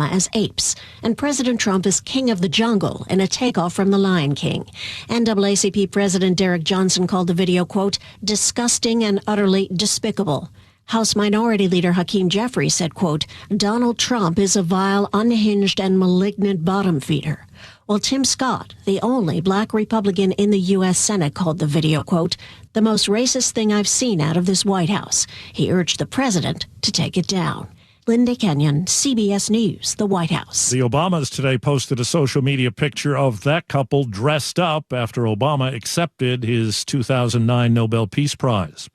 as apes, and President Trump is king of the jungle in a takeoff from The Lion King. NAACP President Derek Johnson called the video, quote, disgusting and utterly despicable. House Minority Leader Hakeem Jeffries said, quote, Donald Trump is a vile, unhinged, and malignant bottom feeder. While Tim Scott, the only black Republican in the U.S. Senate, called the video, quote, the most racist thing I've seen out of this White House. He urged the president to take it down. Linda Kenyon, CBS News, the White House. The Obamas today posted a social media picture of that couple dressed up after Obama accepted his 2009 Nobel Peace Prize.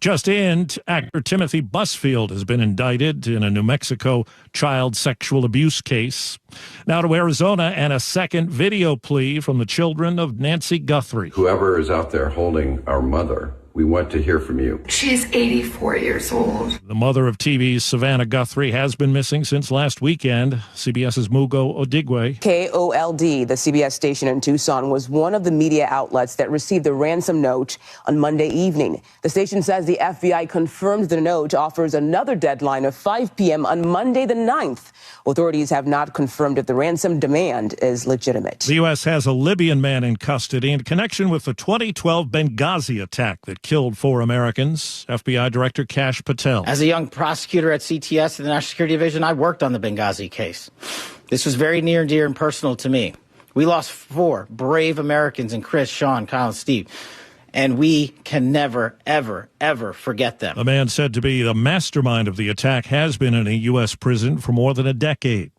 Just in, actor Timothy Busfield has been indicted in a New Mexico child sexual abuse case. Now to Arizona and a second video plea from the children of Nancy Guthrie. Whoever is out there holding our mother, we want to hear from you. She's 84 years old. The mother of TV's Savannah Guthrie has been missing since last weekend. CBS's Mugo Odigwe. KOLD, the CBS station in Tucson, was one of the media outlets that received the ransom note on Monday evening. The station says the FBI confirmed the note offers another deadline of 5 p.m. on Monday the 9th. Authorities have not confirmed if the ransom demand is legitimate. The U.S. has a Libyan man in custody in connection with the 2012 Benghazi attack that killed 4 Americans. FBI Director Kash Patel. As a young prosecutor at CTS in the National Security Division, I worked on the Benghazi case. This was very near and dear and personal to me. We lost 4 brave Americans in Chris, Sean, Kyle, and Steve. And we can never, ever, ever forget them. The man said to be the mastermind of the attack has been in a U.S. prison for more than a decade.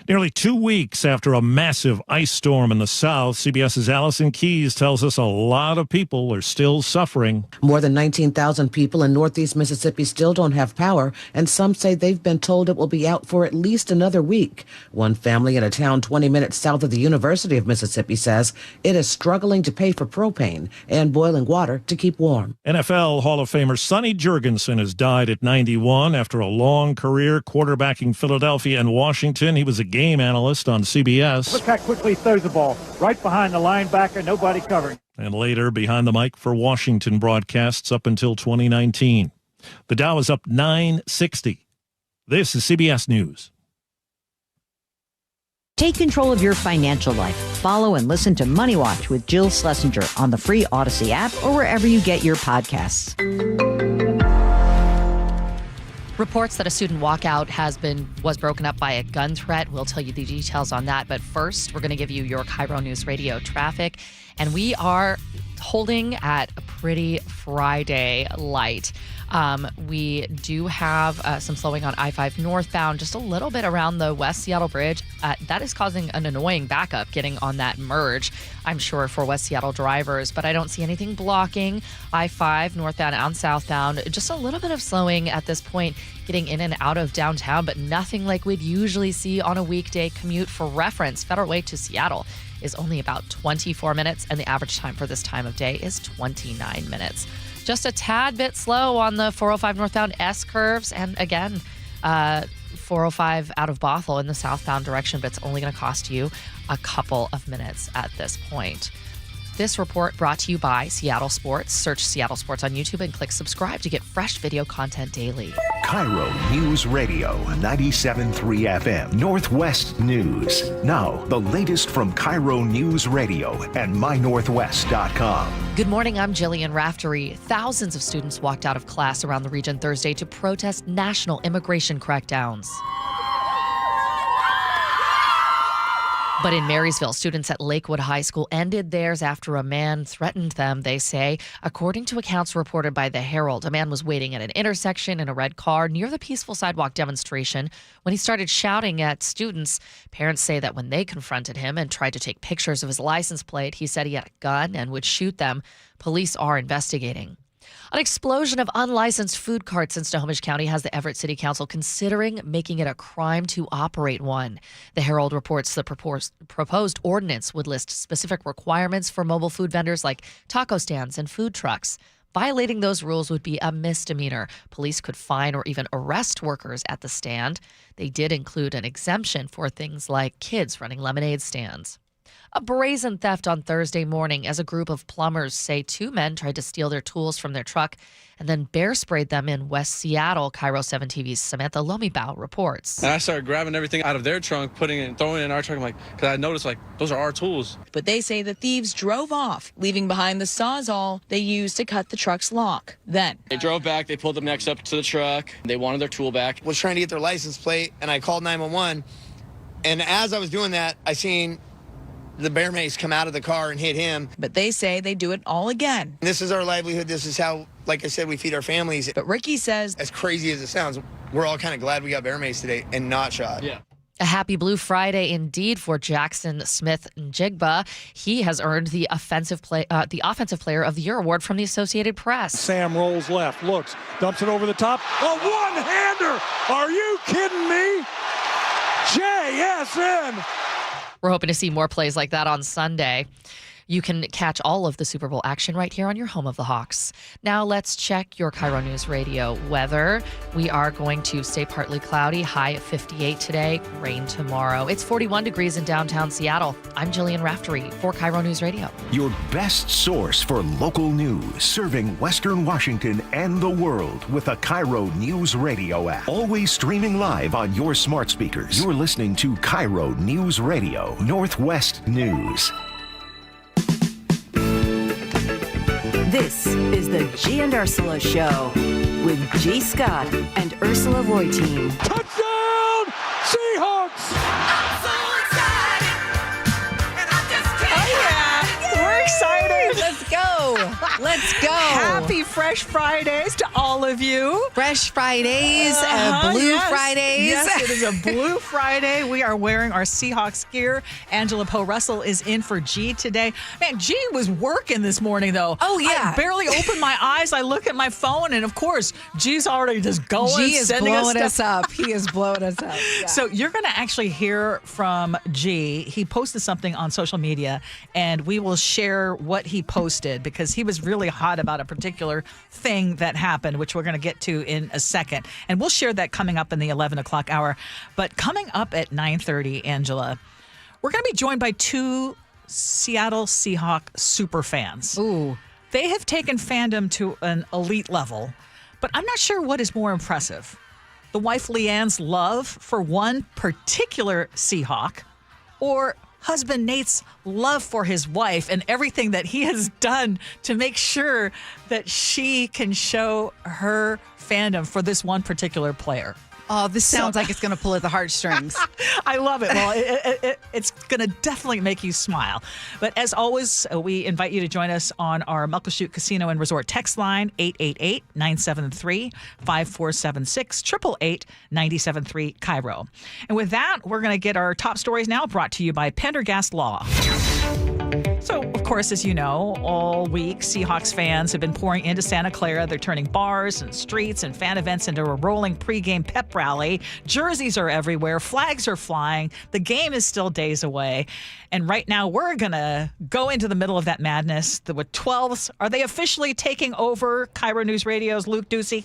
Nearly 2 weeks after a massive ice storm in the South, CBS's Allison Keyes tells us a lot of people are still suffering. More than 19,000 people in northeast Mississippi still don't have power, and some say they've been told it will be out for at least another week. One family in a town 20 minutes south of the University of Mississippi says it is struggling to pay for propane and boiling water to keep warm. NFL Hall of Famer Sonny Jurgensen has died at 91 after a long career quarterbacking Philadelphia and Washington. He was a game analyst on CBS. Look how quickly he throws the ball. Right behind the linebacker, nobody covering. And later behind the mic for Washington broadcasts up until 2019. The Dow is up 960. This is CBS News. Take control of your financial life. Follow and listen to Money Watch with Jill Schlesinger on the free Odyssey app or wherever you get your podcasts. Reports that a student walkout was broken up by a gun threat. We'll tell you the details on that. But first, we're going to give you your KIRO News Radio traffic. And we are holding at a pretty Friday light. We do have some slowing on I-5 northbound, just a little bit around the West Seattle Bridge. That is causing an annoying backup getting on that merge, I'm sure, for West Seattle drivers. But I don't see anything blocking I-5 northbound and southbound. Just a little bit of slowing at this point getting in and out of downtown, but nothing like we'd usually see on a weekday commute. For reference, Federal Way to Seattle is only about 24 minutes, and the average time for this time of day is 29 minutes. Just a tad bit slow on the 405 northbound S curves, and again, 405 out of Bothell in the southbound direction, but it's only going to cost you a couple of minutes at this point. This report brought to you by Seattle Sports. Search Seattle Sports on YouTube and click subscribe to get fresh video content daily. KIRO News Radio, 97.3 FM, Northwest News. Now, the latest from KIRO News Radio and mynorthwest.com. Good morning, I'm Jillian Raftery. Thousands of students walked out of class around the region Thursday to protest national immigration crackdowns. But in Marysville, students at Lakewood High School ended theirs after a man threatened them, they say. According to accounts reported by the Herald, a man was waiting at an intersection in a red car near the peaceful sidewalk demonstration when he started shouting at students. Parents say that when they confronted him and tried to take pictures of his license plate, he said he had a gun and would shoot them. Police are investigating. An explosion of unlicensed food carts in Snohomish County has the Everett City Council considering making it a crime to operate one. The Herald reports the proposed ordinance would list specific requirements for mobile food vendors like taco stands and food trucks. Violating those rules would be a misdemeanor. Police could fine or even arrest workers at the stand. They did include an exemption for things like kids running lemonade stands. A brazen theft on Thursday morning as a group of plumbers say 2 men tried to steal their tools from their truck and then bear sprayed them in West Seattle. KIRO 7 TV's Samantha Lomibao reports. And I started grabbing everything out of their trunk, putting it and throwing it in our trunk. I'm like, because I noticed, like, those are our tools. But they say the thieves drove off, leaving behind the Sawzall they used to cut the truck's lock. Then they drove back. They pulled them next up to the truck. They wanted their tool back. Was trying to get their license plate, and I called 911. And as I was doing that, I seen the bear mace come out of the car and hit him. But they say they do it all again. This is our livelihood. This is how, like I said, we feed our families. But Ricky says, as crazy as it sounds, we're all kind of glad we got bear mace today and not shot. Yeah. A happy Blue Friday indeed for Jackson Smith-Njigba. He has earned the Offensive Player of the Year award from the Associated Press. Sam rolls left, looks, dumps it over the top. A one-hander! Are you kidding me? JSN! We're hoping to see more plays like that on Sunday. You can catch all of the Super Bowl action right here on your home of the Hawks. Now let's check your KIRO News Radio weather. We are going to stay partly cloudy, high at 58 today, rain tomorrow. It's 41 degrees in downtown Seattle. I'm Jillian Raftery for KIRO News Radio. Your best source for local news, serving Western Washington and the world with the KIRO News Radio app. Always streaming live on your smart speakers. You're listening to KIRO News Radio, Northwest News. This is the Gee and Ursula Show with G. Scott and Ursula Reutin. Touchdown, Seahawks! I'm so excited, and I just can't. Oh, yeah. We're excited. Let's go. Let's go. Happy Fresh Fridays to all of you. Fresh Fridays, Blue Fridays. Yes, it is a Blue Friday. We are wearing our Seahawks gear. Angela Poe Russell is in for G today. Man, G was working this morning, though. Oh, yeah. I barely opened my eyes. I look at my phone, and of course, G's already just going. G is blowing us up. He is blowing us up. Yeah. So you're going to actually hear from G. He posted something on social media, and we will share what he posted because he was really hot about a particular thing that happened, which we're going to get to in a second. And we'll share that coming up in the 11 o'clock hour. But coming up at 9:30, Angela, we're going to be joined by 2 Seattle Seahawk super fans. Ooh. They have taken fandom to an elite level, but I'm not sure what is more impressive. The wife Leanne's love for one particular Seahawk, or husband Nate's love for his wife and everything that he has done to make sure that she can show her fandom for this one particular player. Oh, this sounds like it's going to pull at the heartstrings. I love it. Well, it's going to definitely make you smile. But as always, we invite you to join us on our Muckleshoot Casino and Resort text line, 888-973-5476, 888-973 KIRO. And with that, we're going to get our top stories now, brought to you by Pendergast Law. So, of course, as you know, all week, Seahawks fans have been pouring into Santa Clara. They're turning bars and streets and fan events into a rolling pregame pep rally. Jerseys are everywhere. Flags are flying. The game is still days away. And right now, we're going to go into the middle of that madness. With 12s, are they officially taking over KIRO News Radio's Luke Ducey?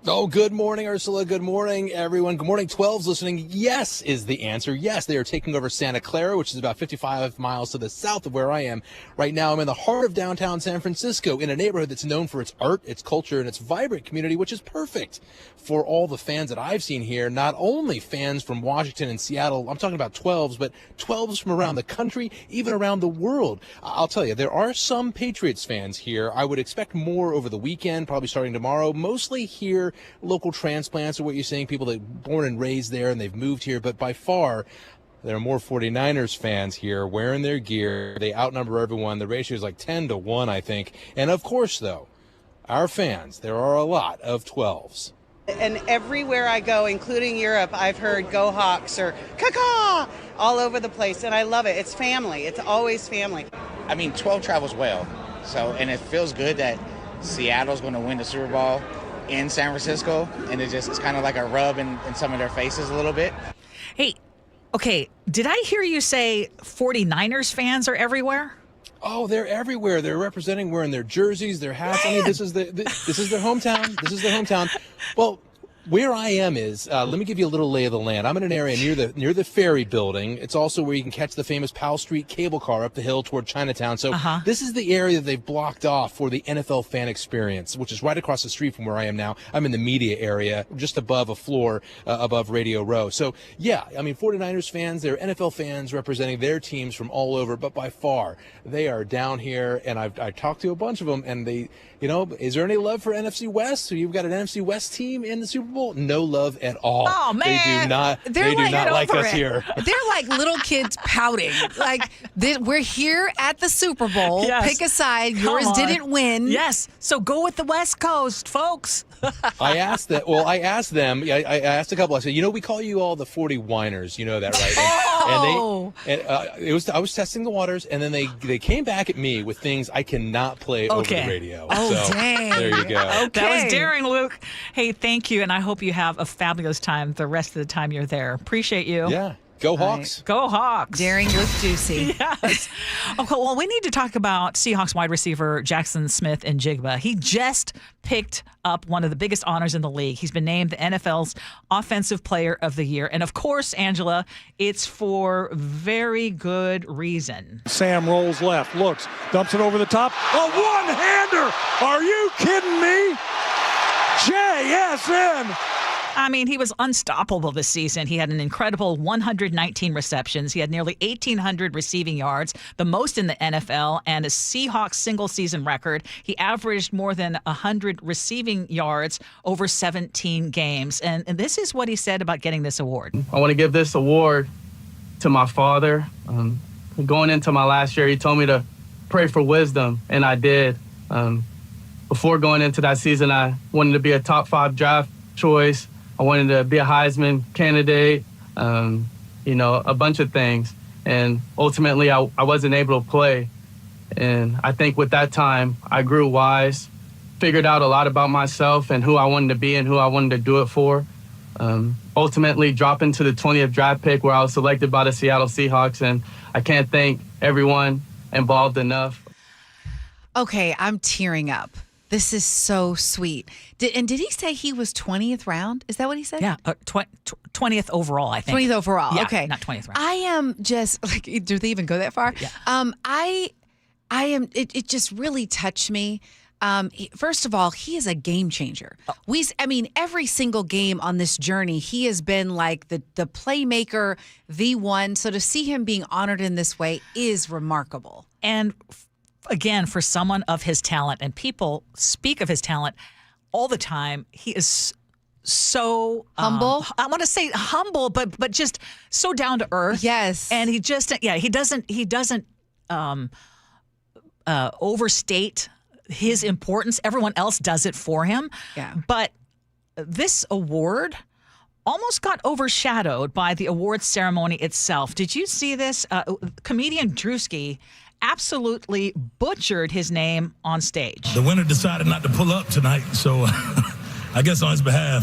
Oh, good morning, Ursula. Good morning, everyone. Good morning, 12s listening. Yes is the answer. Yes, they are taking over Santa Clara, which is about 55 miles to the south of where I am. Right now, I'm in the heart of downtown San Francisco, in a neighborhood that's known for its art, its culture, and its vibrant community, which is perfect for all the fans that I've seen here. Not only fans from Washington and Seattle, I'm talking about 12s, but 12s from around the country, even around the world. I'll tell you, there are some Patriots fans here. I would expect more over the weekend, probably starting tomorrow, mostly here. Local transplants are what you're saying, people that were born and raised there and they've moved here, but by far there are more 49ers fans here wearing their gear. They outnumber everyone. The ratio is like 10-1, I think. And of course, though, our fans, there are a lot of 12s. And everywhere I go, including Europe, I've heard Go Hawks or Caw all over the place, and I love it. It's family. It's always family. I mean, 12 travels well, and it feels good that Seattle's going to win the Super Bowl in San Francisco, and it's kind of like a rub in some of their faces a little bit. Hey, okay, did I hear you say 49ers fans are everywhere? Oh, they're everywhere. They're wearing their jerseys, their hats. I mean, this is their hometown. This is their hometown. Well, Where I am is, let me give you a little lay of the land. I'm in an area near the ferry building. It's also where you can catch the famous Powell Street cable car up the hill toward Chinatown. So this is the area that they've blocked off for the NFL fan experience, which is right across the street from where I am now. I'm in the media area, just above a floor above Radio Row. So, yeah, I mean, 49ers fans, they're NFL fans representing their teams from all over, but by far, they are down here, and I talked to a bunch of them, and they, is there any love for NFC West? So you've got an NFC West team in the Super Bowl? No love at all. Oh, man. They do not like us here. They're like little kids pouting. Like, we're here at the Super Bowl. Yes. Pick a side. Come Yours on. didn't win. Yes. So go with the West Coast, folks. I asked them. I asked a couple. I said, we call you all the 40 whiners. You know that, right? I was testing the waters, and then they came back at me with things I cannot play over the radio. Oh, so, dang. there you go. Okay. That was daring, Luke. Hey, thank you, and I hope you have a fabulous time the rest of the time you're there. Appreciate you. Yeah. Go Hawks. Right. Go Hawks. Daring Luke Juicy. Yes. Okay, well, we need to talk about Seahawks wide receiver Jackson Smith-Njigba. He just picked up one of the biggest honors in the league. He's been named the NFL's Offensive Player of the Year. And of course, Angela, it's for very good reason. Sam rolls left, looks, dumps it over the top. A one-hander! Are you kidding me? JSN! I mean, he was unstoppable this season. He had an incredible 119 receptions. He had nearly 1,800 receiving yards, the most in the NFL, and a Seahawks single-season record. He averaged more than 100 receiving yards over 17 games. And this is what he said about getting this award. I want to give this award to my father. Going into my last year, he told me to pray for wisdom, and I did. Before going into that season, I wanted to be a top 5 draft choice. I wanted to be a Heisman candidate, a bunch of things. And ultimately, I wasn't able to play. And I think with that time, I grew wise, figured out a lot about myself and who I wanted to be and who I wanted to do it for. Ultimately, dropping to the 20th draft pick where I was selected by the Seattle Seahawks. And I can't thank everyone involved enough. Okay, I'm tearing up. This is so sweet. Did he say he was 20th round? Is that what he said? Yeah, 20th overall, I think. 20th overall, yeah, okay. Not 20th round. I am just, do they even go that far? Yeah. I am, it just really touched me. First of all, he is a game changer. Every single game on this journey, he has been like the playmaker, the one. So to see him being honored in this way is remarkable. And again, for someone of his talent, and people speak of his talent all the time, he is so humble. I want to say humble, but just so down to earth. Yes, and he doesn't overstate his importance. Everyone else does it for him. Yeah, but this award almost got overshadowed by the awards ceremony itself. Did you see this? Comedian Drewski absolutely butchered his name on stage. The winner decided not to pull up tonight, so I guess on his behalf,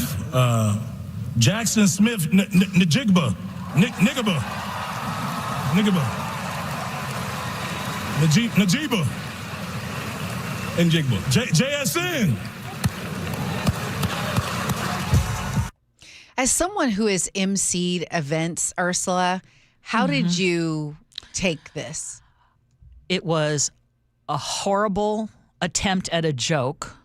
Jackson Smith Njigba, Najiba, Njigba, JSN. As someone who has emceed events, Ursula, how did you take this? It was a horrible attempt at a joke.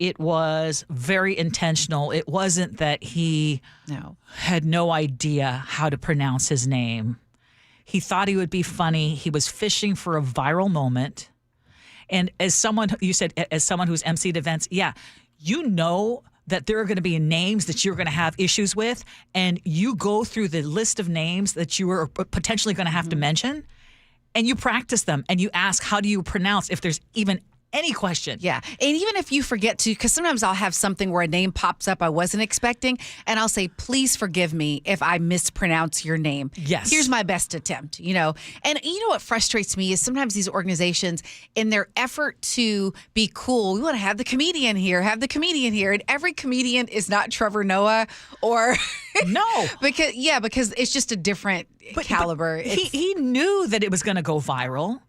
It was very intentional. It wasn't that he had no idea how to pronounce his name. He thought he would be funny. He was fishing for a viral moment. And as someone, you said, as someone who's emceed events, you know that there are going to be names that you're going to have issues with, and you go through the list of names that you are potentially going to have to mention, and you practice them, and you ask, how do you pronounce, if there's even any question. Yeah. And even if you forget to, because sometimes I'll have something where a name pops up I wasn't expecting, and I'll say, please forgive me if I mispronounce your name. Yes. Here's my best attempt, And you know what frustrates me is sometimes these organizations, in their effort to be cool, we want to have the comedian here, and every comedian is not Trevor Noah or... No. because it's just a different caliber. But he knew that it was going to go viral,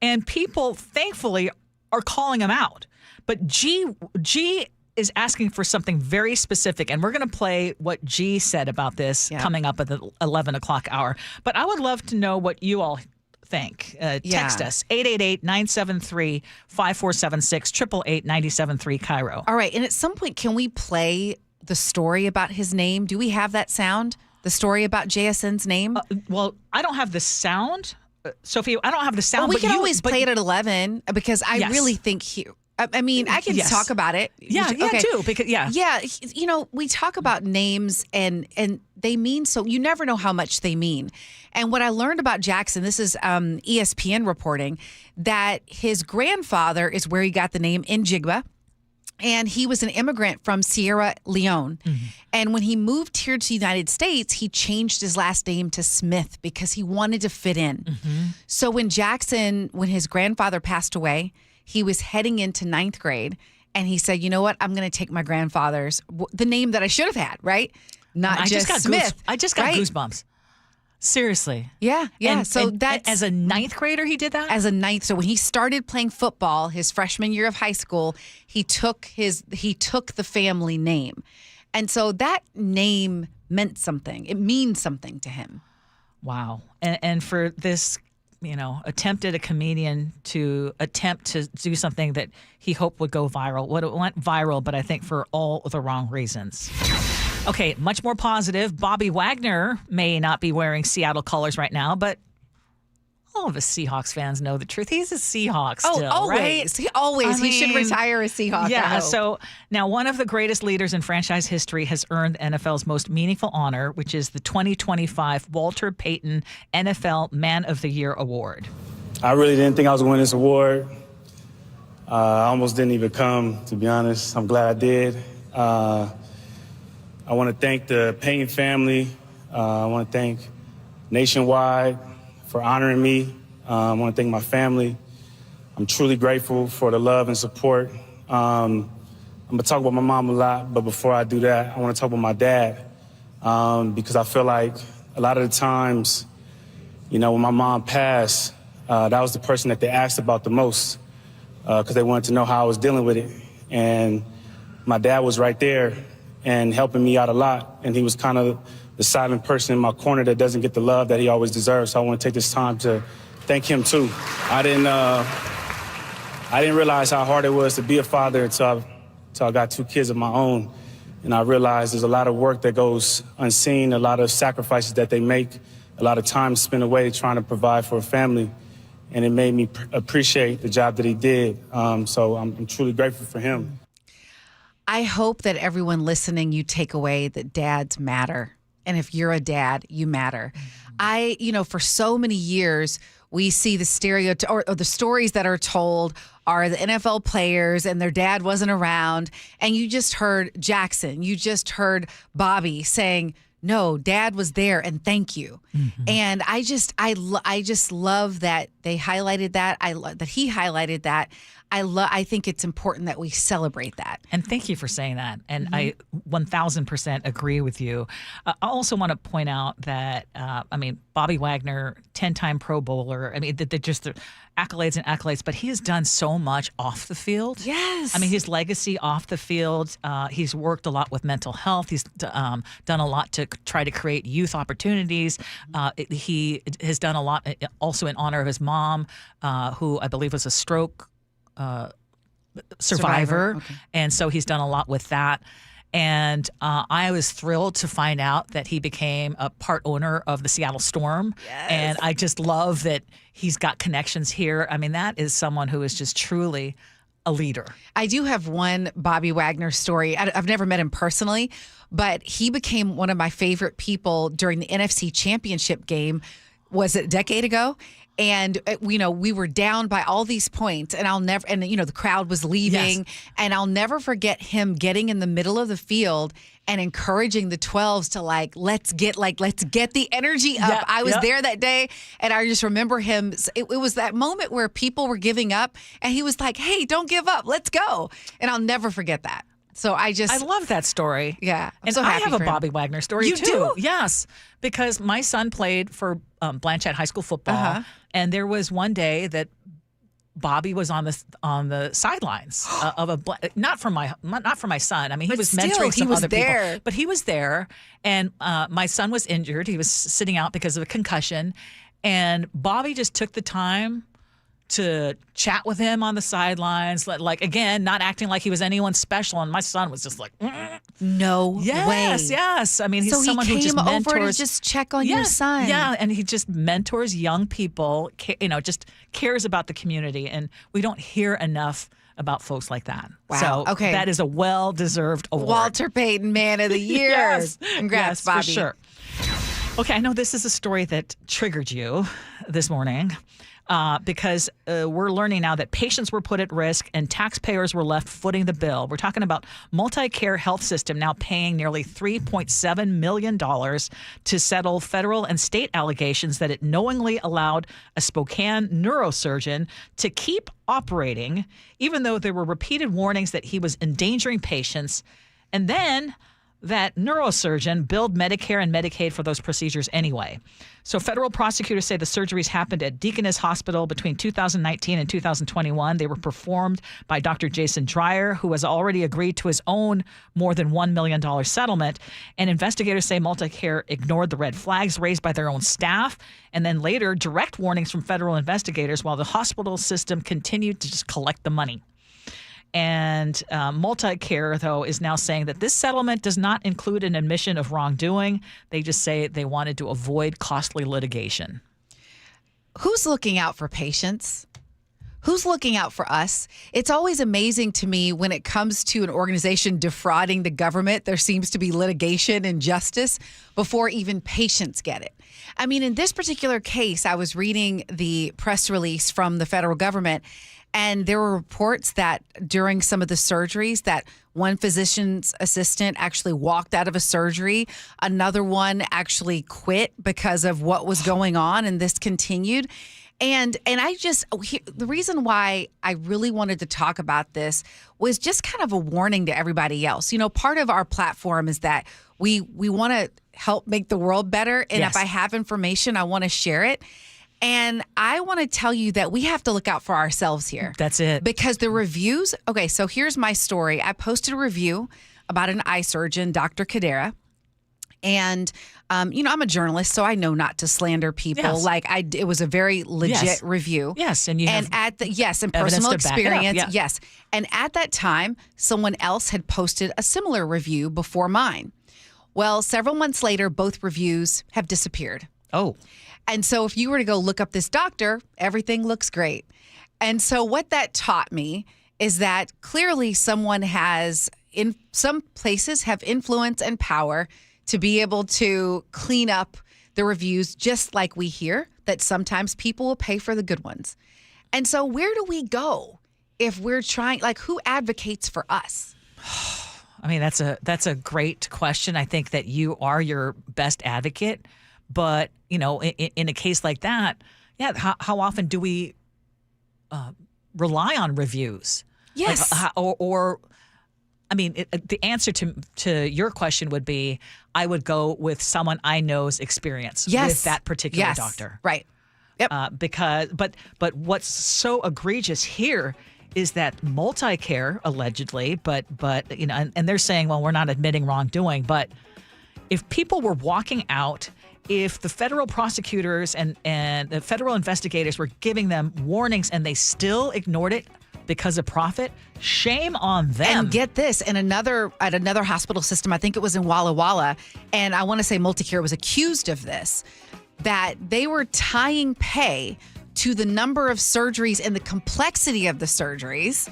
and people, thankfully, are calling him out. But Gee is asking for something very specific, and we're going to play what G said about this coming up at the 11 o'clock hour. But I would love to know what you all think. Text us, 888-973-5476, 888-973 KIRO. All right, and at some point, can we play the story about his name? Do we have that sound? The story about JSN's name? Well, I don't have the sound. Sophie, I don't have the sound. Well, we but can you, always play it at 11 because I really think I mean, I can talk about it. Yeah, too. Because yeah. You know, we talk about names and they mean so. You never know how much they mean. And what I learned about Jackson, this is ESPN reporting, that his grandfather is where he got the name Njigba. And he was an immigrant from Sierra Leone. Mm-hmm. And when he moved here to the United States, he changed his last name to Smith because he wanted to fit in. Mm-hmm. So when his grandfather passed away, he was heading into 9th grade. And he said, you know what? I'm going to take my grandfather's, the name that I should have had, right? Not just Smith. I just got goosebumps. Seriously. Yeah. And, so that's as a 9th grader, he did that? As a 9th. So when he started playing football, his freshman year of high school, he took the family name. And so that name meant something. It means something to him. Wow. And for this, attempted a comedian to attempt to do something that he hoped would go viral. Well, it went viral, but I think for all the wrong reasons. Okay, much more positive. Bobby Wagner may not be wearing Seattle colors right now, but all of us Seahawks fans know the truth. He's a Seahawk still, always. right? He should retire a Seahawk. Yeah, so now one of the greatest leaders in franchise history has earned NFL's most meaningful honor, which is the 2025 Walter Payton NFL Man of the Year Award. I really didn't think I was going to win this award. I almost didn't even come, to be honest. I'm glad I did. I want to thank the Payton family. I want to thank Nationwide for honoring me. I want to thank my family. I'm truly grateful for the love and support. I'm going to talk about my mom a lot, but before I do that, I want to talk about my dad because I feel like a lot of the times, when my mom passed, that was the person that they asked about the most because they wanted to know how I was dealing with it. And my dad was right there and helping me out a lot. And he was kind of the silent person in my corner that doesn't get the love that he always deserves. So I want to take this time to thank him too. I didn't realize how hard it was to be a father until I got 2 kids of my own. And I realized there's a lot of work that goes unseen, a lot of sacrifices that they make, a lot of time spent away trying to provide for a family. And it made me appreciate the job that he did. So I'm truly grateful for him. I hope that everyone listening, you take away that dads matter. And if you're a dad, you matter. For so many years, we see the stereotype or the stories that are told are the NFL players and their dad wasn't around. And you just heard Jackson, you just heard Bobby saying, no, dad was there and thank you. Mm-hmm. And I just love that they highlighted that. That he highlighted that. I think it's important that we celebrate that. And thank you for saying that. And I 1,000% agree with you. I also want to point out that, Bobby Wagner, 10-time Pro Bowler. They're just the accolades and accolades, but he has done so much off the field. Yes. His legacy off the field, he's worked a lot with mental health. He's done a lot to try to create youth opportunities. He has done a lot also in honor of his mom, who I believe was a stroke survivor. Okay. And so he's done a lot with that. And I was thrilled to find out that he became a part owner of the Seattle Storm. Yes. And I just love that he's got connections here. That is someone who is just truly a leader. I do have one Bobby Wagner story. I've never met him personally, but he became one of my favorite people during the NFC Championship game. Was it a decade ago? And, we were down by all these points and the crowd was leaving. Yes. And I'll never forget him getting in the middle of the field and encouraging the 12s to let's get the energy up. I was there that day and I just remember him. It was that moment where people were giving up and he was like, hey, don't give up. Let's go. And I'll never forget that. So I love that story. Yeah. And so I have a Bobby Wagner story too. You do? Yes. Because my son played for Blanchette High School football. Uh-huh. And there was one day that Bobby was on the sidelines of not for my son. I mean, he was mentoring some other people, but he was there. And my son was injured. He was sitting out because of a concussion, and Bobby just took the time to chat with him on the sidelines, like again, not acting like he was anyone special. And my son was just like, no way. Yes. I mean, he's so someone who just mentors. over to just check on your son. Yeah, and he just mentors young people. Just cares about the community, and we don't hear enough about folks like that. Wow. So okay, that is a well-deserved award. Walter Payton, Man of the Year. Yes. Congrats, Bobby. For sure. Okay, I know this is a story that triggered you this morning. Because we're learning now that patients were put at risk and taxpayers were left footing the bill. We're talking about Multi-Care Health System now paying nearly $3.7 million to settle federal and state allegations that it knowingly allowed a Spokane neurosurgeon to keep operating, even though there were repeated warnings that he was endangering patients. And then that neurosurgeon billed Medicare and Medicaid for those procedures anyway. So federal prosecutors say the surgeries happened at Deaconess Hospital between 2019 and 2021. They were performed by Dr. Jason Dreyer, who has already agreed to his own more than $1 million settlement. And investigators say Multi-Care ignored the red flags raised by their own staff, and then later direct warnings from federal investigators while the hospital system continued to just collect the money. And Multi-Care, though, is now saying that this settlement does not include an admission of wrongdoing. They just say they wanted to avoid costly litigation. Who's looking out for patients? Who's looking out for us? It's always amazing to me when it comes to an organization defrauding the government, there seems to be litigation and justice before even patients get it. I mean, in this particular case, I was reading the press release from the federal government, and there were reports that during some of the surgeries that one physician's assistant actually walked out of a surgery. Another one actually quit because of what was going on, and this continued. And the reason why I really wanted to talk about this was just kind of a warning to everybody else. You know, part of our platform is that we want to help make the world better. And if I have information, I want to share it. And I want to tell you that we have to look out for ourselves here. That's it. Because the reviews, okay, so here's my story. I posted a review about an eye surgeon, Dr. Kadera. And, I'm a journalist, so I know not to slander people. Yes. It was a very legit review. Yes, and you have and personal experience. Yes. And at that time, someone else had posted a similar review before mine. Well, several months later, both reviews have disappeared. Oh. And so if you were to go look up this doctor, everything looks great. And so what that taught me is that clearly someone has, in some places, have influence and power to be able to clean up the reviews, just like we hear that sometimes people will pay for the good ones. And so where do we go if we're trying, who advocates for us? I mean, that's a great question. I think that you are your best advocate. But, in a case like that, how often do we rely on reviews? Yes. The answer to your question would be, I would go with someone I know's experience with that particular doctor. Right. Yep. But what's so egregious here is that Multi-Care allegedly, but and they're saying, well, we're not admitting wrongdoing, but if people were walking out, if the federal prosecutors and the federal investigators were giving them warnings and they still ignored it because of profit, shame on them. And get this, at another hospital system, I think it was in Walla Walla, and I want to say Multi-Care was accused of this, that they were tying pay to the number of surgeries and the complexity of the surgeries,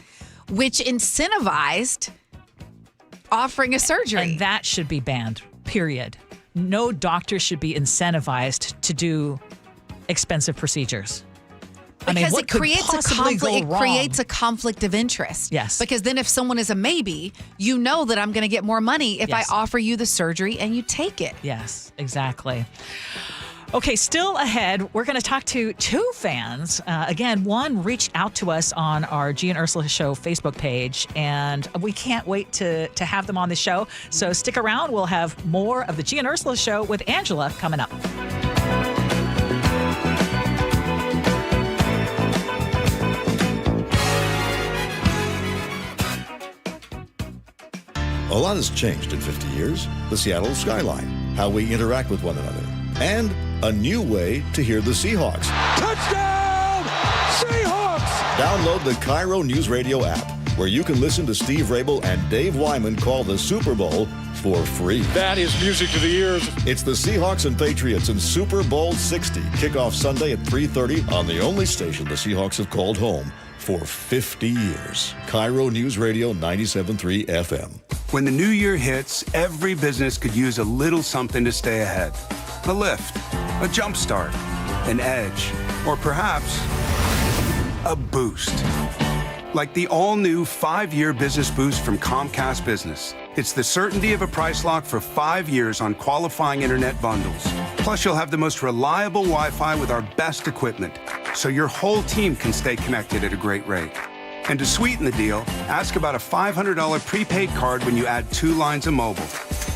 which incentivized offering a surgery. And that should be banned, period. No doctor should be incentivized to do expensive procedures. Because it creates a conflict of interest. Yes. Because then if someone is a maybe, you know that I'm going to get more money if I offer you the surgery and you take it. Yes, exactly. Okay, still ahead, we're going to talk to two fans. Again, one reached out to us on our Gee and Ursula Show Facebook page, and we can't wait to have them on the show. So stick around. We'll have more of the Gee and Ursula Show with Angela coming up. A lot has changed in 50 years. The Seattle skyline, how we interact with one another, and a new way to hear the Seahawks. Touchdown, Seahawks! Download the KIRO Newsradio app, where you can listen to Steve Rabel and Dave Wyman call the Super Bowl for free. That is music to the ears. It's the Seahawks and Patriots in Super Bowl 60. Kickoff Sunday at 3:30 on the only station the Seahawks have called home for 50 years. KIRO News Radio 97.3 FM. When the new year hits, every business could use a little something to stay ahead. A lift, a jump start, an edge, or perhaps a boost. Like the all-new 5-year business boost from Comcast Business. It's the certainty of a price lock for 5 years on qualifying internet bundles. Plus, you'll have the most reliable Wi-Fi with our best equipment, so your whole team can stay connected at a great rate. And to sweeten the deal, ask about a $500 prepaid card when you add 2 lines of mobile.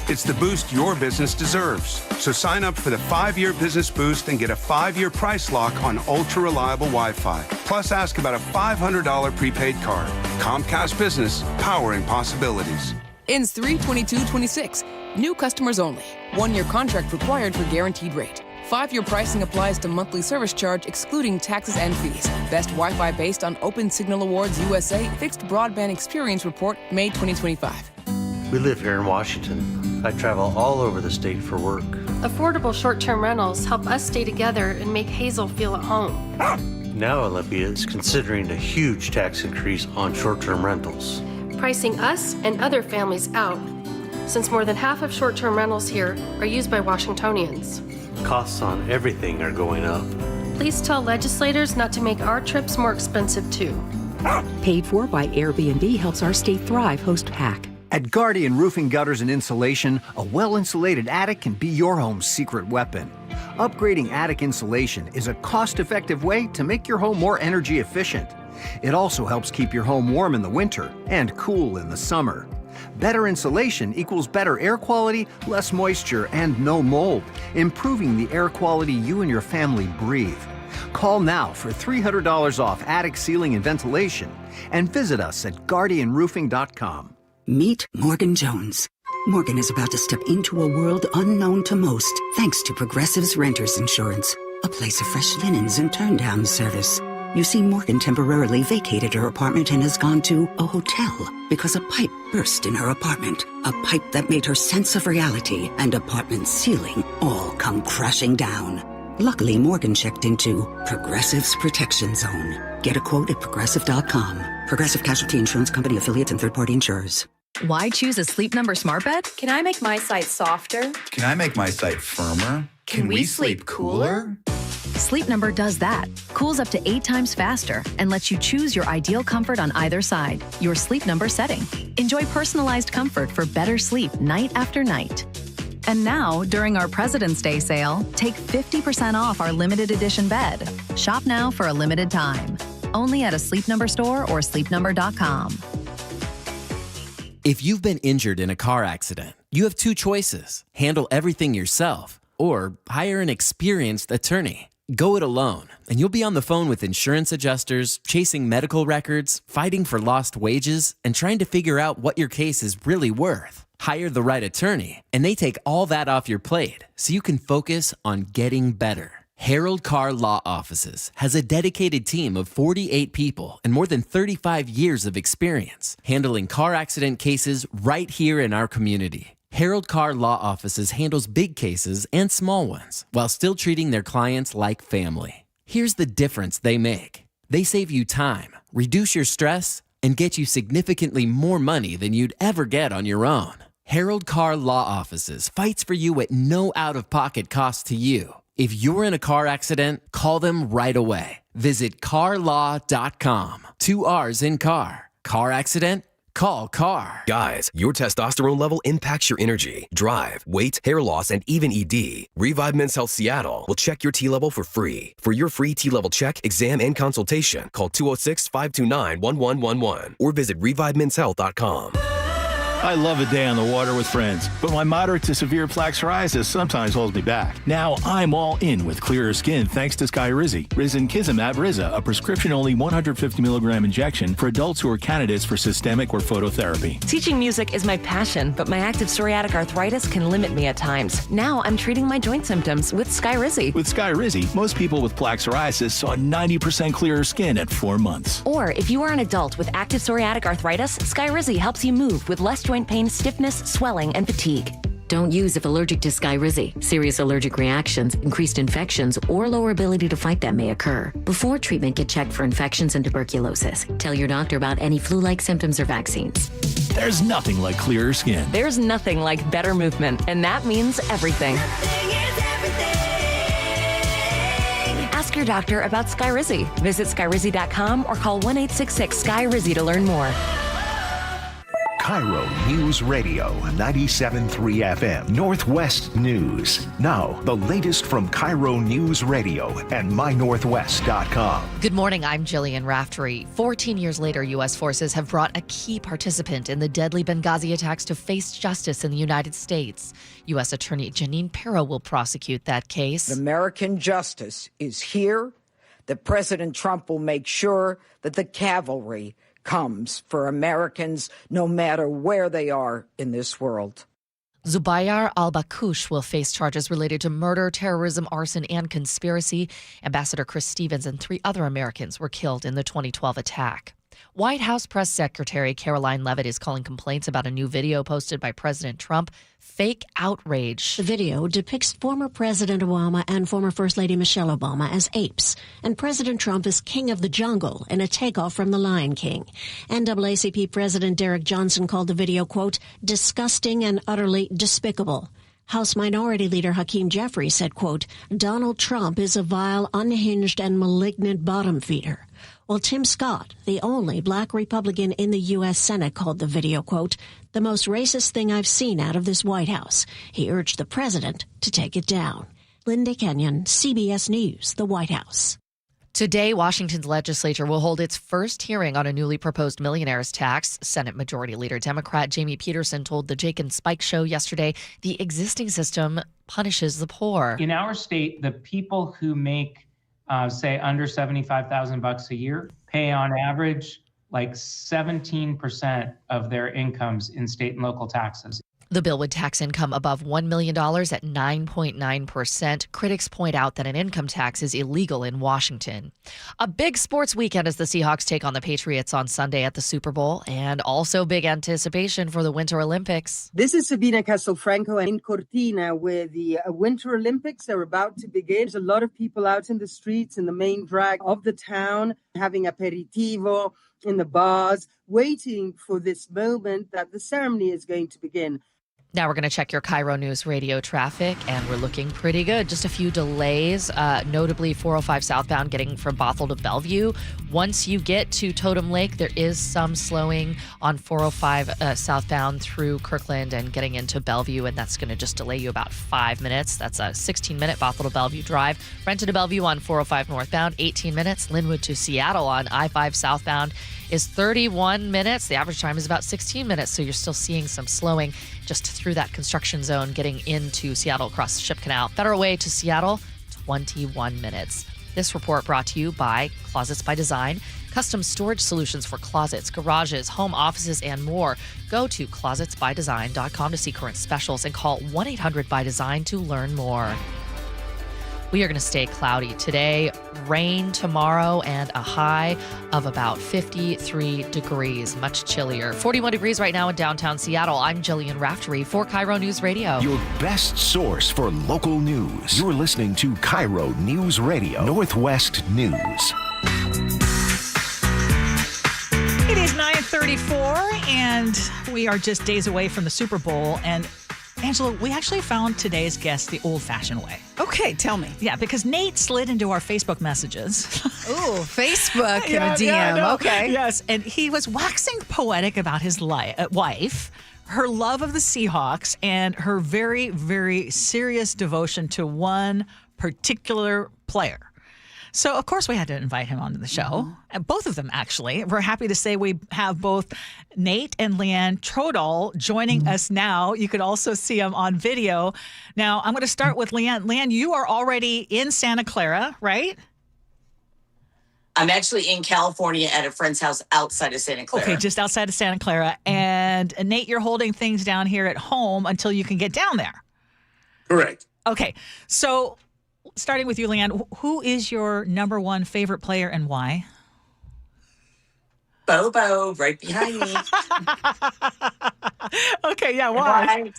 It's the boost your business deserves. So sign up for the 5-year business boost and get a 5-year price lock on ultra-reliable Wi-Fi. Plus, ask about a $500 prepaid card. Comcast Business, powering possibilities. Ends 3/22/26. New customers only. 1-year contract required for guaranteed rate. 5-year pricing applies to monthly service charge excluding taxes and fees. Best Wi-Fi based on Open Signal Awards USA Fixed Broadband Experience Report, May 2025. We live here in Washington. I travel all over the state for work. Affordable short-term rentals help us stay together and make Hazel feel at home. Now Olympia is considering a huge tax increase on short-term rentals, Pricing us and other families out, since more than half of short-term rentals here are used by Washingtonians. Costs on everything are going up. Please tell legislators not to make our trips more expensive too. Paid for by Airbnb helps our state thrive. Host Hack. At Guardian Roofing, Gutters, and Insulation, a well-insulated attic can be your home's secret weapon. Upgrading attic insulation is a cost-effective way to make your home more energy efficient. It also helps keep your home warm in the winter and cool in the summer. Better insulation equals better air quality, less moisture, and no mold, improving the air quality you and your family breathe. Call now for $300 off attic ceiling and ventilation, and visit us at guardianroofing.com. Meet Morgan Jones. Morgan is about to step into a world unknown to most, thanks to Progressive's Renters Insurance, a place of fresh linens and turn-down service. You see, Morgan temporarily vacated her apartment and has gone to a hotel because a pipe burst in her apartment. A pipe that made her sense of reality and apartment ceiling all come crashing down. Luckily, Morgan checked into Progressive's Protection Zone. Get a quote at Progressive.com. Progressive Casualty Insurance Company affiliates and third-party insurers. Why choose a Sleep Number smart bed? Can I make my site softer? Can I make my site firmer? Can we sleep cooler? Sleep Number does that. Cools up to 8 times faster and lets you choose your ideal comfort on either side. Your Sleep Number setting. Enjoy personalized comfort for better sleep night after night. And now, during our President's Day sale, take 50% off our limited edition bed. Shop now for a limited time. Only at a Sleep Number store or sleepnumber.com. If you've been injured in a car accident, you have 2 choices. Handle everything yourself or hire an experienced attorney. Go it alone, and you'll be on the phone with insurance adjusters, chasing medical records, fighting for lost wages, and trying to figure out what your case is really worth. Hire the right attorney, and they take all that off your plate so you can focus on getting better. Harold Carr Law Offices has a dedicated team of 48 people and more than 35 years of experience handling car accident cases right here in our community. Harold Carr Law Offices handles big cases and small ones while still treating their clients like family. Here's the difference they make. They save you time, reduce your stress, and get you significantly more money than you'd ever get on your own. Harold Carr Law Offices fights for you at no out-of-pocket cost to you. If you're in a car accident, call them right away. Visit carlaw.com. 2 R's in car. Car accident? Call CAR. Guys, your testosterone level impacts your energy, drive, weight, hair loss, and even ED. Revive Men's Health Seattle will check your T level for free. For your free T level check, exam, and consultation, call 206-529-1111 or visit revivemenshealth.com. I love a day on the water with friends, but my moderate to severe plaque psoriasis sometimes holds me back. Now I'm all in with clearer skin thanks to Skyrizi. Risankizumab Riza, a prescription-only 150 milligram injection for adults who are candidates for systemic or phototherapy. Teaching music is my passion, but my active psoriatic arthritis can limit me at times. Now I'm treating my joint symptoms with Skyrizi. With Skyrizi, most people with plaque psoriasis saw 90% clearer skin at 4 months. Or if you are an adult with active psoriatic arthritis, Skyrizi helps you move with less joint pain, stiffness, swelling, and fatigue. Don't use if allergic to Skyrizi. Serious allergic reactions, increased infections, or lower ability to fight them may occur. Before treatment, get checked for infections and tuberculosis. Tell your doctor about any flu-like symptoms or vaccines. There's nothing like clearer skin. There's nothing like better movement, and that means everything. Ask your doctor about Skyrizi. Visit Skyrizi.com or call 1-866-SKY-RIZI to learn more. KIRO Newsradio 97.3 FM Northwest News. Now, the latest from KIRO Newsradio and mynorthwest.com. Good morning, I'm Jillian Raftery. 14 years later, U.S. forces have brought a key participant in the deadly Benghazi attacks to face justice in the United States. U.S. Attorney Jeanine Pirro will prosecute that case. American justice is here. That President Trump will make sure that the cavalry comes for Americans no matter where they are in this world. Zubair al-Bakush will face charges related to murder, terrorism, arson, and conspiracy. Ambassador Chris Stevens and 3 other Americans were killed in the 2012 attack. White House Press Secretary Caroline Leavitt is calling complaints about a new video posted by President Trump fake outrage. The video depicts former President Obama and former First Lady Michelle Obama as apes, and President Trump as king of the jungle in a takeoff from The Lion King. NAACP President Derek Johnson called the video, quote, disgusting and utterly despicable. House Minority Leader Hakeem Jeffries said, quote, Donald Trump is a vile, unhinged, and malignant bottom feeder. While Tim Scott, the only black Republican in the U.S. Senate, called the video, quote, the most racist thing I've seen out of this White House. He urged the president to take it down. Linda Kenyon, CBS News, the White House. Today, Washington's legislature will hold its first hearing on a newly proposed millionaires tax. Senate Majority Leader Democrat Jamie Peterson told the Jake and Spike show yesterday the existing system punishes the poor. In our state, the people who make say under $75,000 a year, pay on average like 17% of their incomes in state and local taxes. The bill would tax income above $1 million at 9.9%. Critics point out that an income tax is illegal in Washington. A big sports weekend as the Seahawks take on the Patriots on Sunday at the Super Bowl, and also big anticipation for the Winter Olympics. This is Sabina Castelfranco in Cortina, where the Winter Olympics are about to begin. There's a lot of people out in the streets in the main drag of the town, having aperitivo in the bars, waiting for this moment that the ceremony is going to begin. Now we're going to check your KIRO News Radio traffic, and we're looking pretty good. Just a few delays, notably 405 southbound getting from Bothell to Bellevue. Once you get to Totem Lake, there is some slowing on 405 southbound through Kirkland and getting into Bellevue, and that's going to just delay you about 5 minutes. That's a 16-minute Bothell to Bellevue drive. Renton to Bellevue on 405 northbound, 18 minutes. Linwood to Seattle on I-5 southbound is 31 minutes. The average time is about 16 minutes, so you're still seeing some slowing just through that construction zone getting into Seattle across the Ship Canal. Federal Way to Seattle, 21 minutes. This report brought to you by Closets by Design, custom storage solutions for closets, garages, home offices, and more. Go to closetsbydesign.com to see current specials and call 1-800-BY-DESIGN to learn more. We are going to stay cloudy today, rain tomorrow, and a high of about 53 degrees, much chillier. 41 degrees right now in downtown Seattle. I'm Jillian Raftery for KIRO News Radio. Your best source for local news. You're listening to KIRO News Radio, Northwest News. It is 9:34, and we are just days away from the Super Bowl. And Angela, we actually found today's guest the old-fashioned way. Okay, tell me. Yeah, because Nate slid into our Facebook messages. Ooh, Facebook in a DM. Yeah, okay. Yes, and he was waxing poetic about his wife, her love of the Seahawks, and her very, very serious devotion to one particular player. So, of course, we had to invite him onto the show. Mm-hmm. Both of them, actually. We're happy to say we have both Nate and Leanne Trodal joining us now. You could also see them on video. Now, I'm going to start with Leanne. Leanne, you are already in Santa Clara, right? I'm actually in California at a friend's house outside of Santa Clara. Okay, just outside of Santa Clara. And Nate, you're holding things down here at home until you can get down there. Correct. Okay, so starting with you, Leanne, who is your number one favorite player and why? Bobo, right behind me. Okay, yeah, why?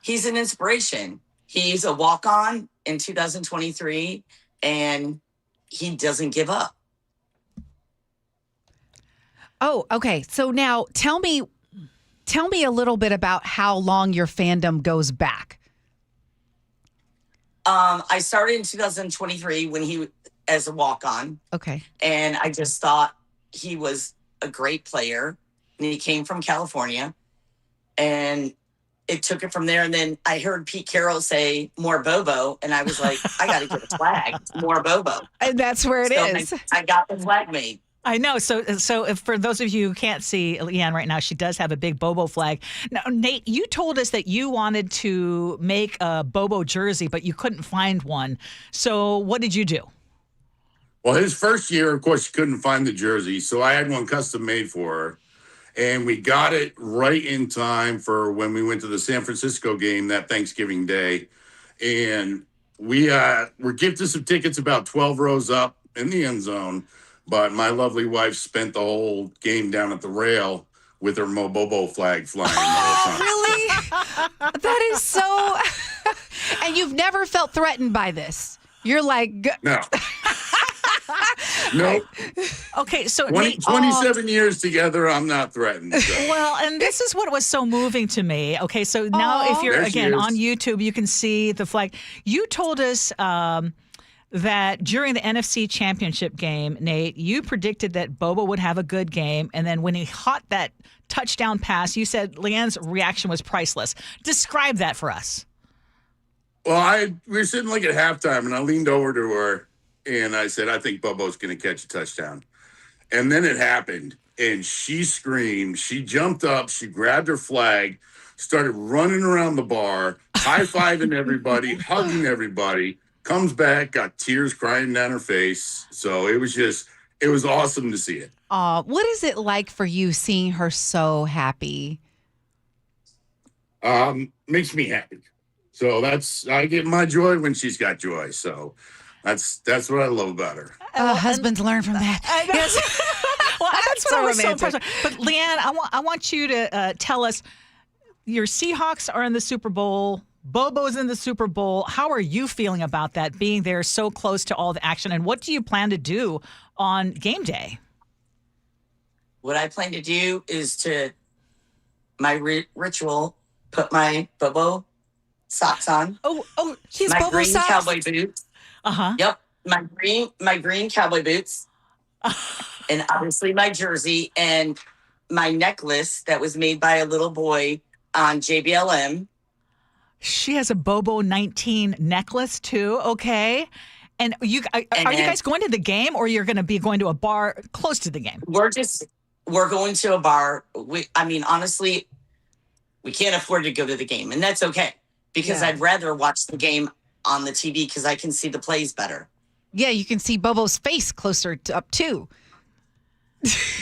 He's an inspiration. He's a walk-on in 2023, and he doesn't give up. Oh, okay. So now tell me a little bit about how long your fandom goes back. I started in 2023 when he as a walk-on. Okay. And I just thought he was a great player. And he came from California. And it took it from there. And then I heard Pete Carroll say more Bobo. And I was like, I got to get a flag. More Bobo. And that's where it is. I got the flag made. I know. So if for those of you who can't see Leanne right now, she does have a big Bobo flag. Now, Nate, you told us that you wanted to make a Bobo jersey, but you couldn't find one. So what did you do? Well, his first year, of course, she couldn't find the jersey. So I had one custom made for her. And we got it right in time for when we went to the San Francisco game that Thanksgiving Day. And we were gifted some tickets about 12 rows up in the end zone. But my lovely wife spent the whole game down at the rail with her Mobobo flag flying. Oh, really? That is so... And you've never felt threatened by this? You're like... No. No. Okay, so 27 years together, I'm not threatened. So. Well, and this is what was so moving to me. Okay, so now if you're, There she again, is. on YouTube, you can see the flag. You told us that during the NFC Championship game, Nate, you predicted that Bobo would have a good game, and then when he caught that touchdown pass, you said Leanne's reaction was priceless. Describe that for us. Well, we were sitting like at halftime, and I leaned over to her, and I said, I think Bobo's going to catch a touchdown. And then it happened, and she screamed. She jumped up. She grabbed her flag, started running around the bar, high-fiving everybody, hugging everybody, comes back, got tears crying down her face. So it was awesome to see it. What is it like for you seeing her so happy? Makes me happy. So I get my joy when she's got joy. So that's what I love about her. Husbands learn from that. Yes. Well, that's what So I was so romantic. impressed with. But Leanne, I want you to tell us, your Seahawks are in the Super Bowl. Bobo's in the Super Bowl. How are you feeling about that, being there so close to all the action? And what do you plan to do on game day? What I plan to do is to my ritual, put my Bobo socks on. Oh, she has my Bobo green socks? cowboy boots. Uh-huh. Yep. My green cowboy boots. And obviously my jersey and my necklace that was made by a little boy on JBLM. She has a Bobo 19 necklace too. Okay. And are you guys going to the game, or you're going to be going to a bar close to the game? We're going to a bar. Honestly, we can't afford to go to the game, and that's okay, because I'd rather watch the game on the TV because I can see the plays better. Yeah, you can see Bobo's face closer up too.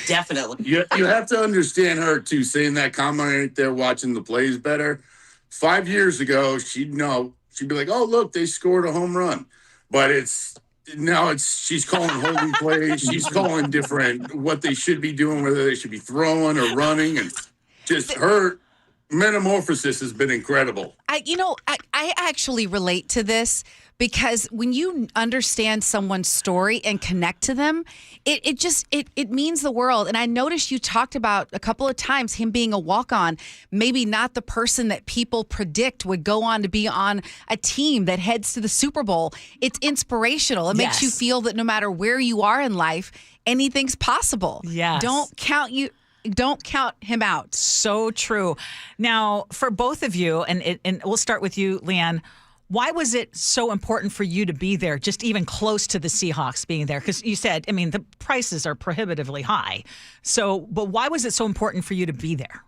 Definitely. You have to understand her too, saying that comment right there, watching the plays better. 5 years ago, she'd be like, oh, look, they scored a home run. But she's calling holding plays. She's calling different what they should be doing, whether they should be throwing or running. And just her metamorphosis has been incredible. I actually relate to this, because when you understand someone's story and connect to them, it means the world. And I noticed you talked about a couple of times him being a walk-on, maybe not the person that people predict would go on to be on a team that heads to the Super Bowl. It's inspirational. It makes you feel that no matter where you are in life, anything's possible. Yes. Don't count him out. So true. Now, for both of you, and we'll start with you, Leanne, Why was it so important for you to be there, just even close to the Seahawks being there? Because you said, the prices are prohibitively high. So, but why was it so important for you to be there?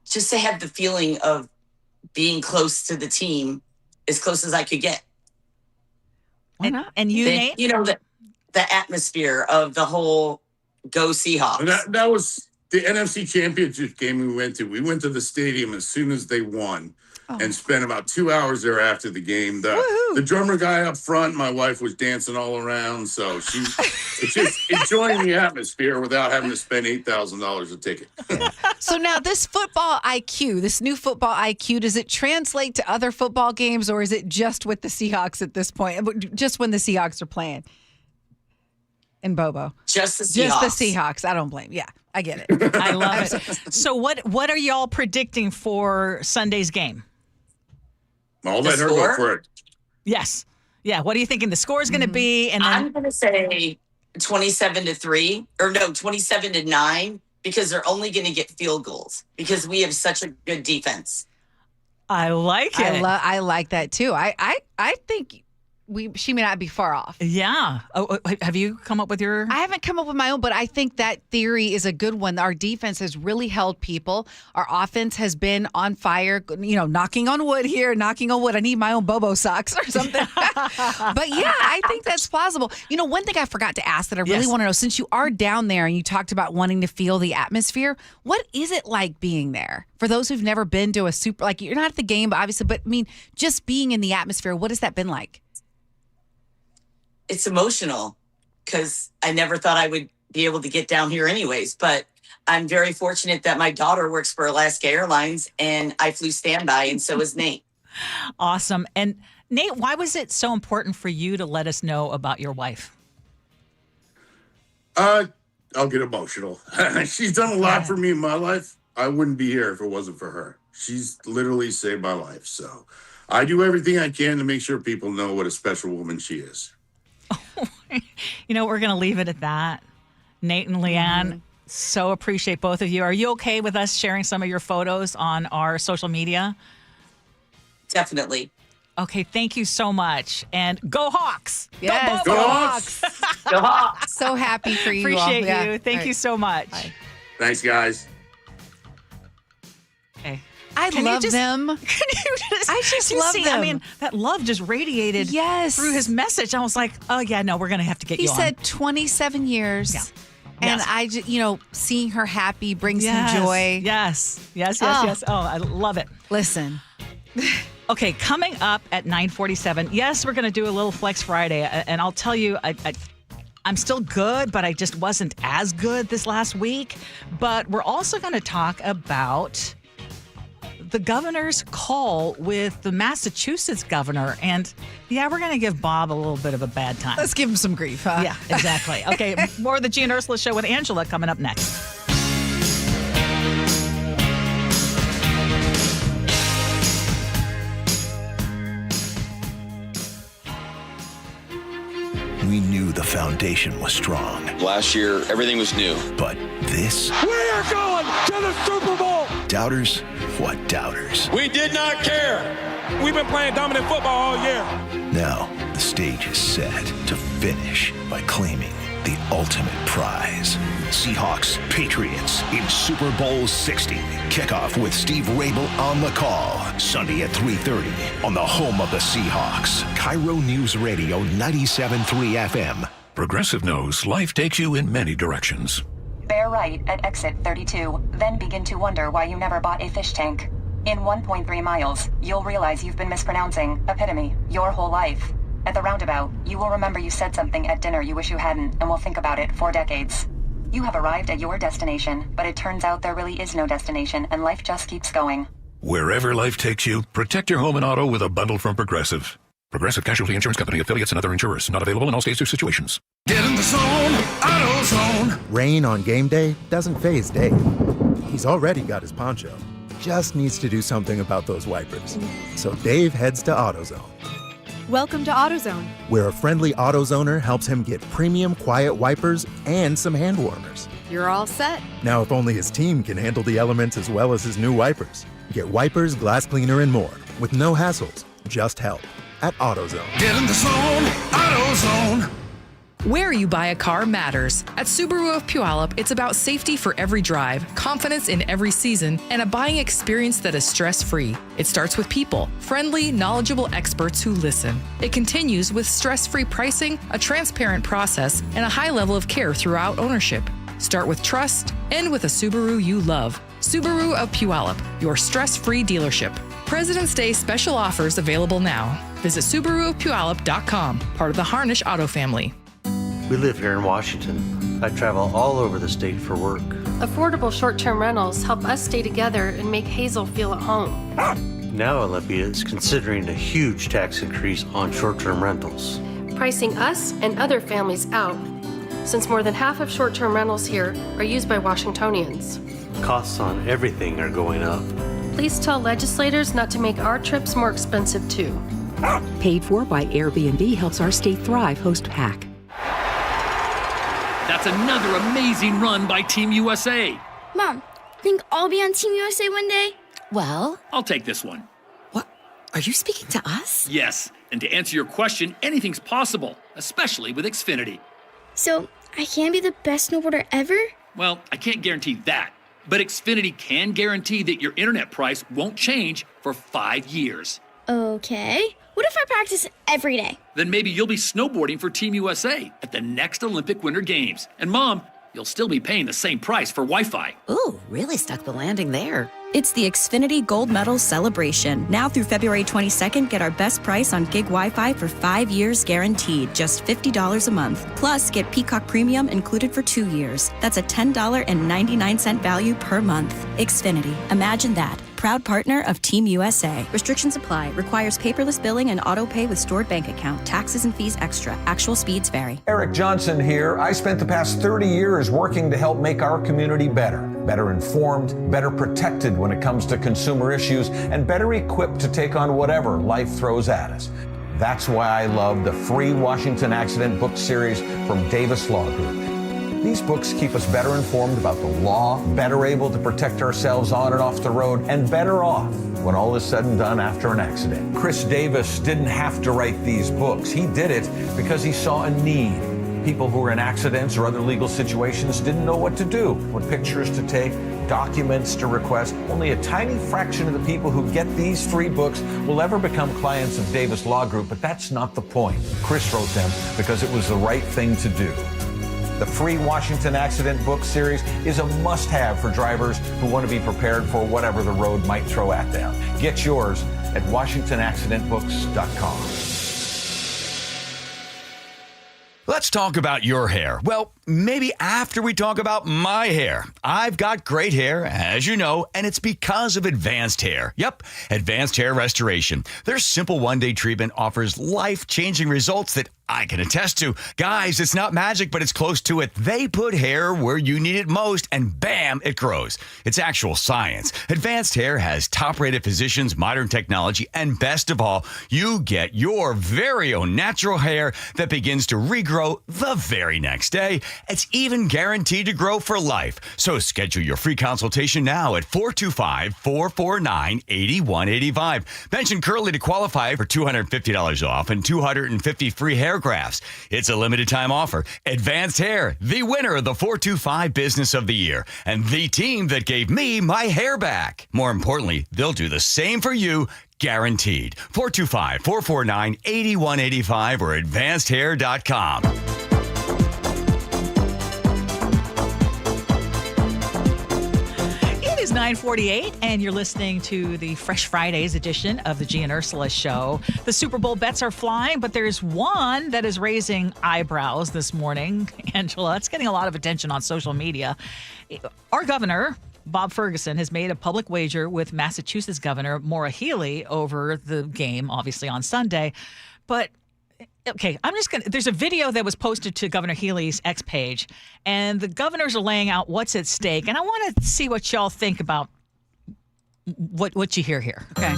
Just to have the feeling of being close to the team, as close as I could get. Why not? And you, Nate? The atmosphere of the whole Go Seahawks. And that was the NFC Championship game we went to. We went to the stadium as soon as they won. And spent about 2 hours there after the game. The drummer guy up front, my wife was dancing all around. So it's just enjoying the atmosphere without having to spend $8,000 a ticket. So now this football IQ, this new football IQ, does it translate to other football games, or is it just with the Seahawks at this point? Just when the Seahawks are playing? And Bobo. Just the Seahawks. Just the Seahawks. I don't blame. Yeah, I get it. I love it. So what are y'all predicting for Sunday's game? I'll let her go for it. Yes. Yeah. What are you thinking the score is going to be? And then I'm going to say 27-3 or no, 27-9 because they're only going to get field goals because we have such a good defense. I like it. I like that too. I think she may not be far off. Yeah. Oh, have you come up with your? I haven't come up with my own, but I think that theory is a good one. Our defense has really held people. Our offense has been on fire. Knocking on wood here, knocking on wood. I need my own Bobo socks or something. But yeah, I think that's plausible. One thing I forgot to ask that I really want to know, since you are down there and you talked about wanting to feel the atmosphere, what is it like being there? For those who've never been to a super, like you're not at the game, obviously, but just being in the atmosphere, what has that been like? It's emotional because I never thought I would be able to get down here anyways. But I'm very fortunate that my daughter works for Alaska Airlines and I flew standby, and so is Nate. Awesome. And Nate, why was it so important for you to let us know about your wife? I'll get emotional. She's done a lot for me in my life. I wouldn't be here if it wasn't for her. She's literally saved my life. So I do everything I can to make sure people know what a special woman she is. We're going to leave it at that. Nate and Leanne, so appreciate both of you. Are you okay with us sharing some of your photos on our social media? Definitely. Okay, thank you so much. And go Hawks! Yes, go Hawks! Go Hawks! So happy for you all. Appreciate you. Thank you so much. Bye. Thanks, guys. Okay. I love them. Can you just? I just love them. That love just radiated through his message. I was like, oh, yeah, no, we're going to have to get you on. He said 27 years. Yeah. And I just, seeing her happy brings him joy. Yes. Oh, I love it. Listen. Okay, coming up at 9:47. Yes, we're going to do a little Flex Friday. And I'll tell you, I'm still good, but I just wasn't as good this last week. But we're also going to talk about the governor's call with the Massachusetts governor. And yeah, we're going to give Bob a little bit of a bad time. Let's give him some grief, huh? Yeah, exactly. Okay, more of the Gee and Ursula Show with Angela coming up next. We knew the foundation was strong. Last year, everything was new. But this? We are going to the Super Bowl! Doubters? What doubters? We did not care. We've been playing dominant football all year. Now, the stage is set to finish by claiming the ultimate prize. Seahawks, Patriots in Super Bowl 60. Kickoff with Steve Rabel on the call. Sunday at 3:30 on the home of the Seahawks. KIRO Newsradio 97.3 FM. Progressive knows life takes you in many directions. Bear right at exit 32, then begin to wonder why you never bought a fish tank. In 1.3 miles, you'll realize you've been mispronouncing epitome your whole life. At the roundabout, you will remember you said something at dinner you wish you hadn't and will think about it for decades. You have arrived at your destination, but it turns out there really is no destination and life just keeps going. Wherever life takes you, protect your home and auto with a bundle from Progressive. Progressive Casualty Insurance Company, affiliates, and other insurers. Not available in all states or situations. Get in the zone, AutoZone. Rain on game day doesn't faze Dave. He's already got his poncho. Just needs to do something about those wipers. So Dave heads to AutoZone. Welcome to AutoZone, where a friendly AutoZoner helps him get premium quiet wipers and some hand warmers. You're all set. Now, if only his team can handle the elements as well as his new wipers. Get wipers, glass cleaner, and more with no hassles, Just help at AutoZone. Get in the zone, AutoZone. Where you buy a car matters. At Subaru of Puyallup, it's about safety for every drive, confidence in every season, and a buying experience that is stress-free. It starts with people, friendly, knowledgeable experts who listen. It continues with stress-free pricing, a transparent process, and a high level of care throughout ownership. Start with trust, end with a Subaru you love. Subaru of Puyallup, your stress-free dealership. President's Day special offers available now. Visit SubaruofPuyallup.com, part of the Harnish Auto family. We live here in Washington. I travel all over the state for work. Affordable short-term rentals help us stay together and make Hazel feel at home. Now Olympia is considering a huge tax increase on short-term rentals, pricing us and other families out, since more than half of short-term rentals here are used by Washingtonians. Costs on everything are going up. Please tell legislators not to make our trips more expensive too. Paid for by Airbnb helps our state thrive. Host PAC. That's another amazing run by Team USA. Mom, think I'll be on Team USA one day? Well, I'll take this one. What? Are you speaking to us? Yes, and to answer your question, anything's possible, especially with Xfinity. So, I can be the best snowboarder ever? Well, I can't guarantee that, but Xfinity can guarantee that your internet price won't change for 5 years. Okay. What if I practice every day? Then maybe you'll be snowboarding for Team USA at the next Olympic Winter Games. And Mom, you'll still be paying the same price for Wi-Fi. Ooh, really stuck the landing there. It's the Xfinity Gold Medal Celebration. Now through February 22nd, get our best price on gig Wi-Fi for 5 years guaranteed, just $50 a month. Plus, get Peacock Premium included for 2 years. That's a $10.99 value per month. Xfinity. Imagine that. Proud partner of Team USA. Restrictions apply. Requires paperless billing and auto pay with stored bank account. Taxes and fees extra. Actual speeds vary. Eric Johnson here. I spent the past 30 years working to help make our community better informed, better protected when it comes to consumer issues, and better equipped to take on whatever life throws at us. That's why I love the free Washington Accident book series from Davis Law Group. These books keep us better informed about the law, better able to protect ourselves on and off the road, and better off when all is said and done after an accident. Chris Davis didn't have to write these books. He did it because he saw a need. People who were in accidents or other legal situations didn't know what to do, what pictures to take, documents to request. Only a tiny fraction of the people who get these 3 books will ever become clients of Davis Law Group, but that's not the point. Chris wrote them because it was the right thing to do. The free Washington Accident book series is a must-have for drivers who want to be prepared for whatever the road might throw at them. Get yours at WashingtonAccidentBooks.com. Let's talk about your hair. Well, maybe after we talk about my hair. I've got great hair, as you know, and it's because of Advanced Hair. Yep, Advanced Hair Restoration. Their simple one-day treatment offers life-changing results that I can attest to. Guys, it's not magic, but it's close to it. They put hair where you need it most, and bam, it grows. It's actual science. Advanced Hair has top-rated physicians, modern technology, and best of all, you get your very own natural hair that begins to regrow the very next day. It's even guaranteed to grow for life. So schedule your free consultation now at 425-449-8185. Mention Curly to qualify for $250 off and 250 free hair grafts. It's a limited time offer. Advanced Hair, the winner of the 425 Business of the Year, and the team that gave me my hair back. More importantly, they'll do the same for you, guaranteed. 425-449-8185 or advancedhair.com. It is 9:48, and you're listening to the Fresh Fridays edition of the Gee and Ursula Show. The Super Bowl bets are flying, but there's one that is raising eyebrows this morning. Angela, it's getting a lot of attention on social media. Our governor, Bob Ferguson, has made a public wager with Massachusetts Governor Maura Healey over the game, obviously on Sunday. But okay, there's a video that was posted to Governor Healey's X page, and the governors are laying out what's at stake. And I want to see what y'all think about what you hear here. Okay.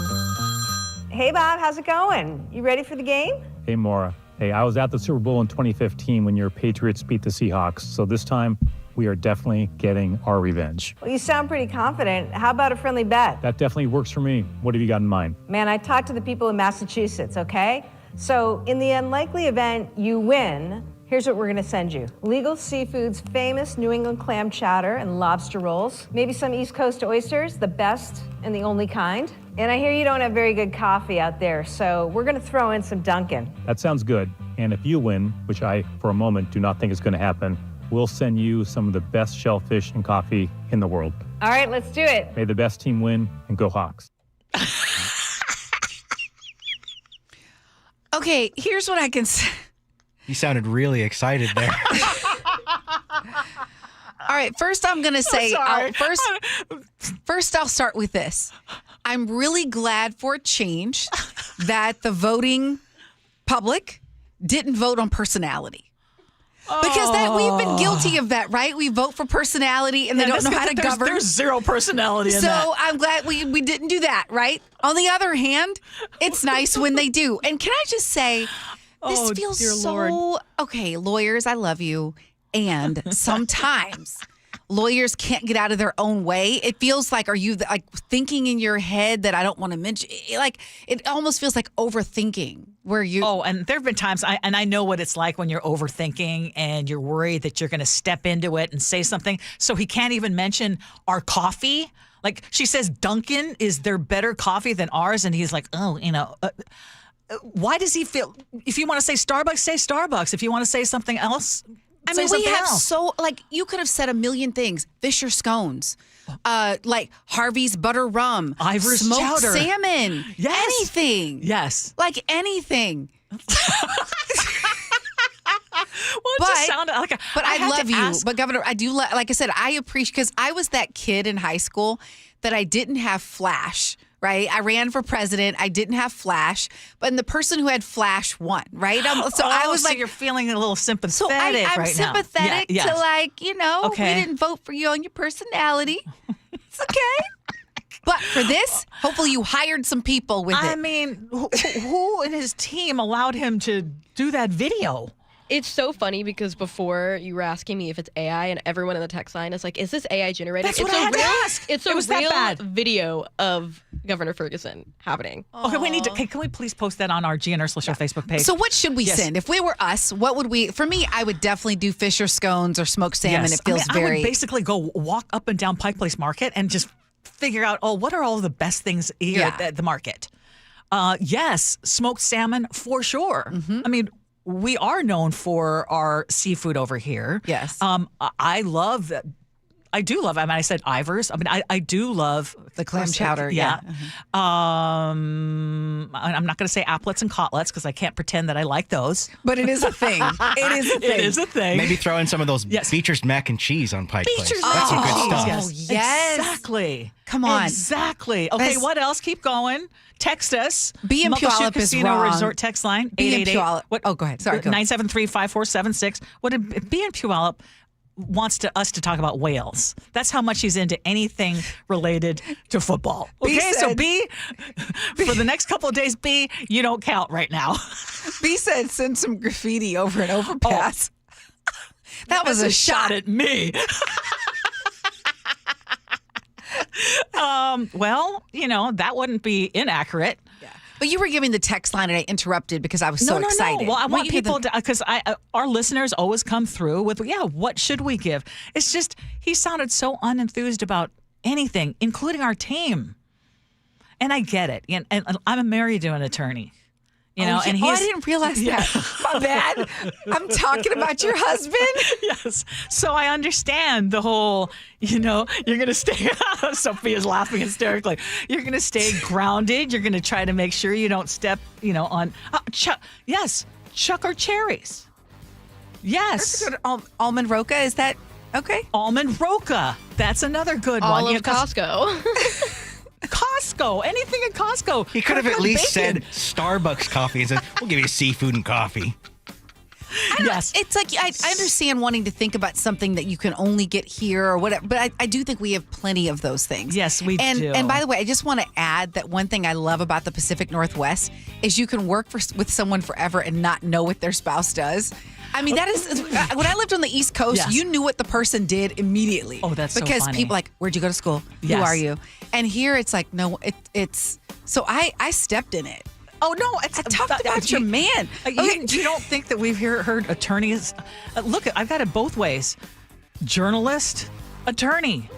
Hey, Bob, how's it going? You ready for the game? Hey, Maura. Hey, I was at the Super Bowl in 2015 when your Patriots beat the Seahawks. So this time, we are definitely getting our revenge. Well, you sound pretty confident. How about a friendly bet? That definitely works for me. What have you got in mind? Man, I talked to the people in Massachusetts, okay? So in the unlikely event you win, here's what we're gonna send you. Legal Seafood's famous New England clam chowder and lobster rolls. Maybe some East Coast oysters, the best and the only kind. And I hear you don't have very good coffee out there, so we're gonna throw in some Dunkin'. That sounds good. And if you win, which I, for a moment, do not think is going to happen, we'll send you some of the best shellfish and coffee in the world. All right, let's do it. May the best team win, and go Hawks. Okay, here's what I can say. You sounded really excited there. All right, first I'm going to say, first I'll start with this. I'm really glad for a change that the voting public didn't vote on personality. Because we've been guilty of that, right? We vote for personality and they don't know how to govern. There's zero personality in that. So I'm glad we didn't do that, right? On the other hand, it's nice when they do. And can I just say, this feels so... Lord. Okay, lawyers, I love you. And sometimes... lawyers can't get out of their own way. It feels like, are you like thinking in your head that I don't want to mention? Like, it almost feels like overthinking where you. Oh, and there have been times, I know what it's like when you're overthinking and you're worried that you're going to step into it and say something. So he can't even mention our coffee. Like she says, Dunkin' is their better coffee than ours. And he's like, why does he feel, if you want to say Starbucks, say Starbucks. If you want to say something else, I mean, we have you could have said a million things. Fisher scones, like Harvey's butter rum, Ivor's smoked chowder, salmon, anything. Yes. Like anything. But I love you. But Governor, I do like I said, I appreciate, because I was that kid in high school that I didn't have Flash. Right, I ran for president. I didn't have Flash, but the person who had Flash won. Right, so I was like, you're feeling a little sympathetic. So I'm sympathetic to we didn't vote for you on your personality. It's okay. But for this, hopefully you hired some people with it. I mean, who in his team allowed him to do that video? It's so funny because before you were asking me if it's AI, and everyone in the text line is like, is this AI generated? That's what I had to ask. It's a real video of Governor Ferguson happening. Okay, we need to. Can we please post that on our Gee and Ursula Show Facebook page? So what should we send? If we were us, what would we? For me, I would definitely do Fisher scones or smoked salmon. It feels I would basically go walk up and down Pike Place Market and just figure out, what are all the best things here at the market? Yes, smoked salmon for sure. Mm-hmm. I mean, we are known for our seafood over here. Yes. I love that. I do love. I mean, I said Ivor's. I mean, I do love the clam chowder. Yeah. Mm-hmm. I'm not going to say applets and cotlets because I can't pretend that I like those. But it is a thing. It is a thing. Maybe throw in some of those Beecher's mac and cheese on Pike Place. Beecher's That's some mac good and stuff. cheese. Yes. Exactly. Come on. Exactly. Okay, what else? Keep going. Text us. B in Puyallup is Casino wrong. Resort text line. B in Puyallup. Oh, go ahead. Sorry. 973-5476. What did B in Puyallup wants us to talk about whales. That's how much he's into anything related to football. Okay, so B, for the next couple of days, B, you don't count right now. B said send some graffiti over an overpass. That was a shot at me. Well, that wouldn't be inaccurate. Yeah. But you were giving the text line and I interrupted because I was so excited. No. Well, I want people to, because our listeners always come through with, what should we give? It's just, he sounded so unenthused about anything, including our team. And I get it. And I'm married to an attorney. And I didn't realize that. My bad. I'm talking about your husband. Yes. So I understand the whole, you're going to stay, Sophia's laughing hysterically. You're going to stay grounded. You're going to try to make sure you don't step, on, chuck or cherries. Yes. That's good. Almond roca, is that okay? Almond roca. That's another good one. All of Costco. Costco, anything at Costco. He could have at least said Starbucks coffee and said, we'll give you seafood and coffee. Yes. It's like I understand wanting to think about something that you can only get here or whatever, but I do think we have plenty of those things. Yes, we do. And by the way, I just want to add that one thing I love about the Pacific Northwest is you can work with someone forever and not know what their spouse does. I mean, that is when I lived on the East Coast, Yes. you knew what the person did immediately. Oh, that's so because funny. people like, where'd you go to school? Yes. Who are you? And here it's like, no, it's so I stepped in it. Oh, no. I talked about your man. You don't think that we've heard attorneys? Look, I've got it both ways. Journalist, attorney.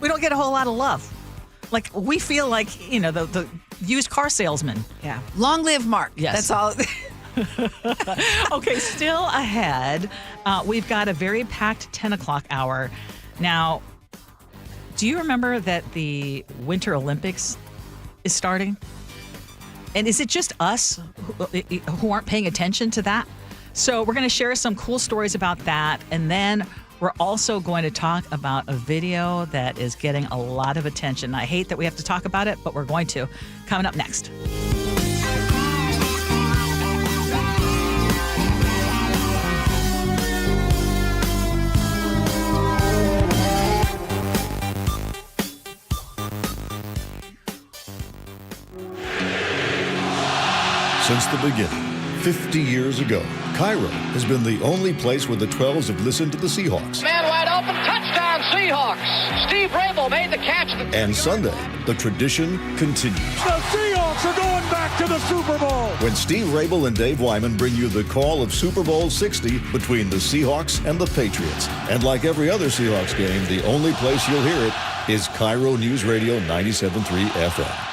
We don't get a whole lot of love. Like, we feel like, the used car salesman. Yeah. Long live Mark. Yes. That's all. Okay, still ahead. We've got a very packed 10 o'clock hour. Now, do you remember that the Winter Olympics is starting? And is it just us who aren't paying attention to that? So we're going to share some cool stories about that. And then we're also going to talk about a video that is getting a lot of attention. I hate that we have to talk about it, but we're going to. Coming up next. Since the beginning, 50 years ago, KIRO has been the only place where the 12s have listened to the Seahawks. Man wide open, touchdown Seahawks. Steve Rabel made the catch. And Sunday, the tradition continues. The Seahawks are going back to the Super Bowl. When Steve Rabel and Dave Wyman bring you the call of Super Bowl 60 between the Seahawks and the Patriots. And like every other Seahawks game, the only place you'll hear it is KIRO Newsradio 97.3 FM.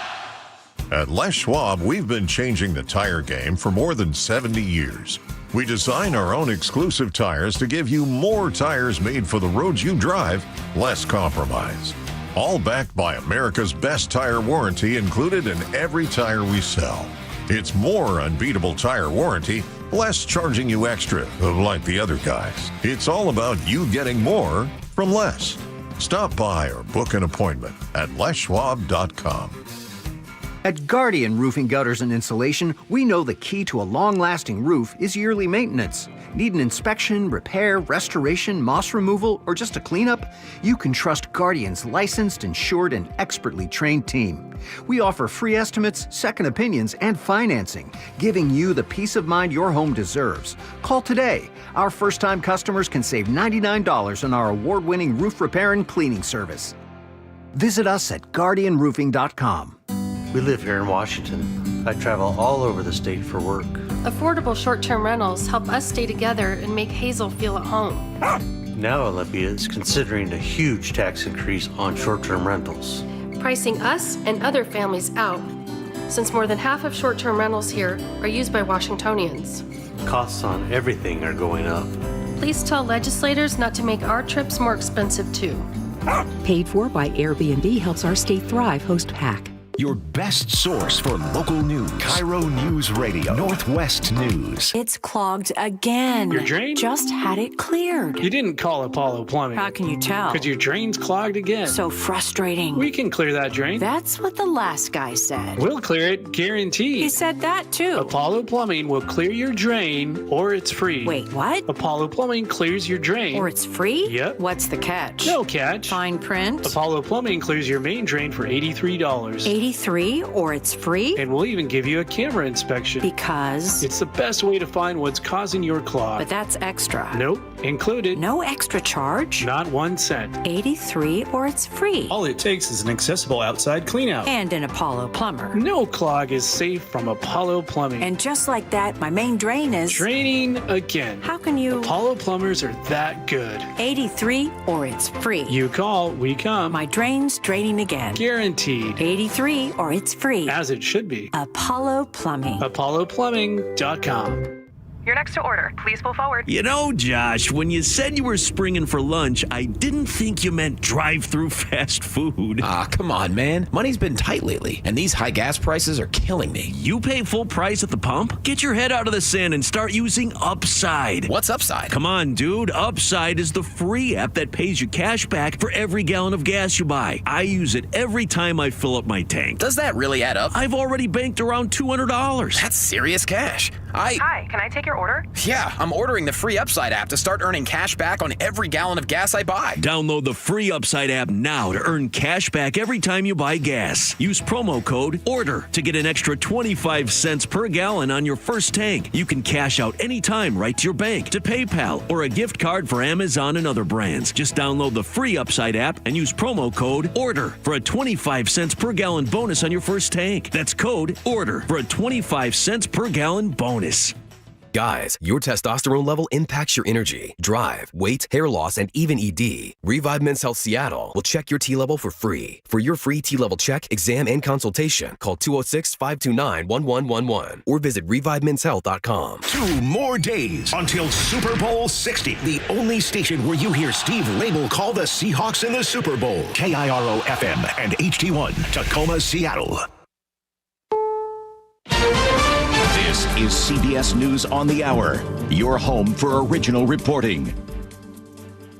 At Les Schwab, we've been changing the tire game for more than 70 years. We design our own exclusive tires to give you more tires made for the roads you drive, less compromise. All backed by America's best tire warranty included in every tire we sell. It's more unbeatable tire warranty, less charging you extra, like the other guys. It's all about you getting more from less. Stop by or book an appointment at leschwab.com. At Guardian Roofing, Gutters, and Insulation, we know the key to a long-lasting roof is yearly maintenance. Need an inspection, repair, restoration, moss removal, or just a cleanup? You can trust Guardian's licensed, insured, and expertly trained team. We offer free estimates, second opinions, and financing, giving you the peace of mind your home deserves. Call today. Our first-time customers can save $99 on our award-winning roof repair and cleaning service. Visit us at guardianroofing.com. We live here in Washington. I travel all over the state for work. Affordable short-term rentals help us stay together and make Hazel feel at home. Now Olympia is considering a huge tax increase on short-term rentals. Pricing us and other families out, since more than half of short-term rentals here are used by Washingtonians. Costs on everything are going up. Please tell legislators not to make our trips more expensive too. Paid for by Airbnb helps our state thrive. Host PAC. Your best source for local news. KIRO Newsradio, Northwest News. It's clogged again. Your drain? Just had it cleared. You didn't call Apollo Plumbing. How can you tell? Because your drain's clogged again. So frustrating. We can clear that drain. That's what the last guy said. We'll clear it, guaranteed. He said that too. Apollo Plumbing will clear your drain, or it's free. Wait, what? Apollo Plumbing clears your drain. Or it's free? Yep. What's the catch? No catch. Fine print? Apollo Plumbing clears your main drain for $83. Or it's free? And we'll even give you a camera inspection. Because? It's the best way to find what's causing your clog. But that's extra. Nope. Included. No extra charge? Not 1 cent. $83 or it's free. All it takes is an accessible outside cleanout. And an Apollo plumber. No clog is safe from Apollo Plumbing. And just like that, my main drain is... Draining again. How can you... Apollo plumbers are that good. $83 or it's free. You call, we come. My drain's draining again. Guaranteed. $83 or it's free. As it should be. Apollo Plumbing. ApolloPlumbing.com. Your next to order. Please pull forward. You know, Josh, when you said you were springing for lunch, I didn't think you meant drive-through fast food. Come on, man. Money's been tight lately, and these high gas prices are killing me. You pay full price at the pump? Get your head out of the sand and start using Upside. What's Upside? Come on, dude. Upside is the free app that pays you cash back for every gallon of gas you buy. I use it every time I fill up my tank. Does that really add up? I've already banked around $200. That's serious cash. Hi, can I take your order? Yeah, I'm ordering the free Upside app to start earning cash back on every gallon of gas I buy. Download the free Upside app now to earn cash back every time you buy gas. Use promo code ORDER to get an extra 25 cents per gallon on your first tank. You can cash out anytime right to your bank, to PayPal, or a gift card for Amazon and other brands. Just download the free Upside app and use promo code ORDER for a 25 cents per gallon bonus on your first tank. That's code ORDER for a 25 cents per gallon bonus. Guys, your testosterone level impacts your energy, drive, weight, hair loss, and even ED. Revive Men's Health Seattle will check your T level for free. For your free T level check, exam, and consultation, call 206-529-1111 or visit revivemenshealth.com. 2 more days until Super Bowl 60. The only station where you hear Steve Rabel call the Seahawks in the Super Bowl. KIRO FM and HD1, Tacoma, Seattle. This is CBS News on the Hour, your home for original reporting.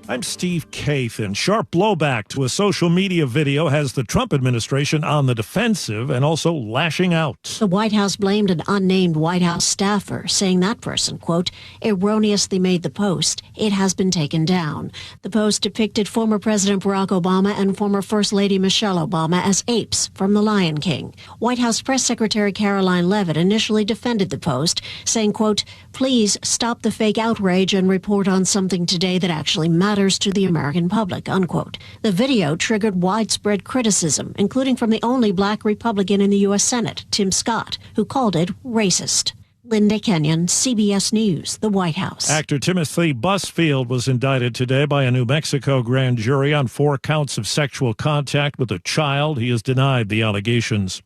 I'm Steve Kathan. Sharp blowback to a social media video has the Trump administration on the defensive and also lashing out. The White House blamed an unnamed White House staffer, saying that person, quote, erroneously made the post. It has been taken down. The post depicted former President Barack Obama and former First Lady Michelle Obama as apes from The Lion King. White House Press Secretary Caroline Leavitt initially defended the post, saying, quote, please stop the fake outrage and report on something today that actually matters to the American public, unquote. The video triggered widespread criticism, including from the only black Republican in the U.S. Senate, Tim Scott, who called it racist. Linda Kenyon, CBS News, the White House. Actor Timothy Busfield was indicted today by a New Mexico grand jury on 4 counts of sexual contact with a child. He has denied the allegations.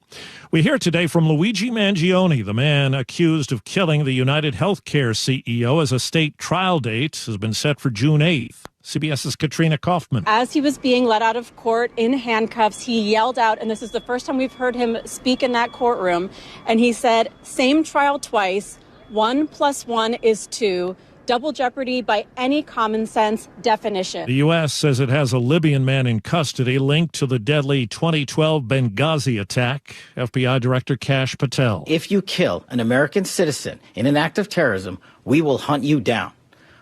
We hear today from Luigi Mangione, the man accused of killing the United Healthcare CEO, as a state trial date has been set for June 8th. CBS's Katrina Kaufman. As he was being let out of court in handcuffs, he yelled out, and this is the first time we've heard him speak in that courtroom, and he said, same trial twice, 1 + 1 is 2, double jeopardy by any common sense definition. The U.S. says it has a Libyan man in custody linked to the deadly 2012 Benghazi attack. FBI Director Kash Patel. If you kill an American citizen in an act of terrorism, we will hunt you down.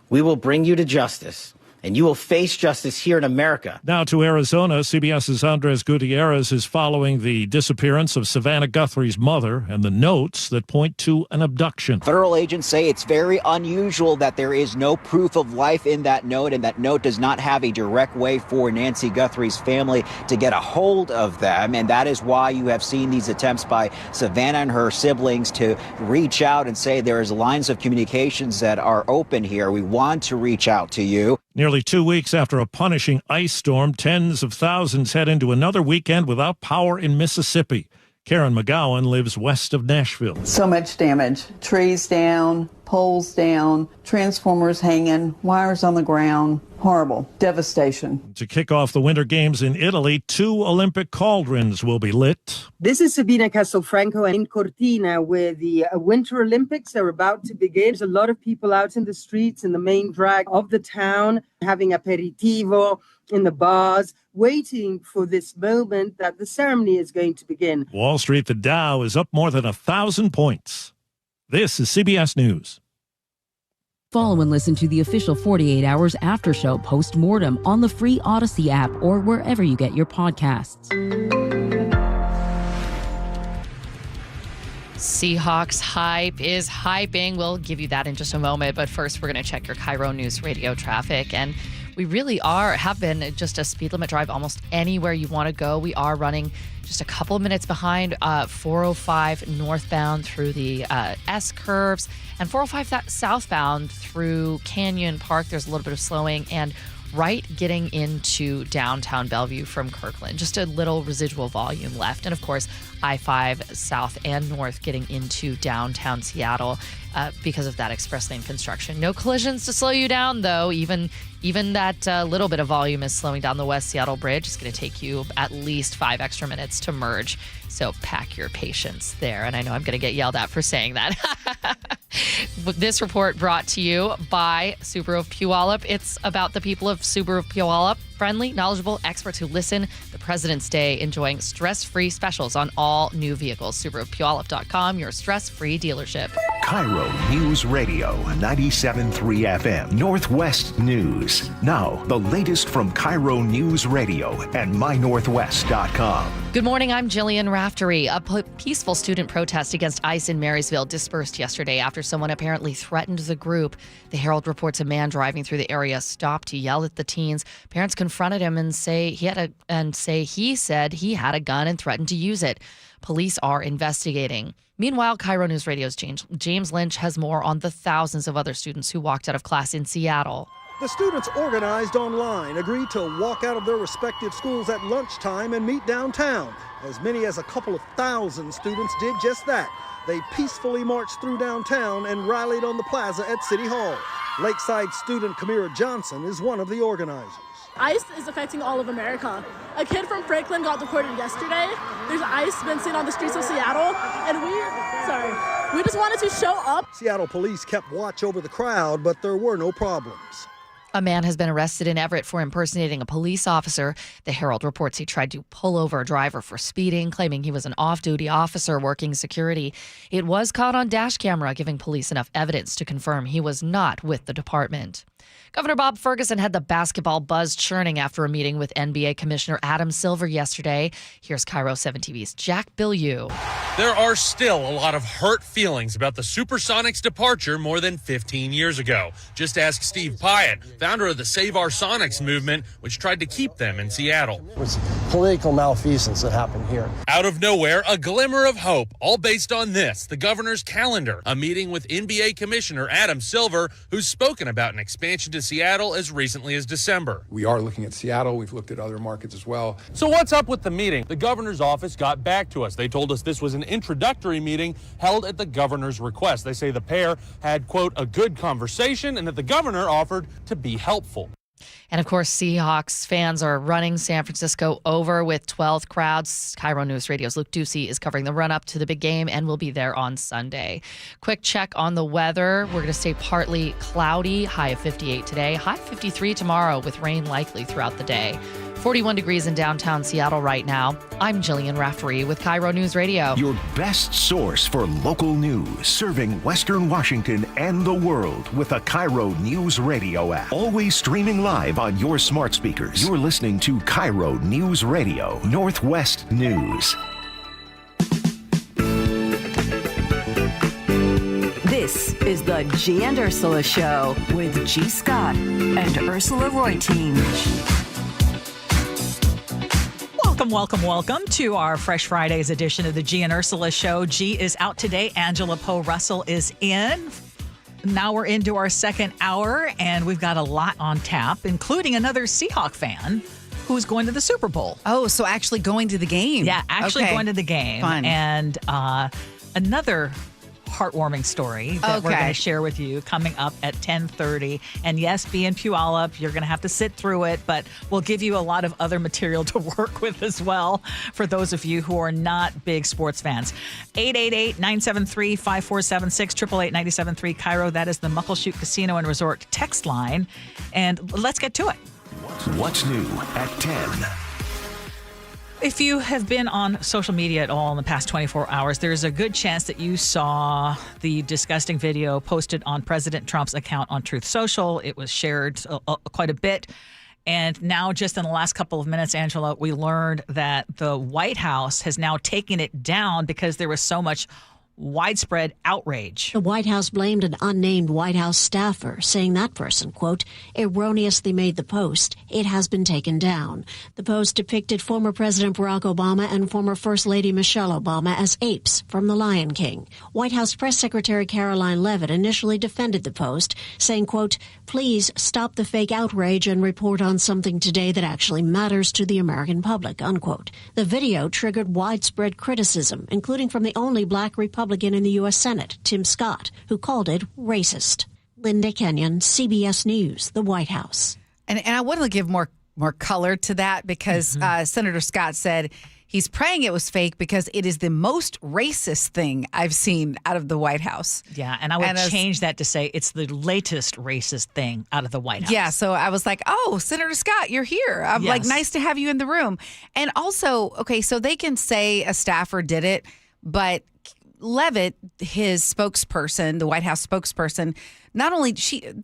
We will bring you to justice. And you will face justice here in America. Now to Arizona, CBS's Andres Gutierrez is following the disappearance of Savannah Guthrie's mother and the notes that point to an abduction. Federal agents say it's very unusual that there is no proof of life in that note, and that note does not have a direct way for Nancy Guthrie's family to get a hold of them. And that is why you have seen these attempts by Savannah and her siblings to reach out and say there is lines of communications that are open here. We want to reach out to you. Nearly 2 weeks after a punishing ice storm, tens of thousands head into another weekend without power in Mississippi. Karen McGowan lives west of Nashville. So much damage. Trees down, poles down, transformers hanging, wires on the ground. Horrible. Devastation. To kick off the Winter Games in Italy, 2 Olympic cauldrons will be lit. This is Sabina Castelfranco in Cortina, where the Winter Olympics are about to begin. There's a lot of people out in the streets, in the main drag of the town, having aperitivo in the bars, waiting for this moment that the ceremony is going to begin. Wall Street, the Dow is up more than 1,000 points. This is CBS News. Follow and listen to the official 48 Hours After Show post-mortem on the free Odyssey app or wherever you get your podcasts. Seahawks hype is hyping. We'll give you that in just a moment. But first, we're going to check your KIRO News Radio traffic. And we really have been just a speed limit drive almost anywhere you want to go. We are running just a couple of minutes behind 405 northbound through the S curves and 405 southbound through Canyon Park. There's a little bit of slowing and right getting into downtown Bellevue from Kirkland. Just a little residual volume left. And of course, I-5 south and north getting into downtown Seattle because of that express lane construction. No collisions to slow you down, though. Even that little bit of volume is slowing down the West Seattle Bridge. It's going to take you at least 5 extra minutes to merge. So pack your patience there. And I know I'm going to get yelled at for saying that. This report brought to you by Subaru of Puyallup. It's about the people of Subaru of Puyallup. Friendly, knowledgeable experts who listen. The President's Day, enjoying stress-free specials on all new vehicles. SubaruofPuyallup.com, your stress-free dealership. KIRO Newsradio 97.3 FM Northwest News. Now, the latest from KIRO Newsradio and mynorthwest.com. Good morning, I'm Jillian Raftery. A peaceful student protest against ICE in Marysville dispersed yesterday after someone apparently threatened the group. The Herald reports a man driving through the area stopped to yell at the teens. Parents confronted him and say he said he had a gun and threatened to use it. Police are investigating. Meanwhile, KIRO News Radio's James Lynch has more on the thousands of other students who walked out of class in Seattle. The students organized online agreed to walk out of their respective schools at lunchtime and meet downtown. As many as a couple of thousand students did just that. They peacefully marched through downtown and rallied on the plaza at City Hall. Lakeside student Kamira Johnson is one of the organizers. ICE is affecting all of America. A kid from Franklin got deported yesterday. There's ICE been seen on the streets of Seattle, and we just wanted to show up. Seattle police kept watch over the crowd, but there were no problems. A man has been arrested in Everett for impersonating a police officer. The Herald reports he tried to pull over a driver for speeding, claiming he was an off-duty officer working security. It was caught on dash camera, giving police enough evidence to confirm he was not with the department. Governor Bob Ferguson had the basketball buzz churning after a meeting with NBA Commissioner Adam Silver yesterday. Here's KIRO 7 TV's Jack Bilyeu. There are still a lot of hurt feelings about the Supersonics' departure more than 15 years ago. Just ask Steve Pyatt, founder of the Save Our Sonics movement, which tried to keep them in Seattle. It was political malfeasance that happened here. Out of nowhere, a glimmer of hope, all based on this, the governor's calendar, a meeting with NBA Commissioner Adam Silver, who's spoken about an expansion to Seattle as recently as December. We are looking at Seattle. We've looked at other markets as well. So what's up with the meeting? The governor's office got back to us. They told us this was an introductory meeting held at the governor's request. They say the pair had, quote, a good conversation and that the governor offered to be helpful. And of course, Seahawks fans are running San Francisco over with 12th crowds. KIRO News Radio's Luke Ducey is covering the run-up to the big game and will be there on Sunday. Quick check on the weather. We're going to stay partly cloudy, high of 58 today, high of 53 tomorrow with rain likely throughout the day. 41 degrees in downtown Seattle right now. I'm Jillian Raftery with KIRO News Radio. Your best source for local news, serving Western Washington and the world with a KIRO News Radio app. Always streaming live on your smart speakers. You're listening to KIRO News Radio, Northwest News. This is the Gee and Ursula Show with G. Scott and Ursula Reutin. Welcome to our Fresh Fridays edition of the Gee and Ursula Show. Gee is out today. Angela Poe Russell is in. Now we're into our second hour, and we've got a lot on tap, including another Seahawk fan who's going to the Super Bowl. Oh, so actually going to the game. Yeah, actually going to the game. Fun. And another heartwarming story that we're going to share with you coming up at 10:30. And yes, be in Puyallup. You're going to have to sit through it, but we'll give you a lot of other material to work with as well for those of you who are not big sports fans. 888-973-5476, 888-973 KIRO. That is the Muckleshoot Casino and Resort text line. And let's get to it. What's new at 10? If you have been on social media at all in the past 24 hours, there's a good chance that you saw the disgusting video posted on President Trump's account on Truth Social. It was shared quite a bit. And now, just in the last couple of minutes, Angela, we learned that the White House has now taken it down because there was so much widespread outrage. The White House blamed an unnamed White House staffer, saying that person, quote, erroneously made the post. It has been taken down. The post depicted former President Barack Obama and former First Lady Michelle Obama as apes from The Lion King. White House Press Secretary Caroline Leavitt initially defended the post, saying, quote, please stop the fake outrage and report on something today that actually matters to the American public, unquote. The video triggered widespread criticism, including from the only black Republican in the U.S. Senate, Tim Scott, who called it racist. Linda Kenyon, CBS News, the White House. And I want to give more color to that because Senator Scott said he's praying it was fake because it is the most racist thing I've seen out of the White House. Yeah, and I would change that to say it's the latest racist thing out of the White House. Yeah, so I was like, oh, Senator Scott, you're here. I'm like, nice to have you in the room. And also, okay, so they can say a staffer did it, but Leavitt, his spokesperson, the White House spokesperson, not only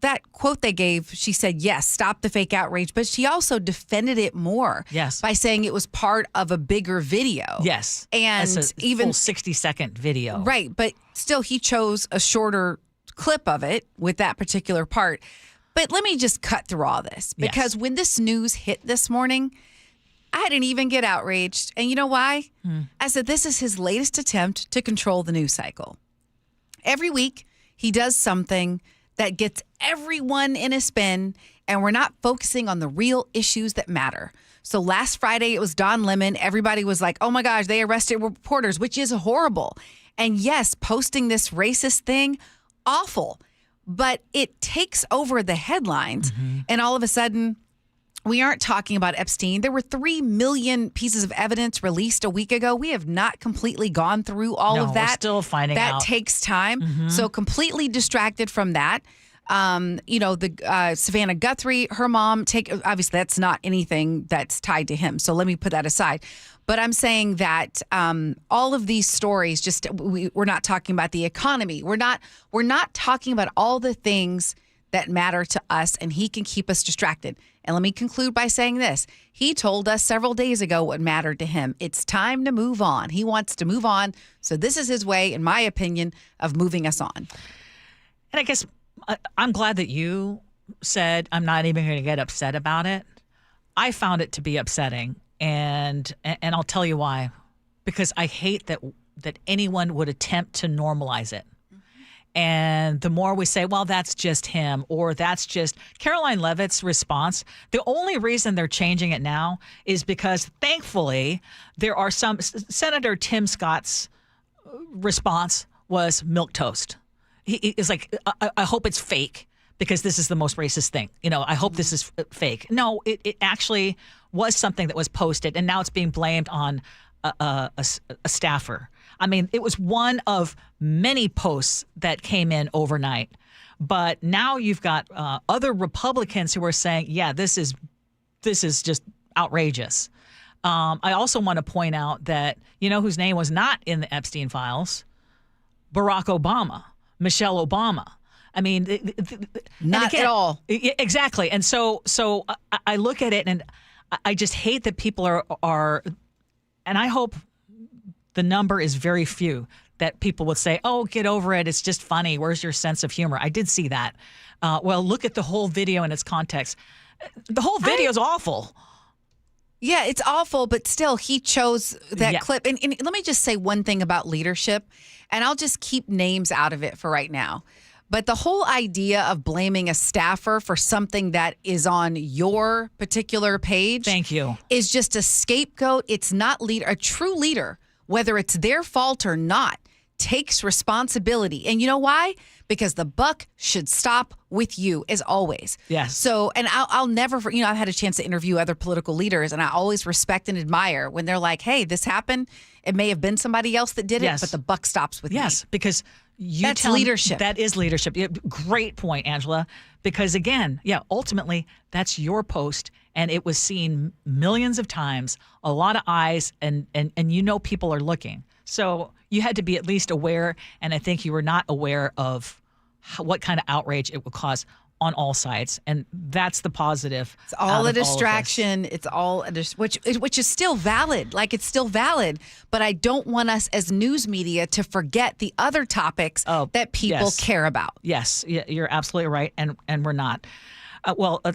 that quote they gave, she said, yes, stop the fake outrage, but she also defended it more. Yes. By saying it was part of a bigger video. Yes. And that's a even full 60-second video. Right. But still, he chose a shorter clip of it with that particular part. But let me just cut through all this, because when this news hit this morning, I didn't even get outraged. And you know why? I said, this is his latest attempt to control the news cycle. Every week, he does something that gets everyone in a spin, and we're not focusing on the real issues that matter. So last Friday, it was Don Lemon. Everybody was like, oh my gosh, they arrested reporters, which is horrible. And yes, posting this racist thing, awful. But it takes over the headlines, and all of a sudden, we aren't talking about Epstein. There were 3 million pieces of evidence released a week ago. We have not completely gone through all of that. We're still finding out. That takes time. So completely distracted from that. The Savannah Guthrie, her mom, obviously that's not anything that's tied to him. So let me put that aside. But I'm saying that all of these stories, we're not talking about the economy. We're not talking about all the things that matter to us, and he can keep us distracted. And let me conclude by saying this. He told us several days ago what mattered to him. It's time to move on. He wants to move on. So this is his way, in my opinion, of moving us on. And I guess I'm glad that you said I'm not even going to get upset about it. I found it to be upsetting, and I'll tell you why. Because I hate that anyone would attempt to normalize it. And the more we say, well, that's just him, or that's just Caroline Leavitt's response, the only reason they're changing it now is because, thankfully, there are some. Senator Tim Scott's response was milquetoast. He is like, I hope it's fake, because this is the most racist thing. I hope this is fake. No, it actually was something that was posted, and now it's being blamed on a staffer. I mean, it was one of many posts that came in overnight. But now you've got other Republicans who are saying, yeah, this is just outrageous. I also want to point out that, whose name was not in the Epstein files? Barack Obama, Michelle Obama. I mean, not at all. Exactly. And so I look at it, and I just hate that people are, and I hope the number is very few that people would say, oh, get over it. It's just funny. Where's your sense of humor? I did see that. Well, look at the whole video in its context. The whole video is awful. Yeah, it's awful, but still, he chose that clip. And let me just say one thing about leadership, and I'll just keep names out of it for right now. But the whole idea of blaming a staffer for something that is on your particular page, thank you, is just a scapegoat. It's not a true leader, whether it's their fault or not, takes responsibility. And you know why? Because the buck should stop with you, as always. Yes. So, and I'll never, I've had a chance to interview other political leaders, and I always respect and admire when they're like, hey, this happened. It may have been somebody else that did it, but the buck stops with me. Yes, because that's leadership. That is leadership. Great point, Angela. Because again, ultimately, that's your post, and it was seen millions of times, a lot of eyes, and people are looking. So you had to be at least aware, and I think you were not aware of what kind of outrage it would cause on all sides, and that's the positive. It's all a distraction. It's all which is still valid. Like, it's still valid, but I don't want us as news media to forget the other topics that people care about. Yes, you're absolutely right, and we're not.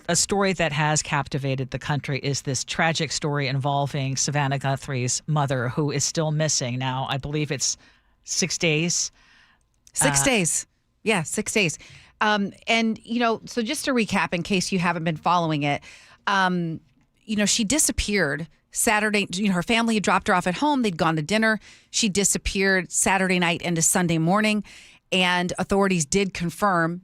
A story that has captivated the country is this tragic story involving Savannah Guthrie's mother, who is still missing now. I believe it's 6 days. 6 days. Yeah, 6 days. So just to recap, in case you haven't been following it, she disappeared Saturday. Her family had dropped her off at home. They'd gone to dinner. She disappeared Saturday night into Sunday morning. And authorities did confirm,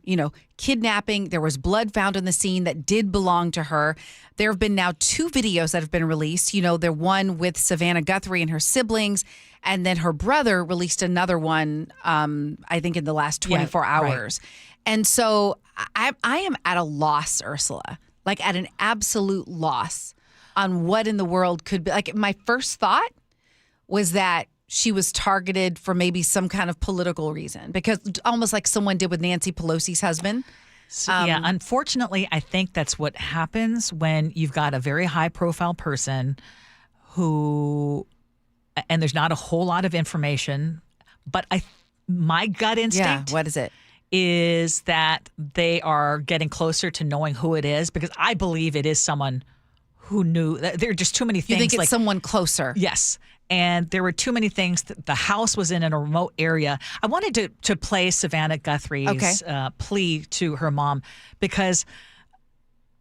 kidnapping. There was blood found on the scene that did belong to her. There have been now 2 videos that have been released. The one with Savannah Guthrie and her siblings, and then her brother released another one, I think in the last 24 hours. Right. And so I am at a loss, Ursula, like at an absolute loss on what in the world could be. Like, my first thought was that she was targeted for maybe some kind of political reason, because almost like someone did with Nancy Pelosi's husband. So, yeah, unfortunately, I think that's what happens when you've got a very high-profile person who, and there's not a whole lot of information, but my gut instinct, what is it? Is that they are getting closer to knowing who it is, because I believe it is someone who knew. There are just too many things. You think it's someone closer? Yes. And there were too many things. The house was in a remote area. I wanted to play Savannah Guthrie's plea to her mom, because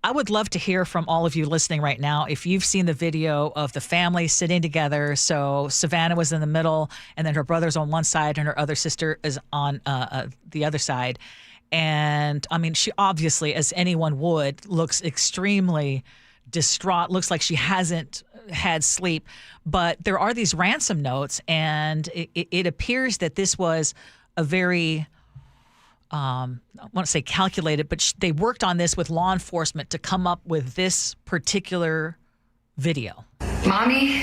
I would love to hear from all of you listening right now if you've seen the video of the family sitting together. So Savannah was in the middle, and then her brother's on one side, and her other sister is on the other side. And, I mean, she obviously, as anyone would, looks extremely distraught, looks like she hasn't had sleep. But there are these ransom notes, and it appears that this was a very, I want to say calculated, but they worked on this with law enforcement to come up with this particular video. Mommy,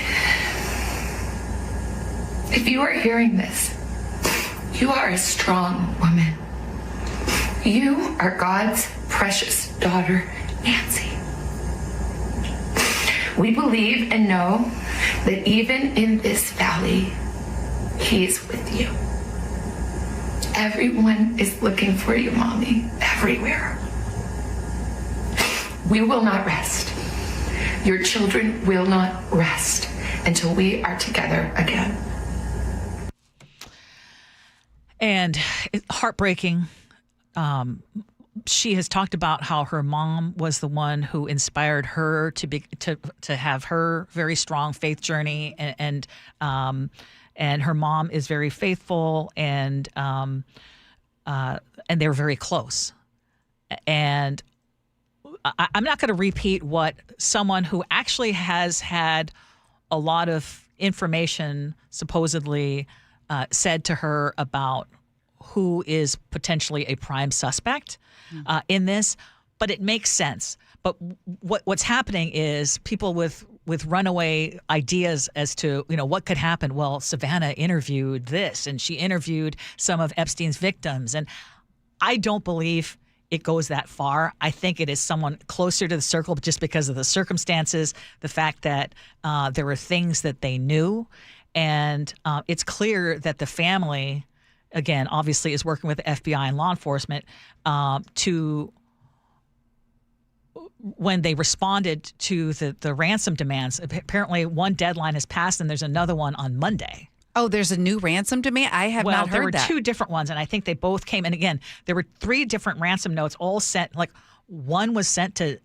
if you are hearing this, you are a strong woman. You are God's precious daughter, Nancy. We believe and know that even in this valley, He's with you. Everyone is looking for you, Mommy, everywhere. We will not rest. Your children will not rest until we are together again. And it's heartbreaking. She has talked about how her mom was the one who inspired her to have her very strong faith journey, and her mom is very faithful, and they're very close. And I'm not going to repeat what someone who actually has had a lot of information supposedly said to her about who is potentially a prime suspect in this, but it makes sense. But what's happening is people with runaway ideas as to, what could happen. Well, Savannah interviewed this, and she interviewed some of Epstein's victims. And I don't believe it goes that far. I think it is someone closer to the circle just because of the circumstances, the fact that there were things that they knew. And it's clear that the family, again, obviously is working with the FBI and law enforcement to, when they responded to the ransom demands. Apparently one deadline has passed, and there's another one on Monday. Oh, there's a new ransom demand? I have not heard that. Well, there were two different ones, and I think they both came. And again, there were 3 different ransom notes all sent. Like, one was sent to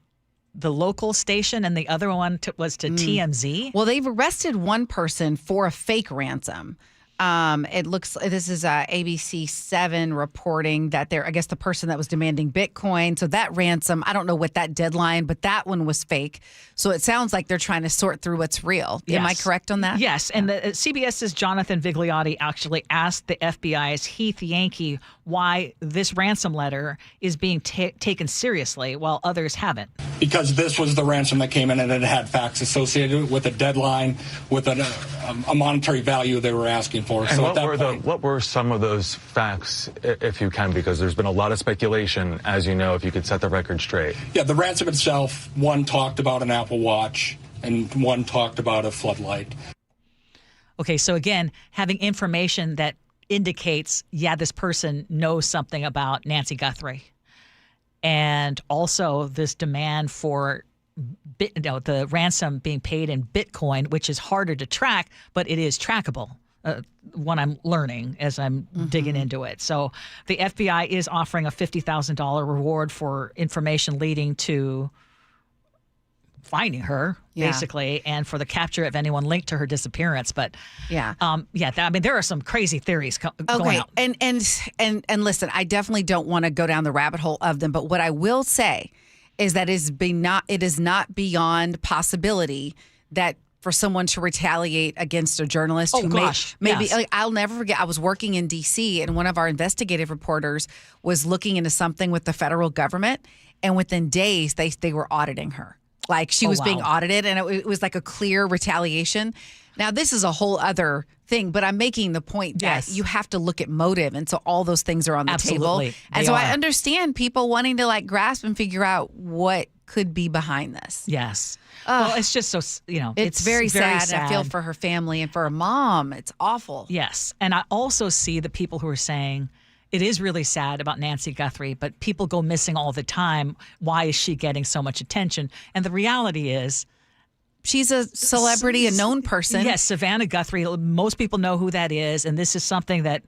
the local station, and the other one was to TMZ. Well, they've arrested one person for a fake ransom. It looks, this is ABC 7 reporting that I guess the person that was demanding Bitcoin. So that ransom, I don't know what that deadline, but that one was fake. So it sounds like they're trying to sort through what's real. Yes. Am I correct on that? Yes. And CBS's Jonathan Vigliotti actually asked the FBI's Heath Yankee why this ransom letter is being taken seriously while others haven't. Because this was the ransom that came in, and it had facts associated with a deadline, with a monetary value they were asking for. And so what were some of those facts, if you can, because there's been a lot of speculation, as you know, if you could set the record straight. Yeah, the ransom itself, one talked about an Apple Watch, and one talked about a floodlight. Okay, so again, having information that indicates, this person knows something about Nancy Guthrie. And also this demand for the ransom being paid in Bitcoin, which is harder to track, but it is trackable. What I'm learning as I'm digging into it. So the FBI is offering a $50,000 reward for information leading to finding her, basically, and for the capture of anyone linked to her disappearance. But there are some crazy theories going out. And listen, I definitely don't want to go down the rabbit hole of them, but what I will say is that it is not beyond possibility that for someone to retaliate against a journalist I'll never forget, I was working in D.C. and one of our investigative reporters was looking into something with the federal government, and within days they were auditing her. Like she was being audited, and it was like a clear retaliation. Now, this is a whole other thing, but I'm making the point that you have to look at motive. And so all those things are on the table. And so I understand people wanting to like grasp and figure out what could be behind this. Yes. Well, it's just so, it's very sad. And I feel for her family and for her mom. It's awful. Yes. And I also see the people who are saying, it is really sad about Nancy Guthrie, but people go missing all the time. Why is she getting so much attention? And the reality is, she's a celebrity, a known person. Yes, Savannah Guthrie. Most people know who that is. And this is something that...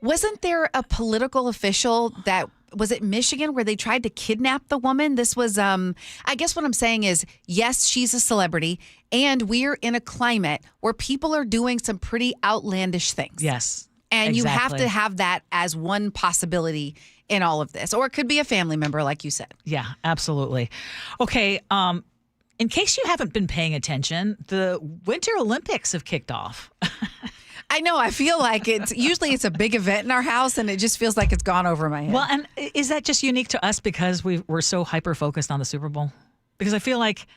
Wasn't there a political official that... Was it Michigan where they tried to kidnap the woman? This was, I guess what I'm saying is, yes, she's a celebrity, and we're in a climate where people are doing some pretty outlandish things. Yes. And you have to have that as one possibility in all of this. Or it could be a family member, like you said. Yeah, absolutely. Okay, in case you haven't been paying attention, the Winter Olympics have kicked off. I know. I feel like it's a big event in our house, and it just feels like it's gone over my head. Well, and is that just unique to us because we're so hyper-focused on the Super Bowl? Because I feel like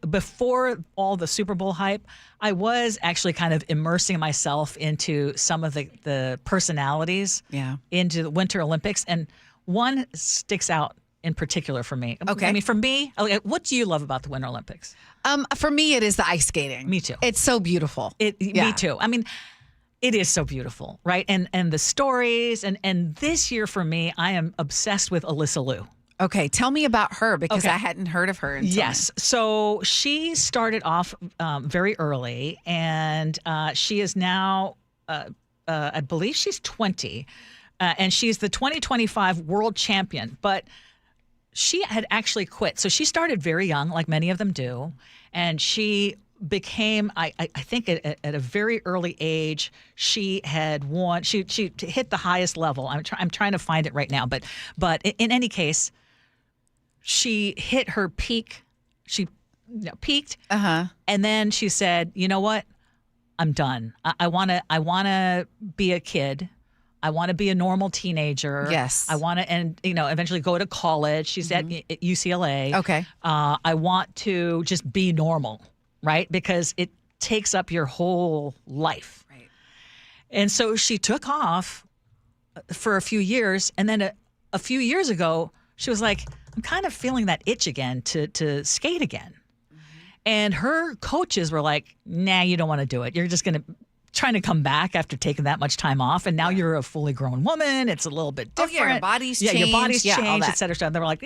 before all the Super Bowl hype, I was actually kind of immersing myself into some of the personalities into the Winter Olympics, and one sticks out in particular for me. Okay. I mean, for me, what do you love about the Winter Olympics? For me, it is the ice skating. Me too. It's so beautiful. Me too. I mean, it is so beautiful, right? And the stories, and this year for me, I am obsessed with Alyssa Liu. Okay, tell me about her because I hadn't heard of her. Yes, so she started off very early, and she is now, I believe she's 20, and she's the 2025 world champion, but she had actually quit. So she started very young, like many of them do, and she became, I think at a very early age, she had won, she hit the highest level. I'm trying to find it right now, but in any case, she hit her peak. She peaked, and then she said, "You know what? I'm done. I want to be a kid. I want to be a normal teenager. Yes. I want to, and eventually go to college. She's at UCLA. Okay. I want to just be normal, right? Because it takes up your whole life. Right. And so she took off for a few years, and then a few years ago, she was like, I'm kind of feeling that itch again to skate again. And her coaches were like, nah, you don't want to do it. You're just trying to come back after taking that much time off. And now you're a fully grown woman. It's a little bit different. Oh, yeah, your body's changed. Your body's changed, et et cetera. They were like,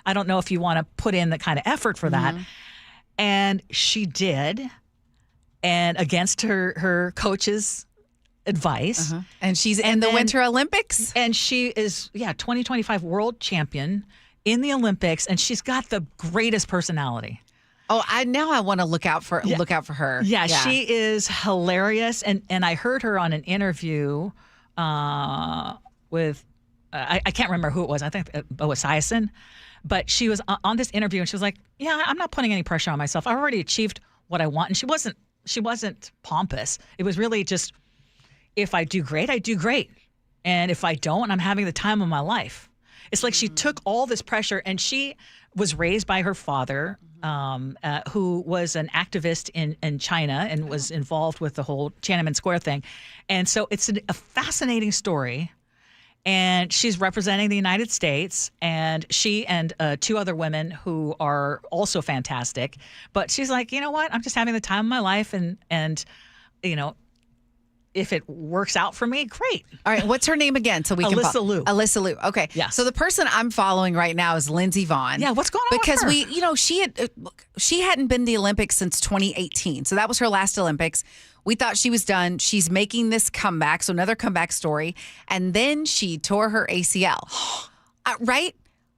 I don't know if you want to put in the kind of effort for that. And she did. And against her coach's advice. And she's in the Winter Olympics. And she is, 2025 world champion in the Olympics. And she's got the greatest personality. Oh, now I want to look out for her. Yeah, she is hilarious, and I heard her on an interview with I can't remember who it was. I think Boas Esiason, but she was on this interview, and she was like, "Yeah, I'm not putting any pressure on myself. I've already achieved what I want." And she wasn't pompous. It was really just, if I do great, I do great, and if I don't, I'm having the time of my life. It's like she took all this pressure, and she was raised by her father, who was an activist in China and was involved with the whole Tiananmen Square thing. And so it's a fascinating story. And she's representing the United States, and she and two other women who are also fantastic. But she's like, you know what? I'm just having the time of my life, and if it works out for me, great. All right, what's her name again? So we can Alyssa Liu. Alyssa Liu. Okay. Yeah. So the person I'm following right now is Lindsey Vonn. Yeah. What's going on? Because with her? she hadn't been to the Olympics since 2018. So that was her last Olympics. We thought she was done. She's making this comeback, so another comeback story, and then she tore her ACL. Right?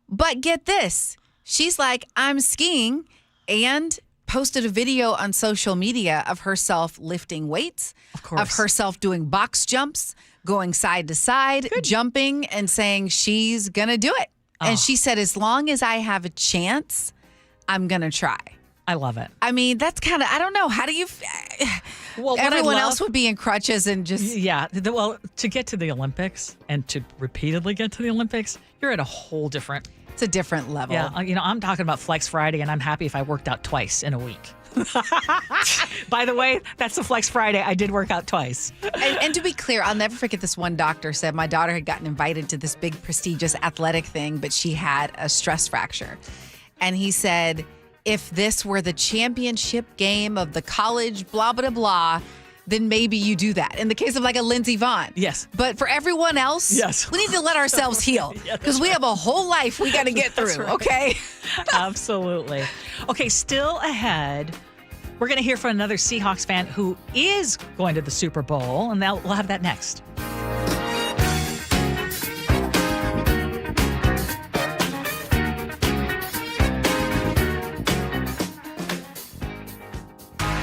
But get this, she's like, I'm skiing, and posted a video on social media of herself lifting weights, of herself doing box jumps, going side to side, jumping, and saying she's going to do it. And she said, as long as I have a chance, I'm going to try. I love it. I mean, that's kind of, I don't know. How do you, everyone else would be in crutches and just. Yeah. Well, to get to the Olympics and to repeatedly get to the Olympics, you're at a whole different It's a different level. Yeah, I'm talking about Flex Friday, and I'm happy if I worked out twice in a week. By the way, that's the Flex Friday. I did work out twice. And to be clear, I'll never forget this one doctor said my daughter had gotten invited to this big prestigious athletic thing, but she had a stress fracture. And he said, if this were the championship game of the college blah, blah, blah, then maybe you do that. In the case of like a Lindsey Vonn. Yes. But for everyone else, yes, we need to let ourselves heal because we have a whole life we got to get through, right. Okay? Absolutely. Okay, still ahead, we're going to hear from another Seahawks fan who is going to the Super Bowl, and we'll have that next.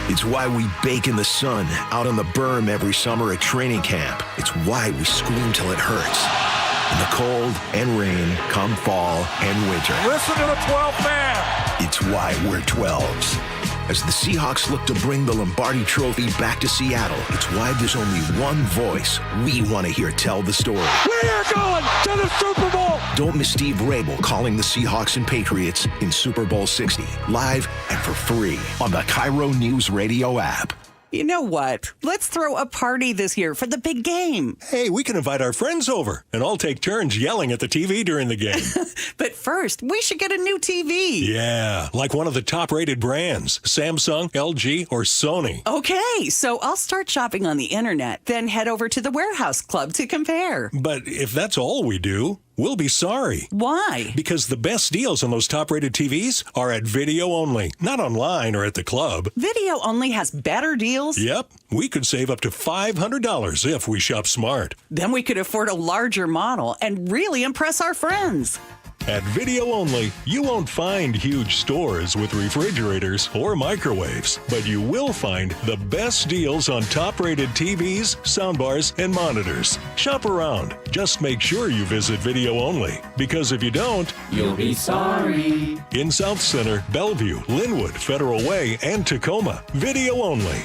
It's why we bake in the sun, out on the berm every summer at training camp. It's why we scream till it hurts. In the cold and rain, come fall and winter. Listen to the 12th man. It's why we're 12s. As the Seahawks look to bring the Lombardi Trophy back to Seattle, it's why there's only one voice we want to hear tell the story. We are going to the Super Bowl. Don't miss Steve Rabel calling the Seahawks and Patriots in Super Bowl 60, live and for free on the KIRO Newsradio app. You know what? Let's throw a party this year for the big game. Hey, we can invite our friends over and all take turns yelling at the TV during the game. But first, we should get a new TV. Yeah, like one of the top-rated brands, Samsung, LG, or Sony. Okay, so I'll start shopping on the internet, then head over to the Warehouse Club to compare. But if that's all we do, we'll be sorry. Why? Because the best deals on those top-rated TVs are at video only, not online or at the club. Video only has better deals? Yep. We could save up to $500 if we shop smart. Then we could afford a larger model and really impress our friends. At Video Only, you won't find huge stores with refrigerators or microwaves, but you will find the best deals on top-rated TVs, soundbars, and monitors. Shop around. Just make sure you visit Video Only, because if you don't, you'll be sorry. In South Center, Bellevue, Linwood, Federal Way, and Tacoma, Video Only.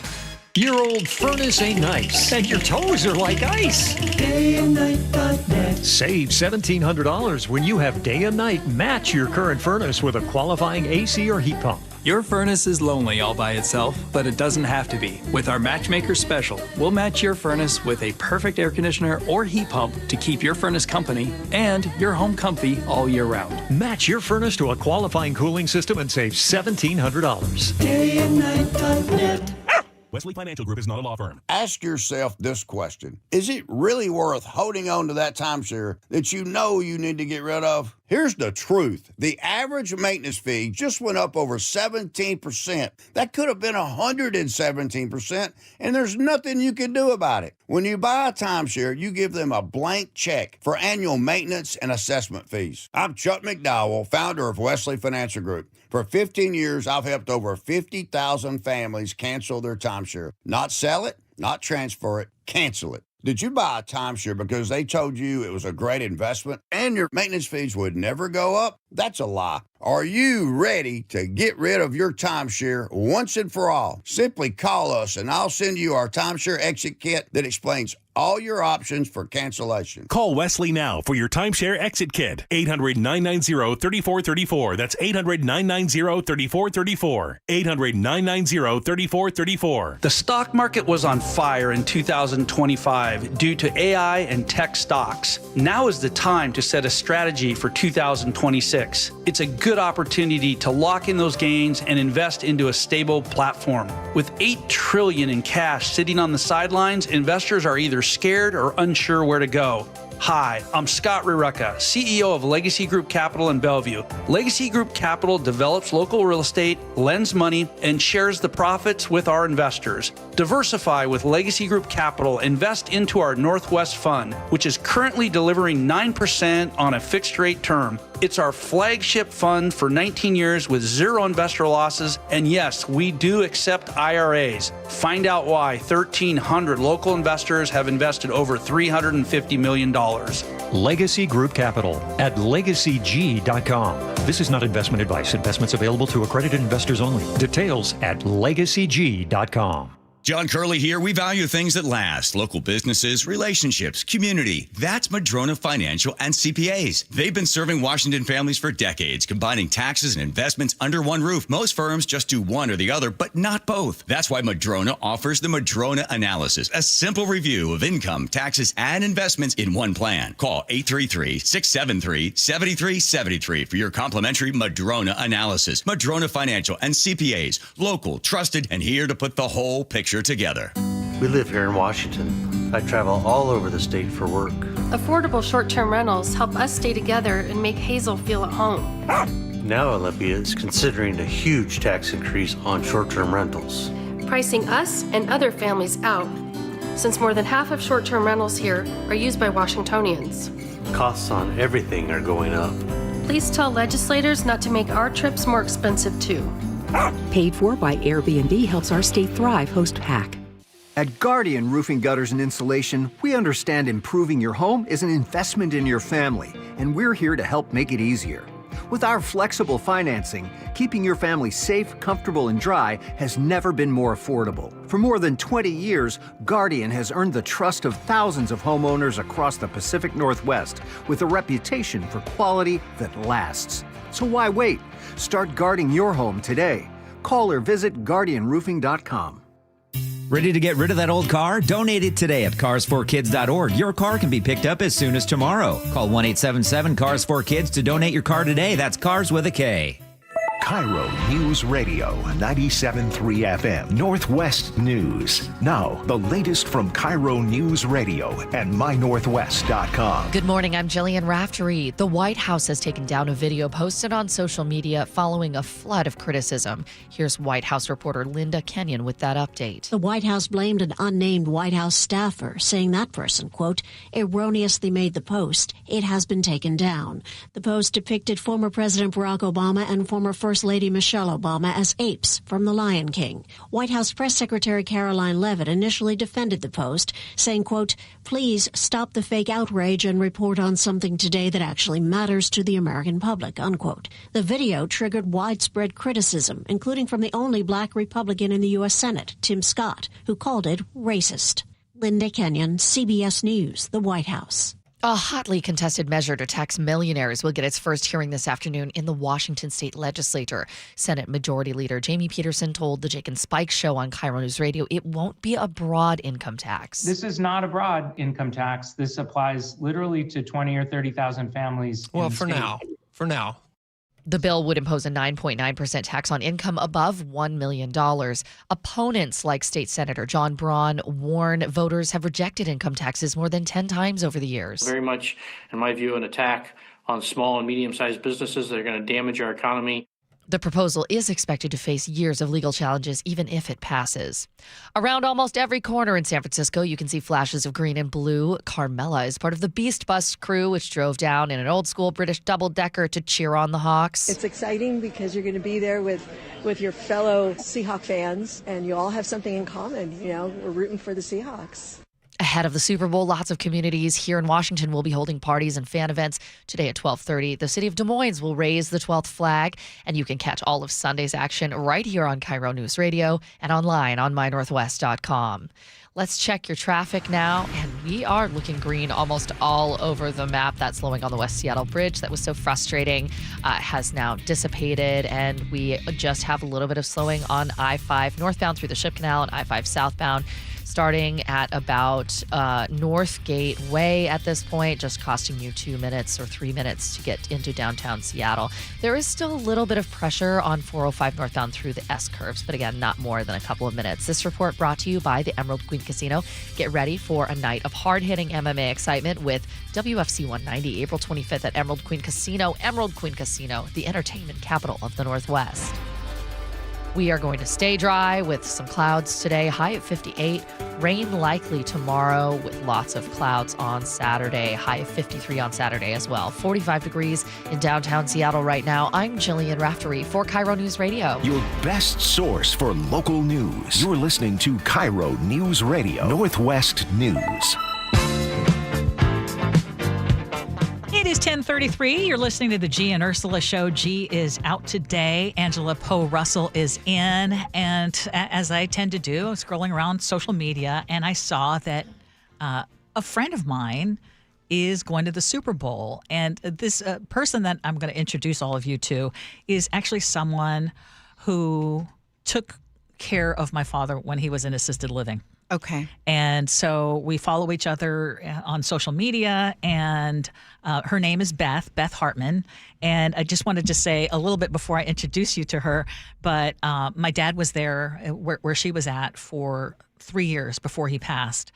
Your old furnace ain't nice, and your toes are like ice. DayandNight.net. Save $1,700 when you have Day and Night match your current furnace with a qualifying AC or heat pump. Your furnace is lonely all by itself, but it doesn't have to be. With our Matchmaker Special, we'll match your furnace with a perfect air conditioner or heat pump to keep your furnace company and your home comfy all year round. Match your furnace to a qualifying cooling system and save $1,700. DayandNight.net. Wesley Financial Group is not a law firm. Ask yourself this question. Is it really worth holding on to that timeshare that you know you need to get rid of? Here's the truth. The average maintenance fee just went up over 17%. That could have been 117%, and there's nothing you can do about it. When you buy a timeshare, you give them a blank check for annual maintenance and assessment fees. I'm Chuck McDowell, founder of Wesley Financial Group. For 15 years, I've helped over 50,000 families cancel their timeshare. Not sell it, not transfer it, cancel it. Did you buy a timeshare because they told you it was a great investment and your maintenance fees would never go up? That's a lie. Are you ready to get rid of your timeshare once and for all? Simply call us and I'll send you our timeshare exit kit that explains all your options for cancellation. Call Wesley now for your timeshare exit kit. 800-990-3434. That's 800-990-3434. 800-990-3434. The stock market was on fire in 2025 due to AI and tech stocks. Now is the time to set a strategy for 2026. It's a good opportunity to lock in those gains and invest into a stable platform. With $8 trillion in cash sitting on the sidelines, investors are either scared or unsure where to go. Hi, I'm Scott Rurecka, CEO of Legacy Group Capital in Bellevue. Legacy Group Capital develops local real estate, lends money, and shares the profits with our investors. Diversify with Legacy Group Capital. Invest into our Northwest Fund, which is currently delivering 9% on a fixed rate term. It's our flagship fund for 19 years with zero investor losses. And yes, we do accept IRAs. Find out why 1,300 local investors have invested over $350 million. Legacy Group Capital at legacyg.com. This is not investment advice. Investments available to accredited investors only. Details at legacyg.com. John Curley here. We value things that last. Local businesses, relationships, community. That's Madrona Financial and CPAs. They've been serving Washington families for decades, combining taxes and investments under one roof. Most firms just do one or the other, but not both. That's why Madrona offers the Madrona Analysis, a simple review of income, taxes, and investments in one plan. Call 833-673-7373 for your complimentary Madrona Analysis. Madrona Financial and CPAs, local, trusted, and here to put the whole picture together. We live here in Washington. I travel all over the state for work. Affordable short-term rentals help us stay together and make Hazel feel at home. Now Olympia is considering a huge tax increase on short-term rentals, pricing us and other families out, since more than half of short-term rentals here are used by Washingtonians. Costs on everything are going up. Please tell legislators not to make our trips more expensive too. Paid for by Airbnb helps our state thrive. Host PAC. At Guardian Roofing, Gutters, and Insulation, we understand improving your home is an investment in your family, and we're here to help make it easier. With our flexible financing, keeping your family safe, comfortable, and dry has never been more affordable. For more than 20 years, Guardian has earned the trust of thousands of homeowners across the Pacific Northwest with a reputation for quality that lasts. So why wait? Start guarding your home today. Call or visit guardianroofing.com. Ready to get rid of that old car? Donate it today at carsforkids.org. Your car can be picked up as soon as tomorrow. Call 1-877-CARS4KIDS to donate your car today. That's cars with a K. KIRO News Radio, 97.3 FM, Northwest News. Now, the latest from KIRO News Radio and mynorthwest.com. Good morning, I'm Jillian Raftery. The White House has taken down a video posted on social media following a flood of criticism. Here's White House reporter Linda Kenyon with that update. The White House blamed an unnamed White House staffer, saying that person, quote, erroneously made the post. It has been taken down. The post depicted former President Barack Obama and former First Lady Michelle Obama as apes from The Lion King. White House Press Secretary Caroline Leavitt initially defended the post, saying, quote, please stop the fake outrage and report on something today that actually matters to the American public, unquote. The video triggered widespread criticism, including from the only black Republican in the U.S. Senate, Tim Scott, who called it racist. Linda Kenyon, CBS News, the White House. A hotly contested measure to tax millionaires will get its first hearing this afternoon in the Washington state legislature. Senate Majority Leader Jamie Peterson told the Jake and Spike show on KIRO News Radio it won't be a broad income tax. This is not a broad income tax. This applies literally to 20 or 30,000 families. Well, for now. The bill would impose a 9.9% tax on income above $1 million. Opponents like State Senator John Braun warn voters have rejected income taxes more than 10 times over the years. Very much, in my view, an attack on small and medium-sized businesses that are going to damage our economy. The proposal is expected to face years of legal challenges, even if it passes. Around almost every corner in San Francisco, you can see flashes of green and blue. Carmela is part of the Beast Bus crew, which drove down in an old-school British double-decker to cheer on the Hawks. It's exciting because you're going to be there with your fellow Seahawk fans, and you all have something in common. You know, we're rooting for the Seahawks. Ahead of the Super Bowl, lots of communities here in Washington will be holding parties and fan events. Today at 12:30, the city of Des Moines will raise the 12th flag, and you can catch all of Sunday's action right here on KIRO News Radio and online on mynorthwest.com. Let's check your traffic now, and we are looking green almost all over the map. That slowing on the West Seattle Bridge that was so frustrating has now dissipated, and we just have a little bit of slowing on I-5 northbound through the Ship Canal and I-5 southbound, starting at about North Gateway at this point, just costing you 2 minutes or 3 minutes to get into downtown Seattle. There is still a little bit of pressure on 405 northbound through the S-curves, but again, not more than a couple of minutes. This report brought to you by the Emerald Queen Casino. Get ready for a night of hard-hitting MMA excitement with WFC 190, April 25th at Emerald Queen Casino. Emerald Queen Casino, the entertainment capital of the Northwest. We are going to stay dry with some clouds today, high at 58. Rain likely tomorrow with lots of clouds on Saturday, high of 53 on Saturday as well. 45 degrees in downtown Seattle right now. I'm Jillian Raftery for KIRO News Radio. Your best source for local news. You're listening to KIRO News Radio, Northwest News. It is 10:30. 8:33. You're listening to the Gee and Ursula Show. Gee is out today. Angela Poe Russell is in. And as I tend to do, I was scrolling around social media, and I saw that a friend of mine is going to the Super Bowl. And this person that I'm going to introduce all of you to is actually someone who took care of my father when he was in assisted living. Okay. And so we follow each other on social media, and her name is Beth Hartman. And I just wanted to say a little bit before I introduce you to her, but my dad was there where she was at for 3 years before he passed.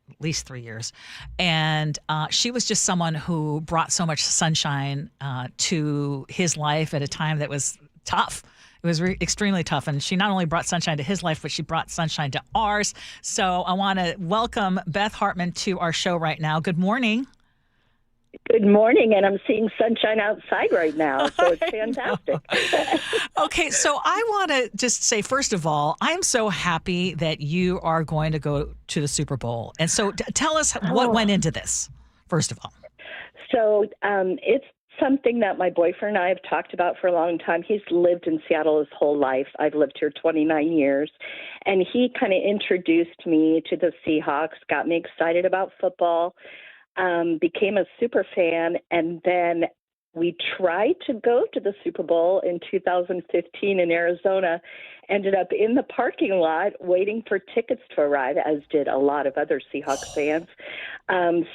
At least 3 years. And she was just someone who brought so much sunshine to his life at a time that was tough. It was extremely tough. And she not only brought sunshine to his life, but she brought sunshine to ours. So I want to welcome Beth Hartman to our show right now. Good morning. Good morning, and I'm seeing sunshine outside right now, so it's fantastic. Okay, so I want to just say, first of all, I'm so happy that you are going to go to the Super Bowl. And so tell us what went into this, first of all. So it's something that my boyfriend and I have talked about for a long time. He's lived in Seattle his whole life. I've lived here 29 years, and he kind of introduced me to the Seahawks, got me excited about football. Became a super fan, and then we tried to go to the Super Bowl in 2015 in Arizona, ended up in the parking lot waiting for tickets to arrive, as did a lot of other Seahawks fans.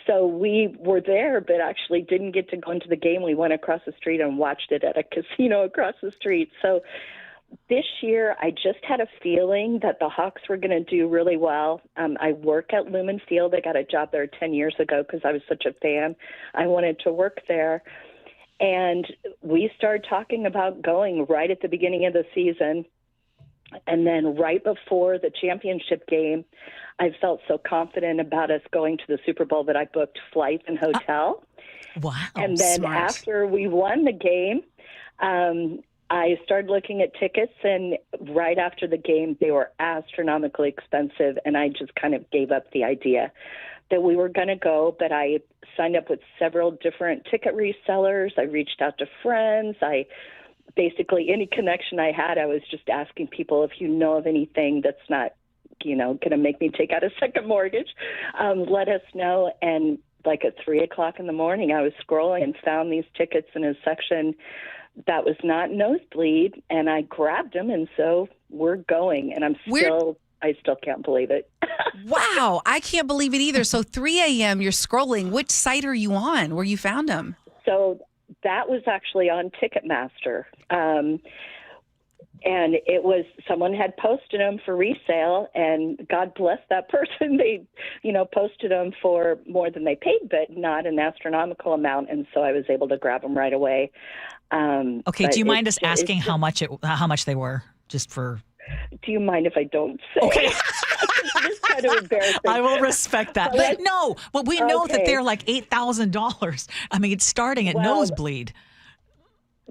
So we were there, but actually didn't get to go into the game. We went across the street and watched it at a casino across the street. So this year, I just had a feeling that the Hawks were going to do really well. I work at Lumen Field. I got a job there 10 years ago because I was such a fan. I wanted to work there. And we started talking about going right at the beginning of the season. And then right before the championship game, I felt so confident about us going to the Super Bowl that I booked flights and hotel. Wow. And then smart. After we won the game, I started looking at tickets, and right after the game, they were astronomically expensive, and I just kind of gave up the idea that we were going to go, but I signed up with several different ticket resellers. I reached out to friends. Basically, any connection I had, I was just asking people, if you know of anything that's not, going to make me take out a second mortgage, let us know. And like at 3 o'clock in the morning, I was scrolling and found these tickets in a section that was not nosebleed, and I grabbed them, and so we're going, and I still can't believe it. Wow, I can't believe it either. So 3 a.m., you're scrolling. Which site are you on where you found them? So that was actually on Ticketmaster, and it was someone had posted them for resale, and God bless that person. They, posted them for more than they paid, but not an astronomical amount, and so I was able to grab them right away. Okay, do you mind us asking how much they were, just for? Do you mind if I don't say? Okay. It's kind of embarrassing. I will respect that. But we know that they're like $8,000. I mean, it's starting at nosebleed.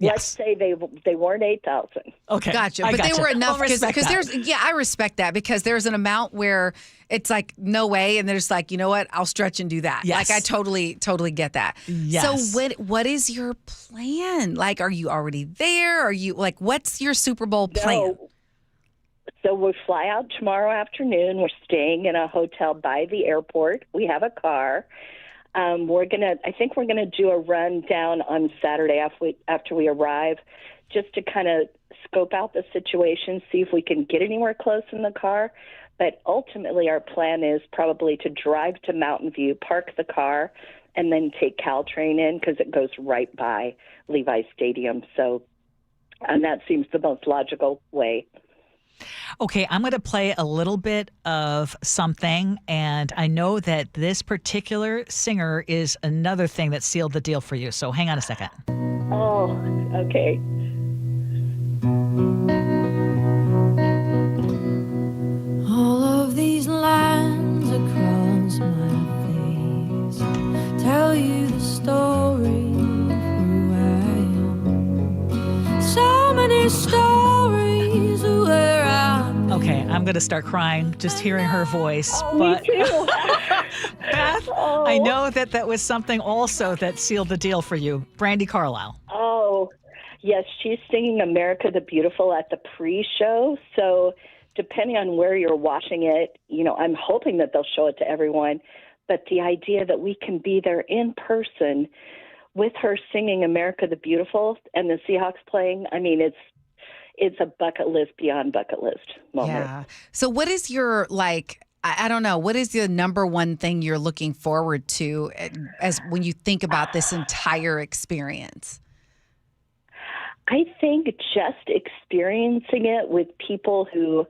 Let's say they weren't 8,000. Okay, gotcha. But they were enough because I respect that, because there's an amount where it's like no way, and there's like, you know what, I'll stretch and do that. Yes. Like I totally get that. Yes. So what is your plan? Like, are you already there? Are you like, what's your Super Bowl plan? So we fly out tomorrow afternoon. We're staying in a hotel by the airport. We have a car. I think we're gonna do a run down on Saturday after we arrive, just to kind of scope out the situation, see if we can get anywhere close in the car. But ultimately, our plan is probably to drive to Mountain View, park the car, and then take Caltrain in, because it goes right by Levi Stadium. And that seems the most logical way. Okay, I'm going to play a little bit of something, and I know that this particular singer is another thing that sealed the deal for you, so hang on a second. Oh, okay. All of these lines across my face tell you the story of who I am. So many stories of where I'm. Okay, I'm going to start crying just hearing her voice. Me too. Beth, Oh. I know that was something also that sealed the deal for you. Brandi Carlile. Oh, yes. She's singing America the Beautiful at the pre-show. So depending on where you're watching it, I'm hoping that they'll show it to everyone. But the idea that we can be there in person with her singing America the Beautiful and the Seahawks playing, I mean, it's a bucket list beyond bucket list moment. Yeah. So what is your, I don't know, what is the number one thing you're looking forward to as when you think about this entire experience? I think just experiencing it with people who,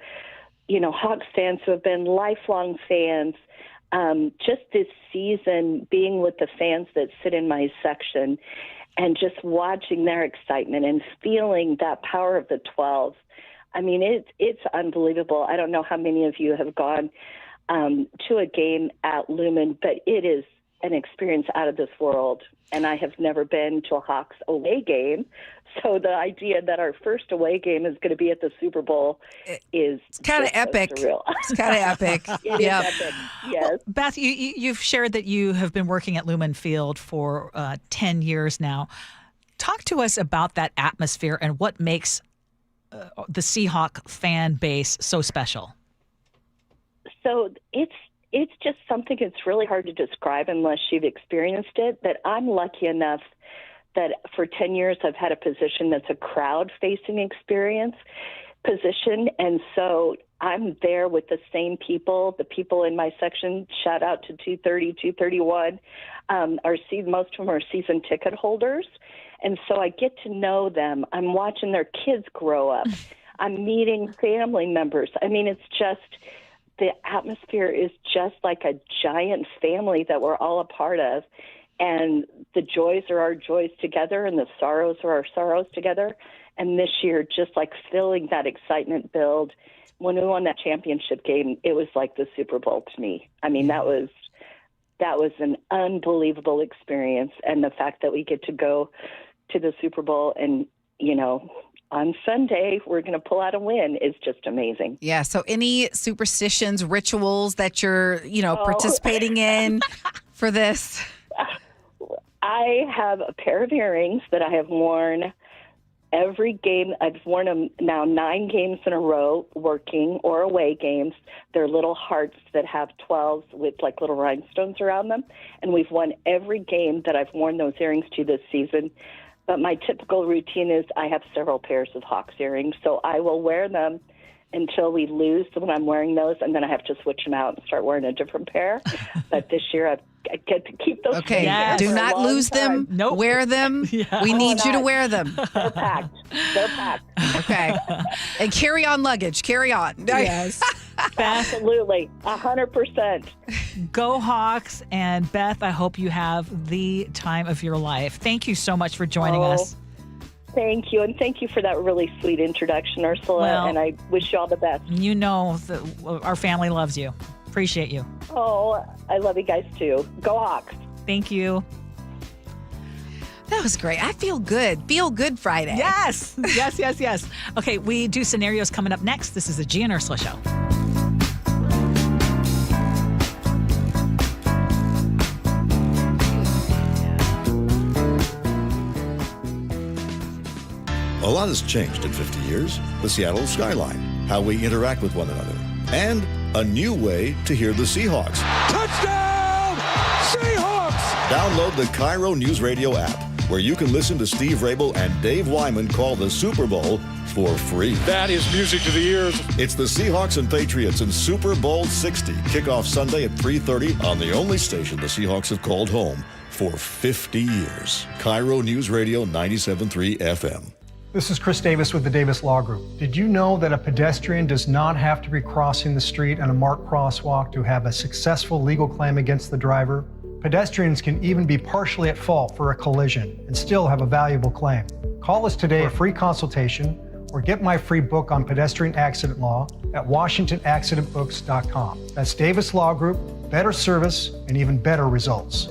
Hawks fans who have been lifelong fans, just this season being with the fans that sit in my section and just watching their excitement and feeling that power of the 12. I mean, it's unbelievable. I don't know how many of you have gone to a game at Lumen, but it is an experience out of this world. And I have never been to a Hawks away game. So the idea that our first away game is going to be at the Super Bowl is kind of epic. It's kind of epic. It is epic, yes. Well, Beth, you've shared that you have been working at Lumen Field for 10 years now. Talk to us about that atmosphere and what makes the Seahawk fan base so special. So it's just something that's really hard to describe unless you've experienced it. But I'm lucky enough that for 10 years I've had a position that's a crowd-facing experience position. And so I'm there with the same people, the people in my section, shout out to 230, 231. Most of them are season ticket holders. And so I get to know them. I'm watching their kids grow up. I'm meeting family members. I mean, it's just, the atmosphere is just like a giant family that we're all a part of. And the joys are our joys together and the sorrows are our sorrows together. And this year, just like feeling that excitement build, when we won that championship game, it was like the Super Bowl to me. I mean, that was an unbelievable experience. And the fact that we get to go to the Super Bowl and, on Sunday, we're going to pull out a win is just amazing. Yeah. So any superstitions, rituals that you're, participating in for this? I have a pair of earrings that I have worn every game. I've worn them now 9 games in a row, working or away games. They're little hearts that have 12s with like little rhinestones around them. And we've won every game that I've worn those earrings to this season. But my typical routine is I have several pairs of Hawks earrings, so I will wear them until we lose when I'm wearing those, and then I have to switch them out and start wearing a different pair. But this year I get to keep those. Okay, do not lose them. Nope. Wear them. Yeah. We need you to wear them. They're packed. Okay. And carry on luggage. Carry on. Yes. Absolutely. 100%. Go Hawks. And Beth, I hope you have the time of your life. Thank you so much for joining us. Thank you. And thank you for that really sweet introduction, Ursula. And I wish you all the best. You know our family loves you. Appreciate you. Oh, I love you guys too. Go Hawks. Thank you. That was great. I feel good. Feel good Friday. Yes. Yes. Okay, we do scenarios coming up next. This is the Gee and Ursula Show. A lot has changed in 50 years. The Seattle skyline, how we interact with one another, and a new way to hear the Seahawks. Touchdown! Seahawks! Download the KIRO Newsradio app, where you can listen to Steve Rabel and Dave Wyman call the Super Bowl for free. That is music to the ears. It's the Seahawks and Patriots in Super Bowl 60. Kickoff Sunday at 3:30 on the only station the Seahawks have called home for 50 years. KIRO Newsradio 97.3 FM. This is Chris Davis with the Davis Law Group. Did you know that a pedestrian does not have to be crossing the street on a marked crosswalk to have a successful legal claim against the driver? Pedestrians can even be partially at fault for a collision and still have a valuable claim. Call us today for a free consultation or get my free book on pedestrian accident law at WashingtonAccidentBooks.com. That's Davis Law Group, better service and even better results.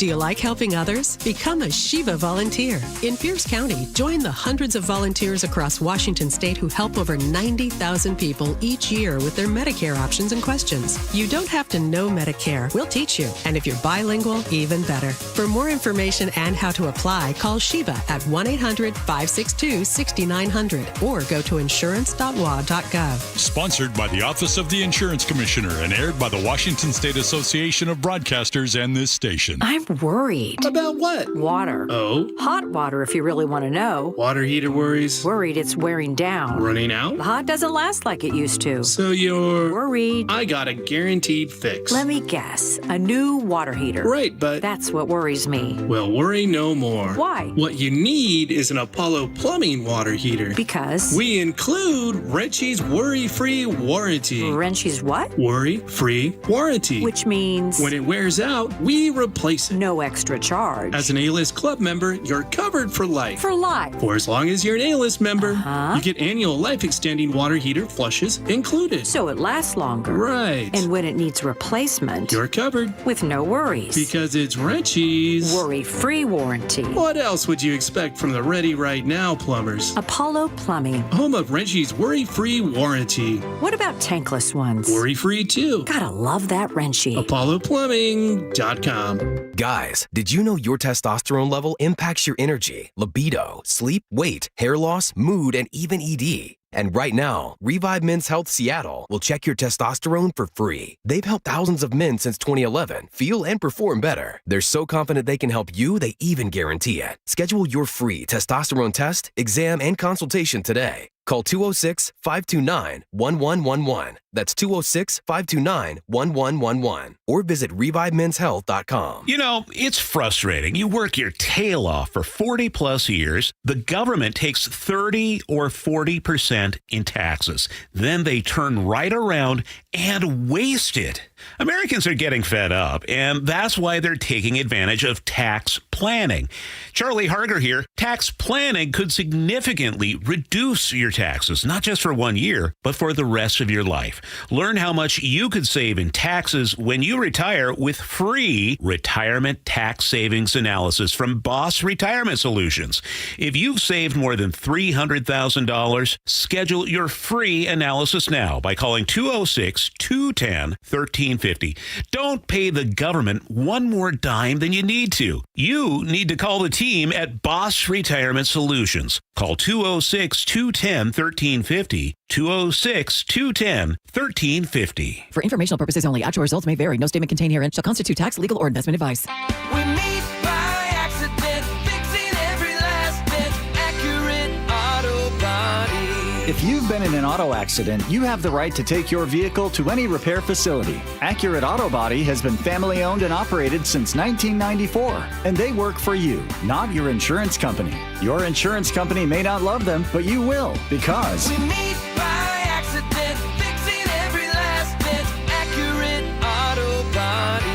Do you like helping others? Become a Shiva volunteer. In Pierce County, join the hundreds of volunteers across Washington state who help over 90,000 people each year with their Medicare options and questions. You don't have to know Medicare. We'll teach you. And if you're bilingual, even better. For more information and how to apply, call Shiva at 1-800-562-6900 or go to insurance.wa.gov. Sponsored by the Office of the Insurance Commissioner and aired by the Washington State Association of Broadcasters and this station. I'm worried. About what? Water. Oh? Hot water, if you really want to know. Water heater worries? Worried it's wearing down. Running out? The hot doesn't last like it used to. So you're... worried. I got a guaranteed fix. Let me guess. A new water heater. Right, but... that's what worries me. Well, worry no more. Why? What you need is an Apollo Plumbing water heater. Because? We include Wrenchy's worry-free warranty. Wrenchy's what? Worry-free warranty. Which means? When it wears out, we replace it. No extra charge. As an A-List Club member, you're covered for life. For life? For as long as you're an A-List member, you get annual life-extending water heater flushes included. So it lasts longer. Right. And when it needs replacement, you're covered. With no worries. Because it's Wrenchy's worry-free warranty. What else would you expect from the Ready Right Now plumbers? Apollo Plumbing. Home of Wrenchy's worry-free warranty. What about tankless ones? Worry-free too. Gotta love that Wrenchy. ApolloPlumbing.com. Guys, did you know your testosterone level impacts your energy, libido, sleep, weight, hair loss, mood, and even ED? And right now, Revive Men's Health Seattle will check your testosterone for free. They've helped thousands of men since 2011 feel and perform better. They're so confident they can help you, they even guarantee it. Schedule your free testosterone test, exam, and consultation today. Call 206-529-1111. That's 206-529-1111. Or visit ReviveMen'sHealth.com. You know, it's frustrating. You work your tail off for 40 plus years. The government takes 30 or 40% in taxes. Then they turn right around and waste it. Americans are getting fed up, and that's why they're taking advantage of tax planning. Charlie Harger here. Tax planning could significantly reduce your taxes, not just for 1 year, but for the rest of your life. Learn how much you could save in taxes when you retire with free retirement tax savings analysis from Boss Retirement Solutions. If you've saved more than $300,000, schedule your free analysis now by calling 206-210-1350. Don't pay the government one more dime than you need to. You need to call the team at Boss Retirement Solutions. Call 206-210-1350. 206-210-1350. For informational purposes only, actual results may vary. No statement contained herein shall constitute tax, legal, or investment advice. We meet by accident, fixing every last bit, Accurate Auto Body. If you've been in an auto accident, you have the right to take your vehicle to any repair facility. Accurate Auto Body has been family owned and operated since 1994, and they work for you, not your insurance company. Your insurance company may not love them, but you will, because we meet by accident, fixing every last bit, Accurate Auto Body.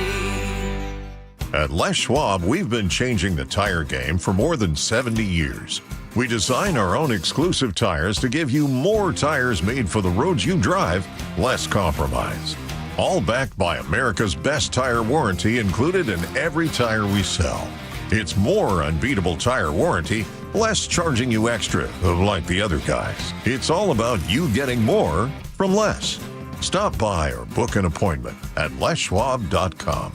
At Les Schwab, we've been changing the tire game for more than 70 years. We design our own exclusive tires to give you more tires made for the roads you drive, less compromise. All backed by America's best tire warranty included in every tire we sell. It's more unbeatable tire warranty, less charging you extra, like the other guys. It's all about you getting more from less. Stop by or book an appointment at leschwab.com.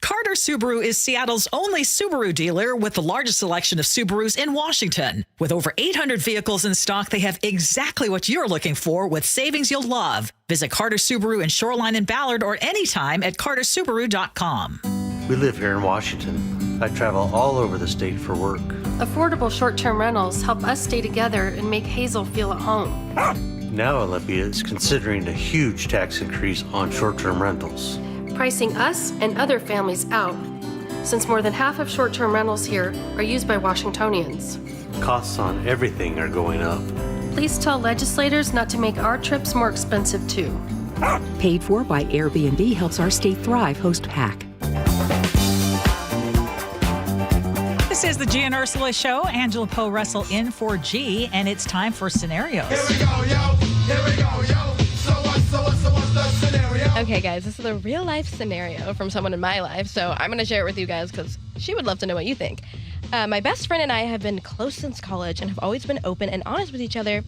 Carter Subaru is Seattle's only Subaru dealer with the largest selection of Subarus in Washington. With over 800 vehicles in stock, they have exactly what you're looking for with savings you'll love. Visit Carter Subaru in Shoreline and Ballard or anytime at cartersubaru.com. We live here in Washington. I travel all over the state for work. Affordable short-term rentals help us stay together and make Hazel feel at home. Now Olympia is considering a huge tax increase on short-term rentals, pricing us and other families out, since more than half of short-term rentals here are used by Washingtonians. Costs on everything are going up. Please tell legislators not to make our trips more expensive too. Paid for by Airbnb helps our state thrive. Host PAC. This is the Gee and Ursula Show. Angela Poe Russell in for G, and it's time for scenarios. Here we go, yo. Here we go, yo. So what's the scenario? Okay, guys, this is a real life scenario from someone in my life, so I'm going to share it with you guys because she would love to know what you think. My best friend and I have been close since college and have always been open and honest with each other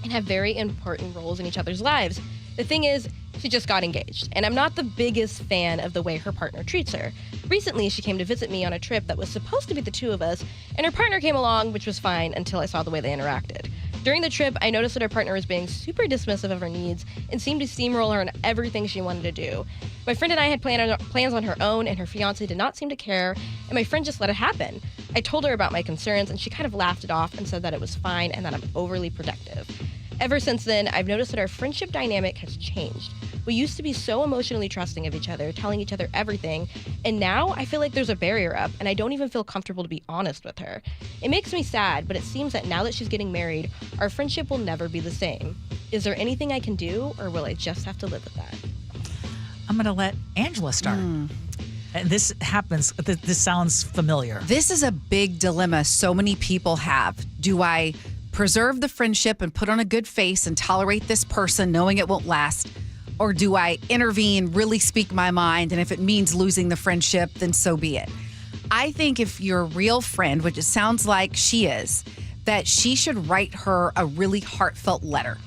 and have very important roles in each other's lives. The thing is, she just got engaged, and I'm not the biggest fan of the way her partner treats her. Recently, she came to visit me on a trip that was supposed to be the two of us, and her partner came along, which was fine until I saw the way they interacted. During the trip, I noticed that her partner was being super dismissive of her needs and seemed to steamroll her on everything she wanted to do. My friend and I had plans on her own, and her fiancé did not seem to care, and my friend just let it happen. I told her about my concerns, and she kind of laughed it off and said that it was fine and that I'm overly protective. Ever since then, I've noticed that our friendship dynamic has changed. We used to be so emotionally trusting of each other, telling each other everything, and now I feel like there's a barrier up, and I don't even feel comfortable to be honest with her. It makes me sad, but it seems that now that she's getting married, our friendship will never be the same. Is there anything I can do, or will I just have to live with that? I'm going to let Angela start. And this happens, this sounds familiar. This is a big dilemma so many people have. Do I preserve the friendship and put on a good face and tolerate this person knowing it won't last? Or do I intervene, really speak my mind, and if it means losing the friendship, then so be it. I think if you're a real friend, which it sounds like she is, that she should write her a really heartfelt letter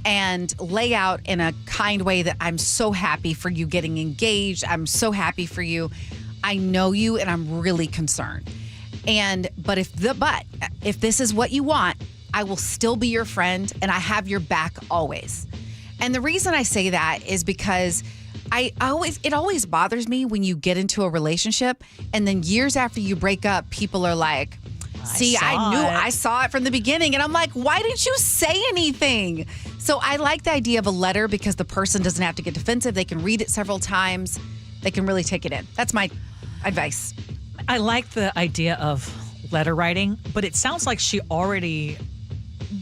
and lay out in a kind way that I'm so happy for you getting engaged. I'm so happy for you. I know you and I'm really concerned. But if this is what you want, I will still be your friend and I have your back always. And the reason I say that is because it always bothers me when you get into a relationship and then years after you break up, people are like, I saw it from the beginning. And I'm like, why didn't you say anything? So I like the idea of a letter because the person doesn't have to get defensive. They can read it several times. They can really take it in. That's my advice. I like the idea of letter writing, but it sounds like she already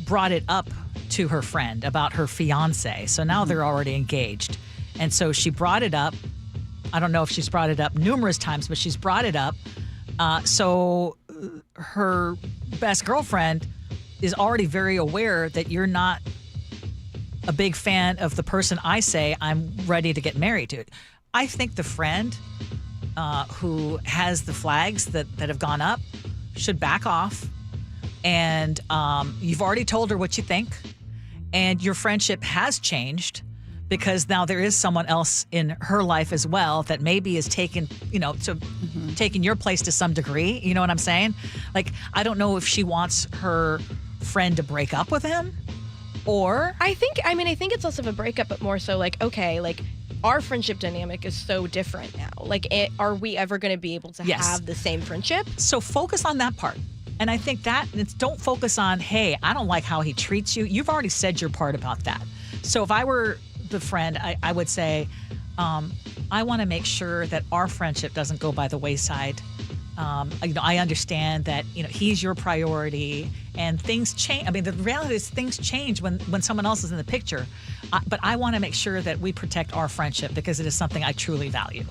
brought it up to her friend about her fiance. So now they're already engaged. And so she brought it up. I don't know if she's brought it up numerous times, but she's brought it up. So her best girlfriend is already very aware that you're not a big fan of the person I say I'm ready to get married to. I think the friend who has the flags that have gone up should back off. And you've already told her what you think. And your friendship has changed because now there is someone else in her life as well that maybe is taking your place to some degree. You know what I'm saying? Like, I don't know if she wants her friend to break up with him or... I think it's less of a breakup, but more so like, okay, like our friendship dynamic is so different now. Like, are we ever going to be able to have the same friendship? So focus on that part. And I think don't focus on, hey, I don't like how he treats you. You've already said your part about that. So if I were the friend, I would say, I want to make sure that our friendship doesn't go by the wayside. I understand that, he's your priority and things change. I mean, the reality is things change when someone else is in the picture. But I want to make sure that we protect our friendship because it is something I truly value.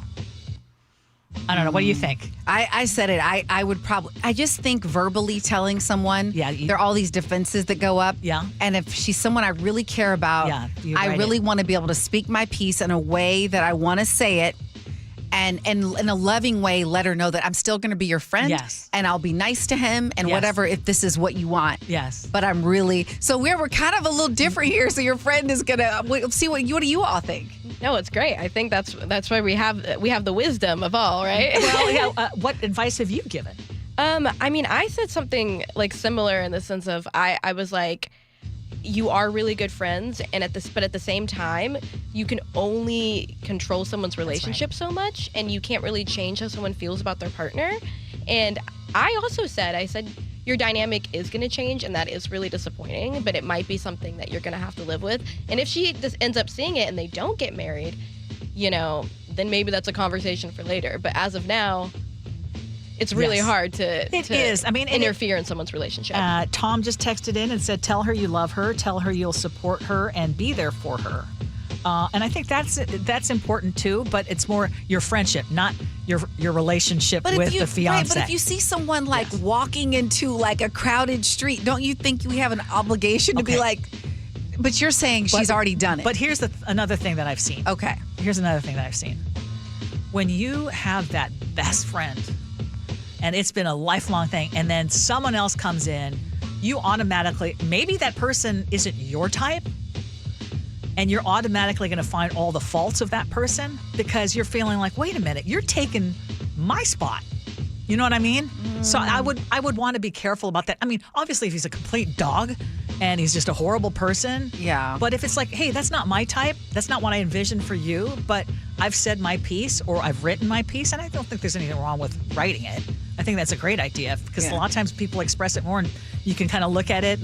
I don't know. What do you think? I said it. I just think verbally telling someone, there are all these defenses that go up. Yeah. And if she's someone I really care about, I really want to be able to speak my piece in a way that I want to say it. And in a loving way, let her know that I'm still going to be your friend. Yes. And I'll be nice to him and whatever if this is what you want. Yes. But I'm really, so we're kind of a little different here. So your friend is going to see what do you all think? No, it's great. I think that's why we have the wisdom of all, right? Well, what advice have you given? I said something like similar in the sense of I was like, you are really good friends, but at the same time, you can only control someone's relationship so much, and you can't really change how someone feels about their partner. And I also said, your dynamic is going to change, and that is really disappointing, but it might be something that you're going to have to live with. And if she just ends up seeing it and they don't get married, then maybe that's a conversation for later. But as of now, it's really hard to interfere in someone's relationship. Tom just texted in and said, tell her you love her, tell her you'll support her and be there for her. And I think that's important too, but it's more your friendship, not your relationship with the fiancé. Right, but if you see someone walking into a crowded street, don't you think we have an obligation to be like, But you're saying she's already done it. But here's another thing that I've seen. Okay. Here's another thing that I've seen. When you have that best friend, and it's been a lifelong thing, and then someone else comes in, you automatically, maybe that person isn't your type, and you're automatically going to find all the faults of that person because you're feeling like, wait a minute, you're taking my spot. You know what I mean? So I would want to be careful about that. I mean, obviously, if he's a complete dog and he's just a horrible person. Yeah. But if it's like, hey, that's not my type, that's not what I envisioned for you, but I've said my piece or I've written my piece, and I don't think there's anything wrong with writing it. I think that's a great idea because a lot of times people express it more and you can kind of look at it.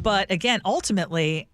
But again, ultimately,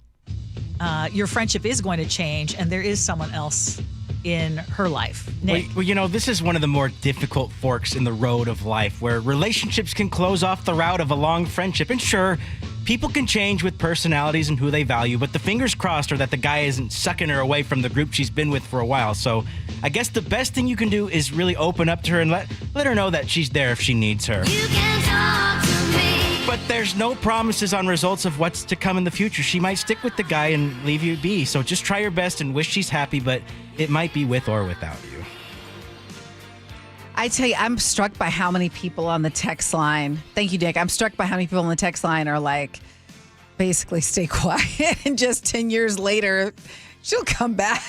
your friendship is going to change and there is someone else in her life. Nick. Well, this is one of the more difficult forks in the road of life where relationships can close off the route of a long friendship. And sure, people can change with personalities and who they value, but the fingers crossed are that the guy isn't sucking her away from the group she's been with for a while. So I guess the best thing you can do is really open up to her and let her know that she's there if she needs her. You can talk to me. But there's no promises on results of what's to come in the future. She might stick with the guy and leave you be. So just try your best and wish she's happy, but it might be with or without you. I tell you, I'm struck by how many people on the text line. Thank you, Dick. I'm struck by how many people on the text line are like, basically stay quiet. And just 10 years later, she'll come back.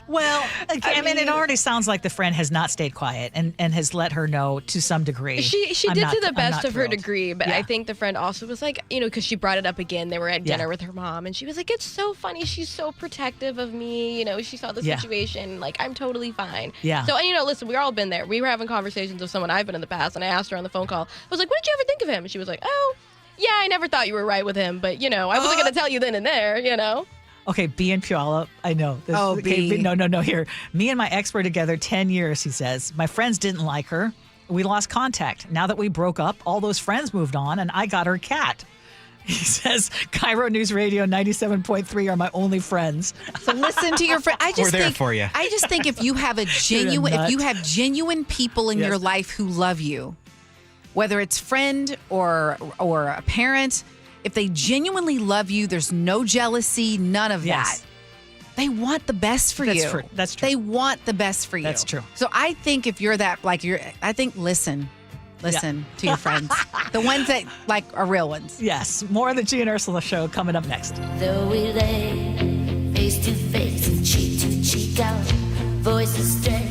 Well, I mean, it already sounds like the friend has not stayed quiet and has let her know to some degree. She did to the best of her degree, but Yeah. I think the friend also was like, because she brought it up again. They were at dinner with her mom, and she was like, it's so funny. She's so protective of me. She saw the situation. Like, I'm totally fine. Yeah. So, listen, we've all been there. We were having conversations with someone I've been in the past, and I asked her on the phone call, I was like, what did you ever think of him? And she was like, oh, yeah, I never thought you were right with him, but, I wasn't going to tell you then and there, Okay, B and Puyallup. I know. B. No. Here. Me and my ex were together 10 years, he says. My friends didn't like her. We lost contact. Now that we broke up, all those friends moved on, and I got her cat. He says, KIRO News Radio 97.3 are my only friends. So listen to your friend. We're there for you. I just think if you have genuine people in your life who love you, whether it's friend or a parent, if they genuinely love you, there's no jealousy, none of that. They want the best for you. That's true. They want the best for you. That's true. So I think if you're that, listen to your friends. The ones that are real ones. Yes. More of the Gee and Ursula Show coming up next. Though we lay face to face and cheek to cheek, our voices stray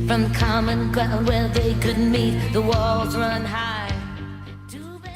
from the common ground where they could meet. The walls run high.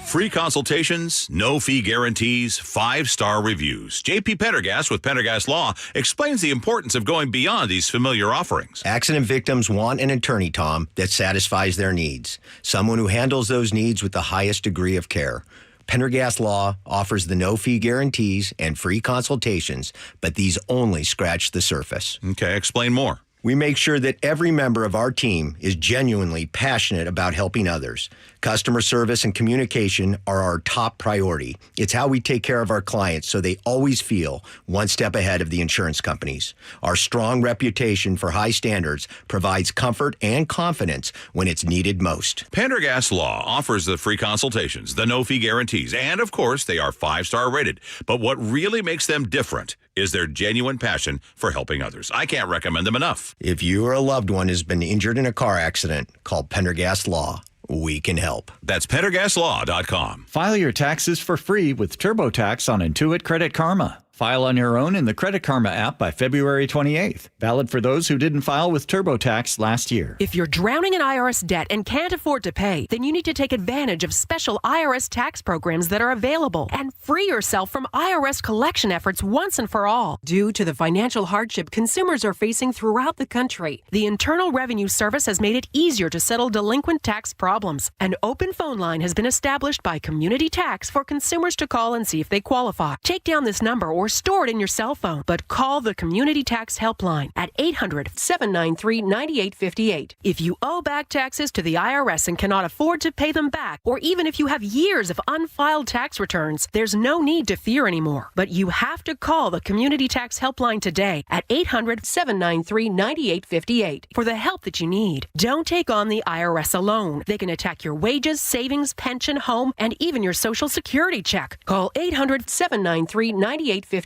Free consultations, no fee guarantees, 5-star reviews. JP Pendergast with Pendergast Law explains the importance of going beyond these familiar offerings. Accident victims want an attorney, Tom, that satisfies their needs. Someone who handles those needs with the highest degree of care. Pendergast Law offers the no-fee guarantees and free consultations, but these only scratch the surface. Okay, explain more. We make sure that every member of our team is genuinely passionate about helping others. Customer service and communication are our top priority. It's how we take care of our clients so they always feel one step ahead of the insurance companies. Our strong reputation for high standards provides comfort and confidence when it's needed most. Pendergast Law offers the free consultations, the no-fee guarantees, and of course, they are 5-star rated. But what really makes them different is their genuine passion for helping others. I can't recommend them enough. If you or a loved one has been injured in a car accident, call Pendergast Law. We can help. That's PendergastLaw.com. File your taxes for free with TurboTax on Intuit Credit Karma. File on your own in the Credit Karma app by February 28th. Valid for those who didn't file with TurboTax last year. If you're drowning in IRS debt and can't afford to pay, then you need to take advantage of special IRS tax programs that are available and free yourself from IRS collection efforts once and for all. Due to the financial hardship consumers are facing throughout the country, the Internal Revenue Service has made it easier to settle delinquent tax problems. An open phone line has been established by Community Tax for consumers to call and see if they qualify. Take down this number or or stored in your cell phone. But call the Community Tax Helpline at 800-793-9858. If you owe back taxes to the IRS and cannot afford to pay them back, or even if you have years of unfiled tax returns, there's no need to fear anymore. But you have to call the Community Tax Helpline today at 800-793-9858 for the help that you need. Don't take on the IRS alone. They can attack your wages, savings, pension, home, and even your Social Security check. Call 800-793-9858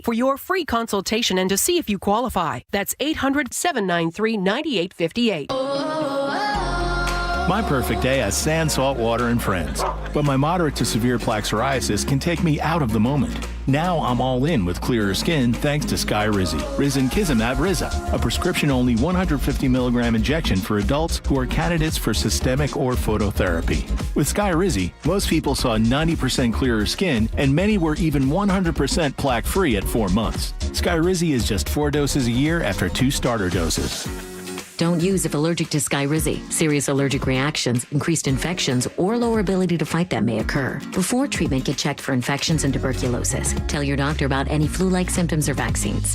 for your free consultation and to see if you qualify. That's 800-793-9858. My perfect day has sand, salt water, and friends. But my moderate to severe plaque psoriasis can take me out of the moment. Now I'm all in with clearer skin thanks to Skyrizi. Risankizumab Riza, a prescription-only 150 milligram injection for adults who are candidates for systemic or phototherapy. With Skyrizi, most people saw 90% clearer skin, and many were even 100% plaque-free at 4 months. Skyrizi is just 4 doses a year after 2 starter doses. Don't use if allergic to Skyrizi. Serious allergic reactions, increased infections, or lower ability to fight them may occur. Before treatment, get checked for infections and tuberculosis. Tell your doctor about any flu-like symptoms or vaccines.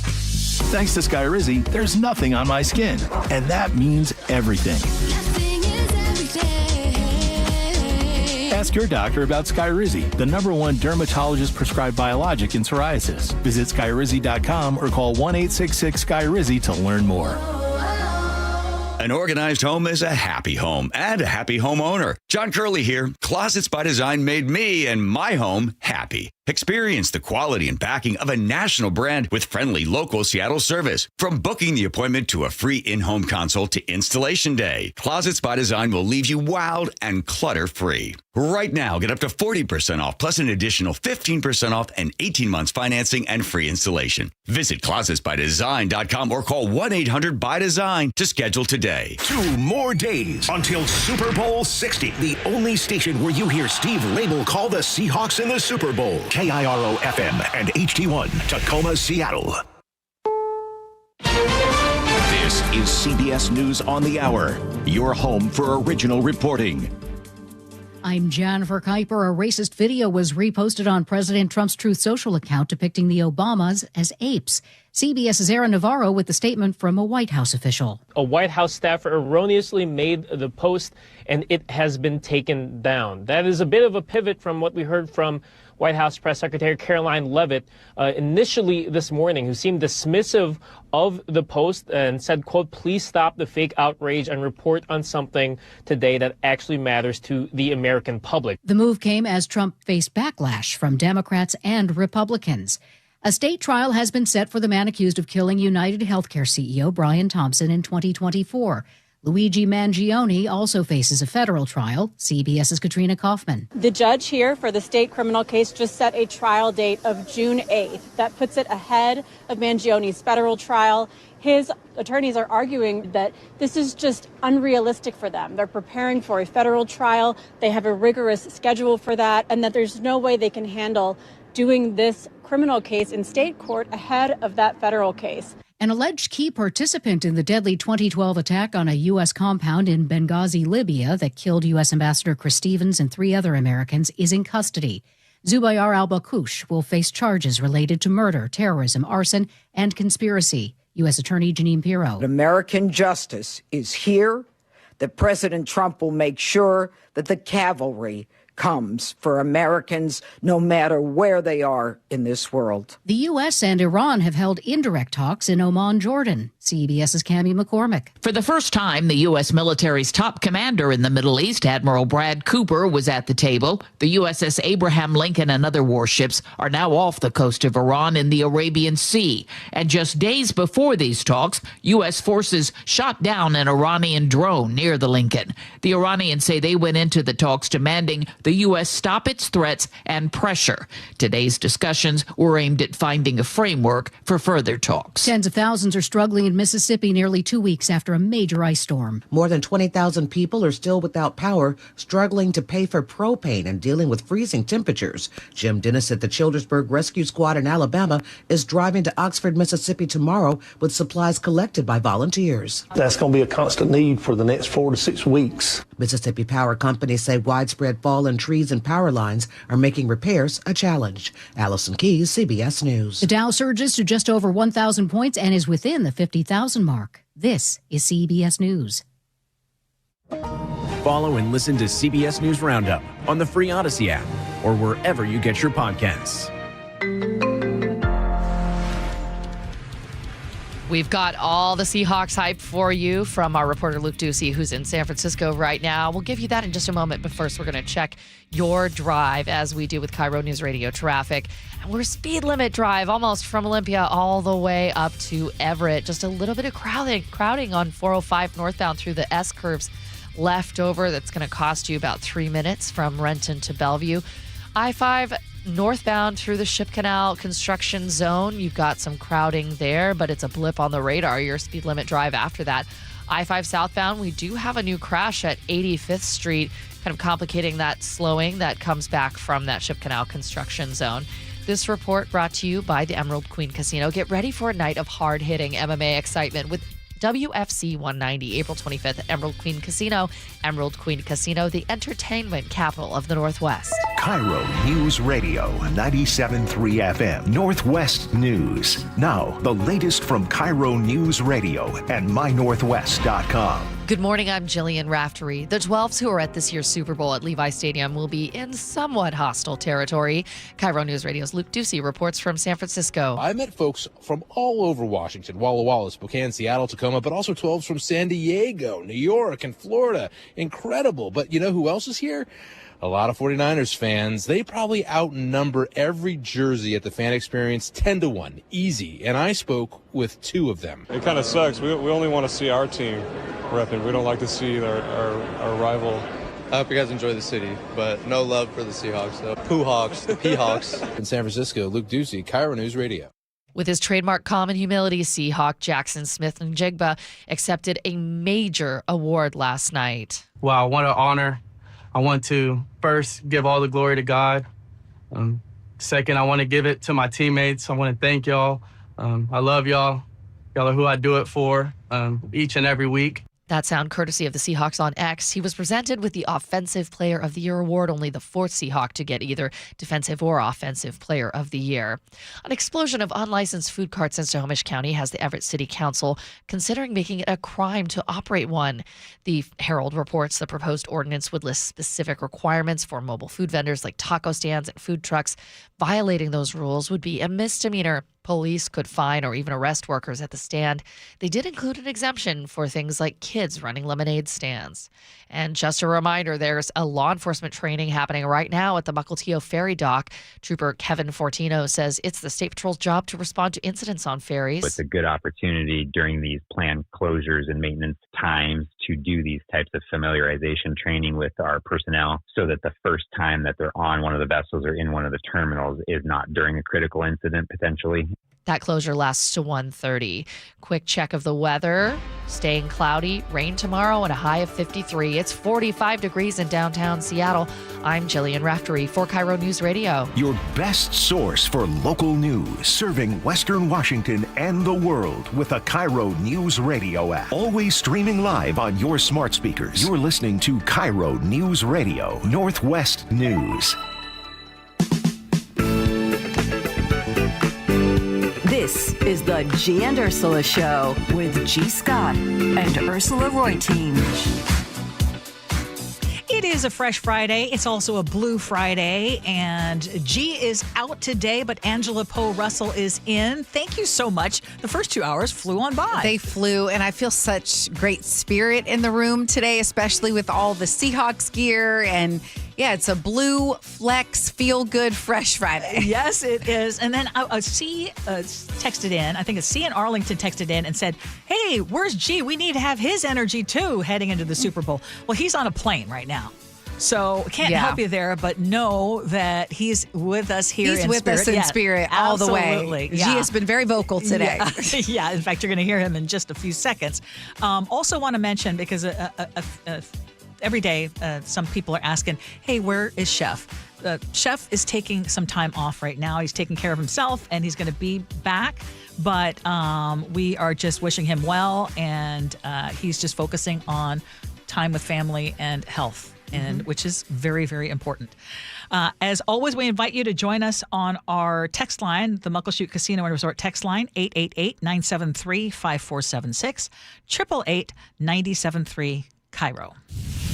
Thanks to Skyrizi, there's nothing on my skin, and that means everything. Ask your doctor about Skyrizi, the #1 dermatologist-prescribed biologic in psoriasis. Visit Skyrizi.com or call 1-866-SKYRIZI to learn more. An organized home is a happy home and a happy homeowner. John Curley here. Closets by Design made me and my home happy. Experience the quality and backing of a national brand with friendly local Seattle service. From booking the appointment to a free in-home consult to installation day, Closets by Design will leave you wowed and clutter-free. Right now, get up to 40% off plus an additional 15% off and 18 months financing and free installation. Visit closetsbydesign.com or call 1-800-BY-DESIGN to schedule today. 2 more days until Super Bowl 60, the only station where you hear Steve Label call the Seahawks in the Super Bowl. KIRO FM and HD1, Tacoma, Seattle. This is CBS News on the Hour, your home for original reporting. I'm Jennifer Kuiper. A racist video was reposted on President Trump's Truth Social account depicting the Obamas as apes. CBS's Aaron Navarro with the statement from a White House official. A White House staffer erroneously made the post, and it has been taken down. That is a bit of a pivot from what we heard from White House Press Secretary Caroline Leavitt initially this morning, who seemed dismissive of the post and said, quote, "Please stop the fake outrage and report on something today that actually matters to the American public." The move came as Trump faced backlash from Democrats and Republicans. A state trial has been set for the man accused of killing United Healthcare CEO Brian Thompson in 2024. Luigi Mangione also faces a federal trial. CBS's Katrina Kaufman. The judge here for the state criminal case just set a trial date of June 8th. That puts it ahead of Mangione's federal trial. His attorneys are arguing that this is just unrealistic for them. They're preparing for a federal trial. They have a rigorous schedule for that, and that there's no way they can handle doing this criminal case in state court ahead of that federal case. An alleged key participant in the deadly 2012 attack on a U.S. compound in Benghazi, Libya, that killed U.S. Ambassador Chris Stevens and 3 other Americans is in custody. Zubair al-Bakush will face charges related to murder, terrorism, arson, and conspiracy. U.S. Attorney Jeanine Pirro. American justice is here. That President Trump will make sure that the cavalry comes for Americans no matter where they are in this world. The U.S. and Iran have held indirect talks in Oman, Jordan. CBS's Cammie McCormick. For the first time, the U.S. military's top commander in the Middle East, Admiral Brad Cooper, was at the table. The USS Abraham Lincoln and other warships are now off the coast of Iran in the Arabian Sea. And just days before these talks, U.S. forces shot down an Iranian drone near the Lincoln. The Iranians say they went into the talks demanding the U.S. stop its threats and pressure. Today's discussions were aimed at finding a framework for further talks. Tens of thousands are struggling in Mississippi nearly 2 weeks after a major ice storm. More than 20,000 people are still without power, struggling to pay for propane and dealing with freezing temperatures. Jim Dennis at the Childersburg Rescue Squad in Alabama is driving to Oxford, Mississippi tomorrow with supplies collected by volunteers. That's going to be a constant need for the next 4 to 6 weeks. Mississippi Power companies say widespread fall in trees and power lines are making repairs a challenge. Allison Keys, CBS News. The Dow surges to just over 1,000 points and is within the 50,000 mark. This is CBS News. Follow and listen to CBS News Roundup on the free Odyssey app or wherever you get your podcasts. We've got all the Seahawks hype for you from our reporter Luke Ducey, who's in San Francisco right now. We'll give you that in just a moment, but first we're going to check your drive as we do with KIRO News Radio traffic. And we're speed limit drive almost from Olympia all the way up to Everett. Just a little bit of crowding on 405 northbound through the S curves left over. That's going to cost you about 3 minutes from Renton to Bellevue. I-5 northbound through the Ship Canal construction zone. You've got some crowding there, but it's a blip on the radar. Your speed limit drive after that. I-5 southbound, we do have a new crash at 85th Street, kind of complicating that slowing that comes back from that Ship Canal construction zone. This report brought to you by the Emerald Queen Casino. Get ready for a night of hard-hitting MMA excitement with WFC 190, April 25th at Emerald Queen Casino. Emerald Queen Casino, the entertainment capital of the Northwest. KIRO News Radio 97.3 FM Northwest News. Now, the latest from KIRO News Radio and mynorthwest.com. Good morning, I'm Jillian Raftery. The 12s who are at this year's Super Bowl at Levi Stadium will be in somewhat hostile territory. KIRO News Radio's Luke Ducey reports from San Francisco. I met folks from all over Washington, Walla Walla, Spokane, Seattle, Tacoma, but also 12s from San Diego, New York, and Florida. Incredible. But you know who else is here? A lot of 49ers fans. They probably outnumber every jersey at the fan experience 10-1, easy. And I spoke with two of them. It kind of sucks. We only want to see our team repping. We don't like to see our rival. I hope you guys enjoy the city, but no love for the Seahawks, though. Pooh Hawks, the P-Hawks. In San Francisco, Luke Ducey, KIRO News Radio. With his trademark calm and humility, Seahawk Jackson Smith-Njigba accepted a major award last night. Wow, what an honor. I want to first give all the glory to God. Second, I want to give it to my teammates. I want to thank y'all. I love y'all. Y'all are who I do it for each and every week. That sound courtesy of the Seahawks on X. He was presented with the Offensive Player of the Year award, only the fourth Seahawk to get either Defensive or Offensive Player of the Year. An explosion of unlicensed food carts in Snohomish County has the Everett City Council considering making it a crime to operate one. The Herald reports the proposed ordinance would list specific requirements for mobile food vendors like taco stands and food trucks. Violating those rules would be a misdemeanor. Police could fine or even arrest workers at the stand. They did include an exemption for things like kids running lemonade stands. And just a reminder, there's a law enforcement training happening right now at the Mukilteo Ferry Dock. Trooper Kevin Fortino says it's the State Patrol's job to respond to incidents on ferries. It's a good opportunity during these planned closures and maintenance times to do these types of familiarization training with our personnel so that the first time that they're on one of the vessels or in one of the terminals is not during a critical incident potentially. That closure lasts to 1:30. Quick check of the weather. Staying cloudy, rain tomorrow, and a high of 53. It's 45 degrees in downtown Seattle. I'm Jillian Raftery for KIRO News Radio. Your best source for local news, serving Western Washington and the world with the KIRO News Radio app. Always streaming live on your smart speakers. You're listening to KIRO News Radio, Northwest News. This is the Gee and Ursula Show with G. Scott and Ursula Reutin. It is a fresh Friday. It's also a blue Friday. And G is out today, but Angela Poe Russell is in. Thank you so much. The first 2 hours flew on by. They flew, and I feel such great spirit in the room today, especially with all the Seahawks gear. And yeah, it's a blue flex, feel good, fresh Friday. Yes, it is. And then C texted in. I think it's C in Arlington texted in and said, hey, where's G? We need to have his energy too heading into the Super Bowl. Well, he's on a plane right now. So can't help you there, but know that he's with us here in spirit. He's with us in spirit all the way. Yeah. G has been very vocal today. Yeah, in fact, you're going to hear him in just a few seconds. Also want to mention, because every day some people are asking, hey, where is Chef? Chef is taking some time off right now. He's taking care of himself, and he's going to be back. But we are just wishing him well, and he's just focusing on time with family and health. And which is very, very important. As always, we invite you to join us on our text line, the Muckleshoot Casino and Resort text line, 888-973-5476, 888-973-KIRO.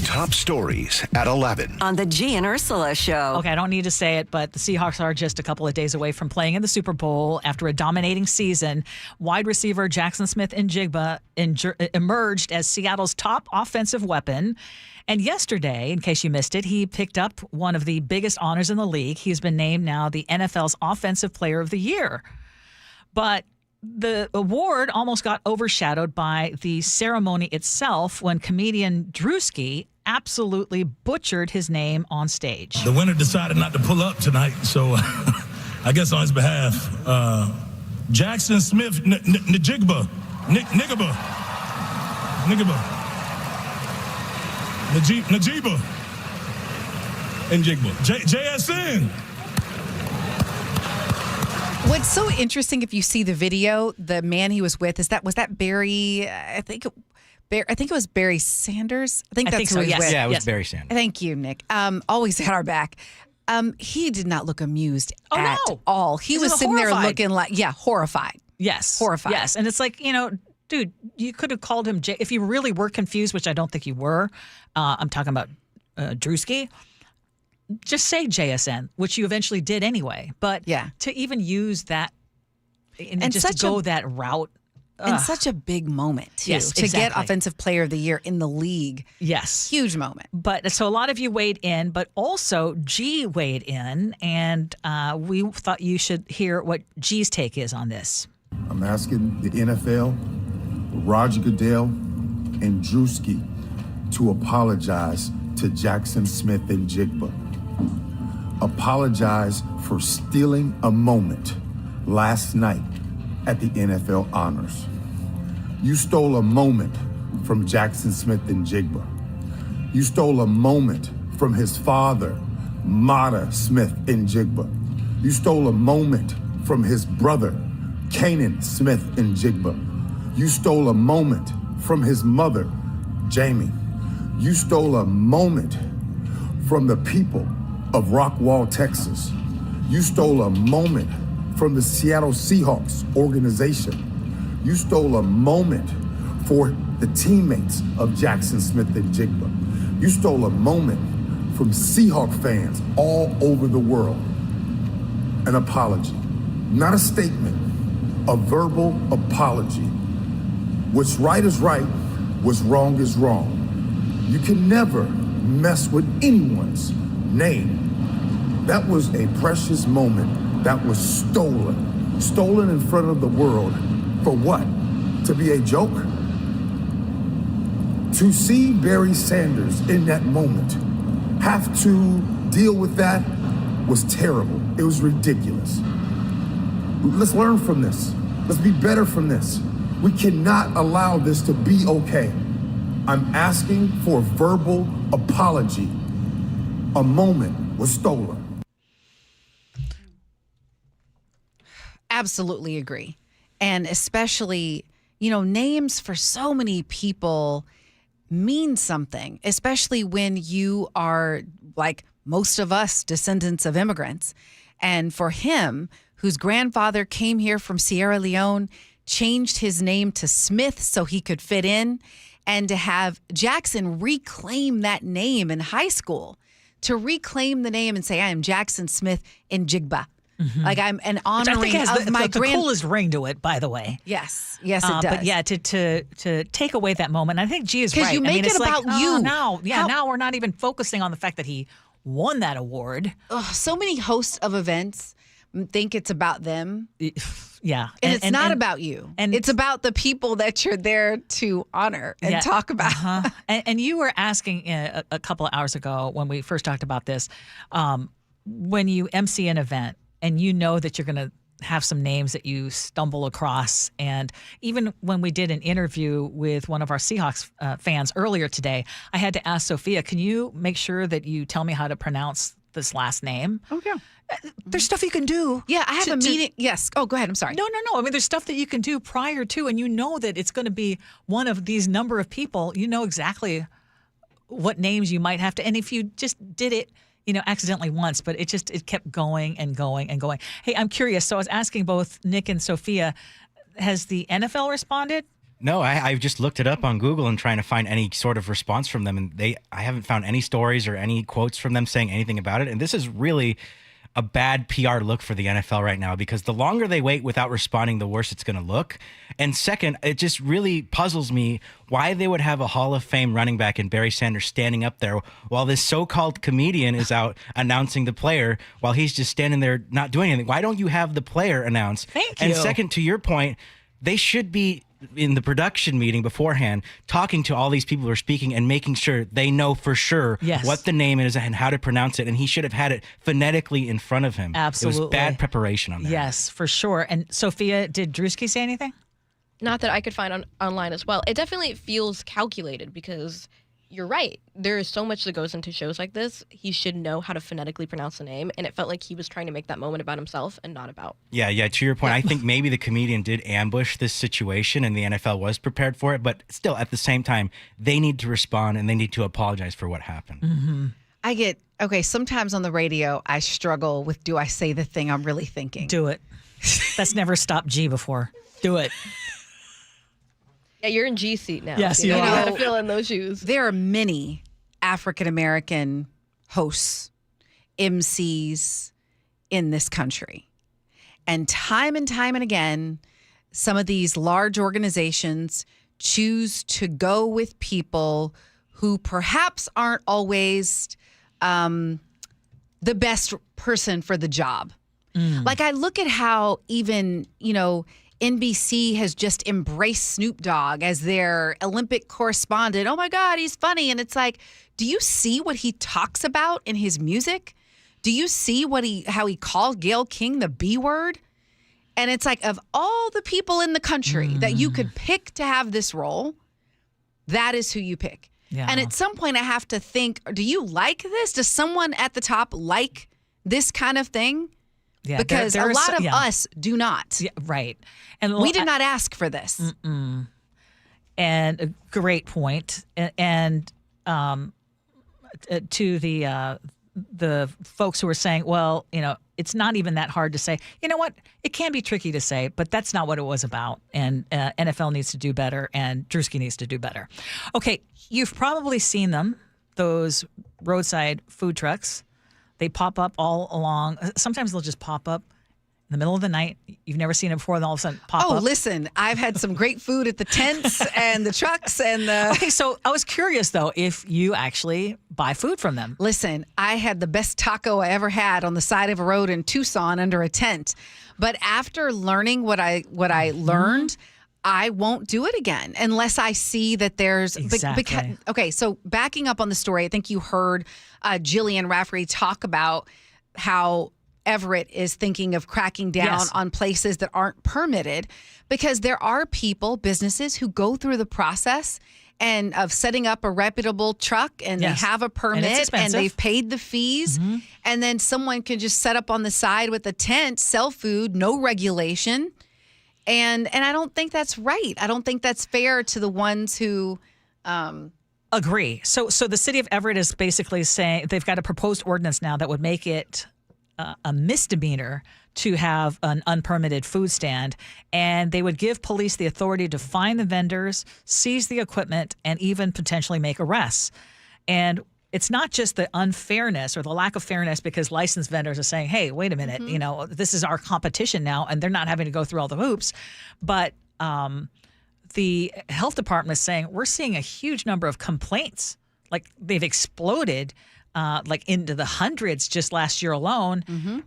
Top stories at 11. On the Gee and Ursula Show. Okay, I don't need to say it, but the Seahawks are just a couple of days away from playing in the Super Bowl after a dominating season. Wide receiver Jackson Smith-Njigba emerged as Seattle's top offensive weapon. And yesterday, in case you missed it, he picked up one of the biggest honors in the league. He's been named now the NFL's Offensive Player of the Year. But the award almost got overshadowed by the ceremony itself when comedian Drewski absolutely butchered his name on stage. The winner decided not to pull up tonight, so I guess on his behalf, Jackson Smith Njigba. Najiba. Njigba. JSN. What's so interesting, if you see the video, the man he was with, was that Barry? I think it was Barry Sanders. I think that's who he was with. Yeah, it was Barry Sanders. Thank you, Nick. Always had our back. He did not look amused at all. He was sitting there looking like, horrified. Yes. Horrified. Yes. And it's like, dude, you could have called him if you really were confused, which I don't think you were. I'm talking about Drewski. Just say JSN, which you eventually did anyway. But to even use that and just to go that route. And such a big moment, too. Yes, to get Offensive Player of the Year in the league. Yes. Huge moment. But so a lot of you weighed in, but also Gee weighed in. And we thought you should hear what Gee's take is on this. I'm asking the NFL, Roger Goodell, and Drewski to apologize to Jackson Smith-Njigba. Apologize for stealing a moment last night at the NFL Honors. You stole a moment from Jackson Smith-Njigba. You stole a moment from his father, Mata Smith-Njigba. You stole a moment from his brother, Canaan Smith-Njigba. You stole a moment from his mother, Jamie. You stole a moment from the people of Rockwall, Texas. You stole a moment from the Seattle Seahawks organization. You stole a moment for the teammates of Jackson Smith-Njigba. You stole a moment from Seahawk fans all over the world. An apology, not a statement, a verbal apology. What's right is right, what's wrong is wrong. You can never mess with anyone's name. That was a precious moment that was stolen. Stolen in front of the world. For what? To be a joke? To see Barry Sanders in that moment have to deal with that was terrible. It was ridiculous. Let's learn from this. Let's be better from this. We cannot allow this to be okay. I'm asking for a verbal apology. A moment was stolen. Absolutely agree. And especially, names for so many people mean something, especially when you are, like most of us, descendants of immigrants. And for him, whose grandfather came here from Sierra Leone, changed his name to Smith so he could fit in, and to have Jackson reclaim that name in high school, to reclaim the name and say, I am Jackson Smith-Njigba. Mm-hmm. Like I'm an honoring which I think has of my the coolest ring to it, by the way. Yes, it does. But yeah, to take away that moment, I think Gee is right. Because you make it about you. Now we're not even focusing on the fact that he won that award. So many hosts of events think it's about them. Yeah. And it's not about you. And it's about the people that you're there to honor and talk about. Uh-huh. and you were asking a couple of hours ago when we first talked about this, when you MC an event and you know that you're going to have some names that you stumble across. And even when we did an interview with one of our Seahawks fans earlier today, I had to ask Sophia, can you make sure that you tell me how to pronounce this last name? Oh, yeah. There's stuff you can do. Yeah, I have a meeting. Yes. Oh, go ahead. I'm sorry. No. I mean, there's stuff that you can do prior to, and you know that it's going to be one of these number of people. You know exactly what names you might have to, and if you just did it, accidentally once, but it kept going and going and going. Hey, I'm curious. So I was asking both Nick and Sophia, has the NFL responded? No, I've just looked it up on Google and trying to find any sort of response from them, and I haven't found any stories or any quotes from them saying anything about it. And this is really a bad PR look for the NFL right now, because the longer they wait without responding, the worse it's going to look. And second, it just really puzzles me why they would have a Hall of Fame running back in Barry Sanders standing up there while this so-called comedian is out announcing the player while he's just standing there not doing anything. Why don't you have the player announce? Thank you. And second, to your point, they should be in the production meeting beforehand talking to all these people who are speaking and making sure they know for sure what the name is and how to pronounce it. And he should have had it phonetically in front of him. Absolutely. It was bad preparation on that. Yes, for sure. And Sophia, did Drewski say anything? Not that I could find online as well. It definitely feels calculated because you're right. There is so much that goes into shows like this. He should know how to phonetically pronounce the name, and it felt like he was trying to make that moment about himself and not about. Yeah. To your point, I think maybe the comedian did ambush this situation and the NFL was prepared for it, but still, at the same time, they need to respond and they need to apologize for what happened. Mm-hmm. Sometimes on the radio, I struggle with, do I say the thing I'm really thinking? Do it. That's never stopped G before. Do it. Yeah, you're in G seat now. Yes, you you know, are. you gotta fill in those shoes. There are many African-American hosts, MCs in this country. And time and again, some of these large organizations choose to go with people who perhaps aren't always the best person for the job. Like, I look at how even, NBC has just embraced Snoop Dogg as their Olympic correspondent. Oh my God, he's funny. And it's like, do you see what he talks about in his music? Do you see how he called Gayle King the B word? And it's like, of all the people in the country that you could pick to have this role, that is who you pick. Yeah. And at some point I have to think, do you like this? Does someone at the top like this kind of thing? Yeah, because a lot of us do not. Yeah, right. And we did not ask for this. And a great point. And to the folks who are saying, well, it's not even that hard to say. You know what? It can be tricky to say, but that's not what it was about. And NFL needs to do better, and Drewski needs to do better. Okay, you've probably seen them, those roadside food trucks. They pop up all along. Sometimes they'll just pop up in the middle of the night. You've never seen it before, and all of a sudden pop up. Oh, listen, I've had some great food at the tents and the trucks and the... Okay, so I was curious, though, if you actually buy food from them. Listen, I had the best taco I ever had on the side of a road in Tucson under a tent. But after learning what I learned, I won't do it again unless I see that there's... Exactly. Okay, so backing up on the story, I think you heard Jillian Rafferty talk about how Everett is thinking of cracking down on places that aren't permitted, because there are people, businesses who go through the process and of setting up a reputable truck and they have a permit and they've paid the fees, and then someone can just set up on the side with a tent, sell food, no regulation. And I don't think that's right. I don't think that's fair to the ones who agree. So the city of Everett is basically saying they've got a proposed ordinance now that would make it a misdemeanor to have an unpermitted food stand, and they would give police the authority to fine the vendors, seize the equipment, and even potentially make arrests. And it's not just the unfairness or the lack of fairness because licensed vendors are saying, hey, wait a minute, this is our competition now, and they're not having to go through all the hoops. But the health department is saying we're seeing a huge number of complaints. Like, they've exploded like into the hundreds just last year alone.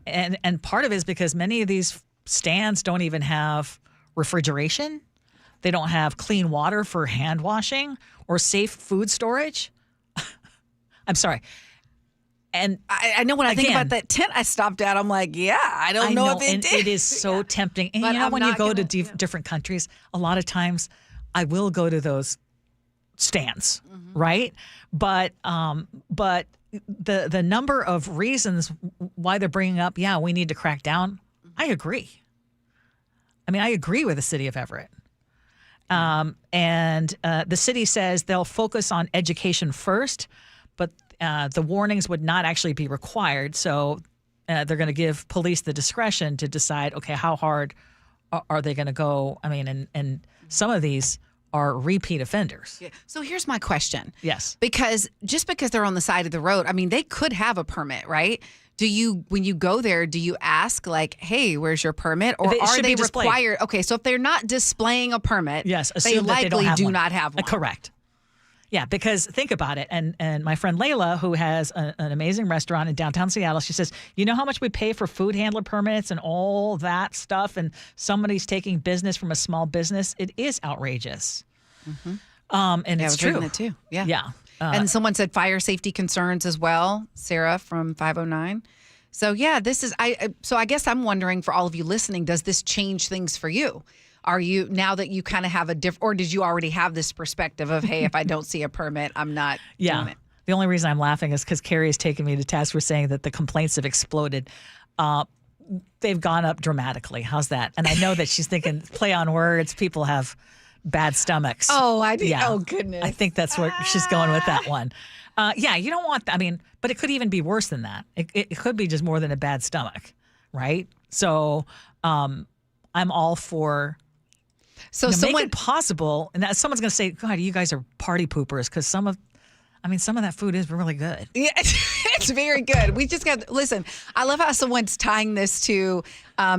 And part of it is because many of these stands don't even have refrigeration. They don't have clean water for hand washing or safe food storage. I'm sorry. And I know when I think about that tent I stopped at, I'm like, I don't know if it did. It is so tempting. And But when you go to different countries, a lot of times I will go to those stands, right? But the number of reasons why they're bringing up, we need to crack down, I agree. I mean, I agree with the city of Everett. And the city says they'll focus on education first, but the warnings would not actually be required. So they're going to give police the discretion to decide, okay, how hard are they going to go? I mean, and some of these are repeat offenders. Yeah. So here's my question. Yes. Because just because they're on the side of the road, I mean, they could have a permit, right? When you go there, do you ask like, hey, where's your permit? Or are they required? Okay, so if they're not displaying a permit, yes, they likely do one. not have one. Correct. Yeah, because think about it. And my friend Layla, who has an amazing restaurant in downtown Seattle, she says, you know how much we pay for food handler permits and all that stuff, and somebody's taking business from a small business? It is outrageous. Mm-hmm. And yeah, it's true. It too. Yeah. Yeah. And someone said fire safety concerns as well, Sarah from 509. So yeah, this is so I guess I'm wondering for all of you listening, does this change things for you? Are you, now that you kind of have a different, or did you already have this perspective of, hey, if I don't see a permit, I'm not doing it? The only reason I'm laughing is because Carrie has taken me to task for saying that the complaints have exploded. They've gone up dramatically. How's that? And I know that she's thinking play on words. People have bad stomachs. Oh, I do. Yeah. Oh, goodness. I think that's where she's going with that one. Yeah, you don't want, but it could even be worse than that. It could be just more than a bad stomach, right? So I'm all for, make it possible. And that someone's going to say, God, you guys are party poopers, because some of that food is really good. Yeah, it's very good. We just got, listen, I love how someone's tying this to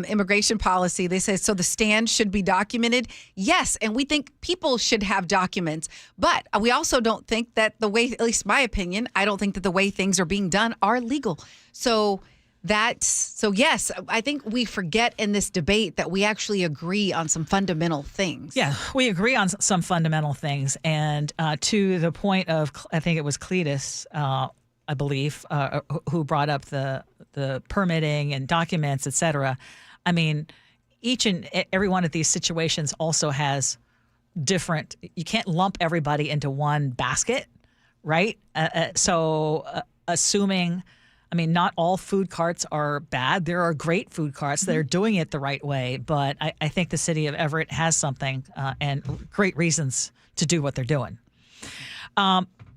immigration policy. They say, so the stand should be documented. Yes, and we think people should have documents. But we also don't think that the way, at least my opinion, I don't think that the way things are being done are legal. So yes, I think we forget in this debate that we actually agree on some fundamental things. Yeah, we agree on some fundamental things. And to the point of, I think it was Cletus, I believe, who brought up the permitting and documents, et cetera. I mean, each and every one of these situations also has different, you can't lump everybody into one basket, right? Assuming, not all food carts are bad. There are great food carts that are doing it the right way. But I think the city of Everett has something and great reasons to do what they're doing.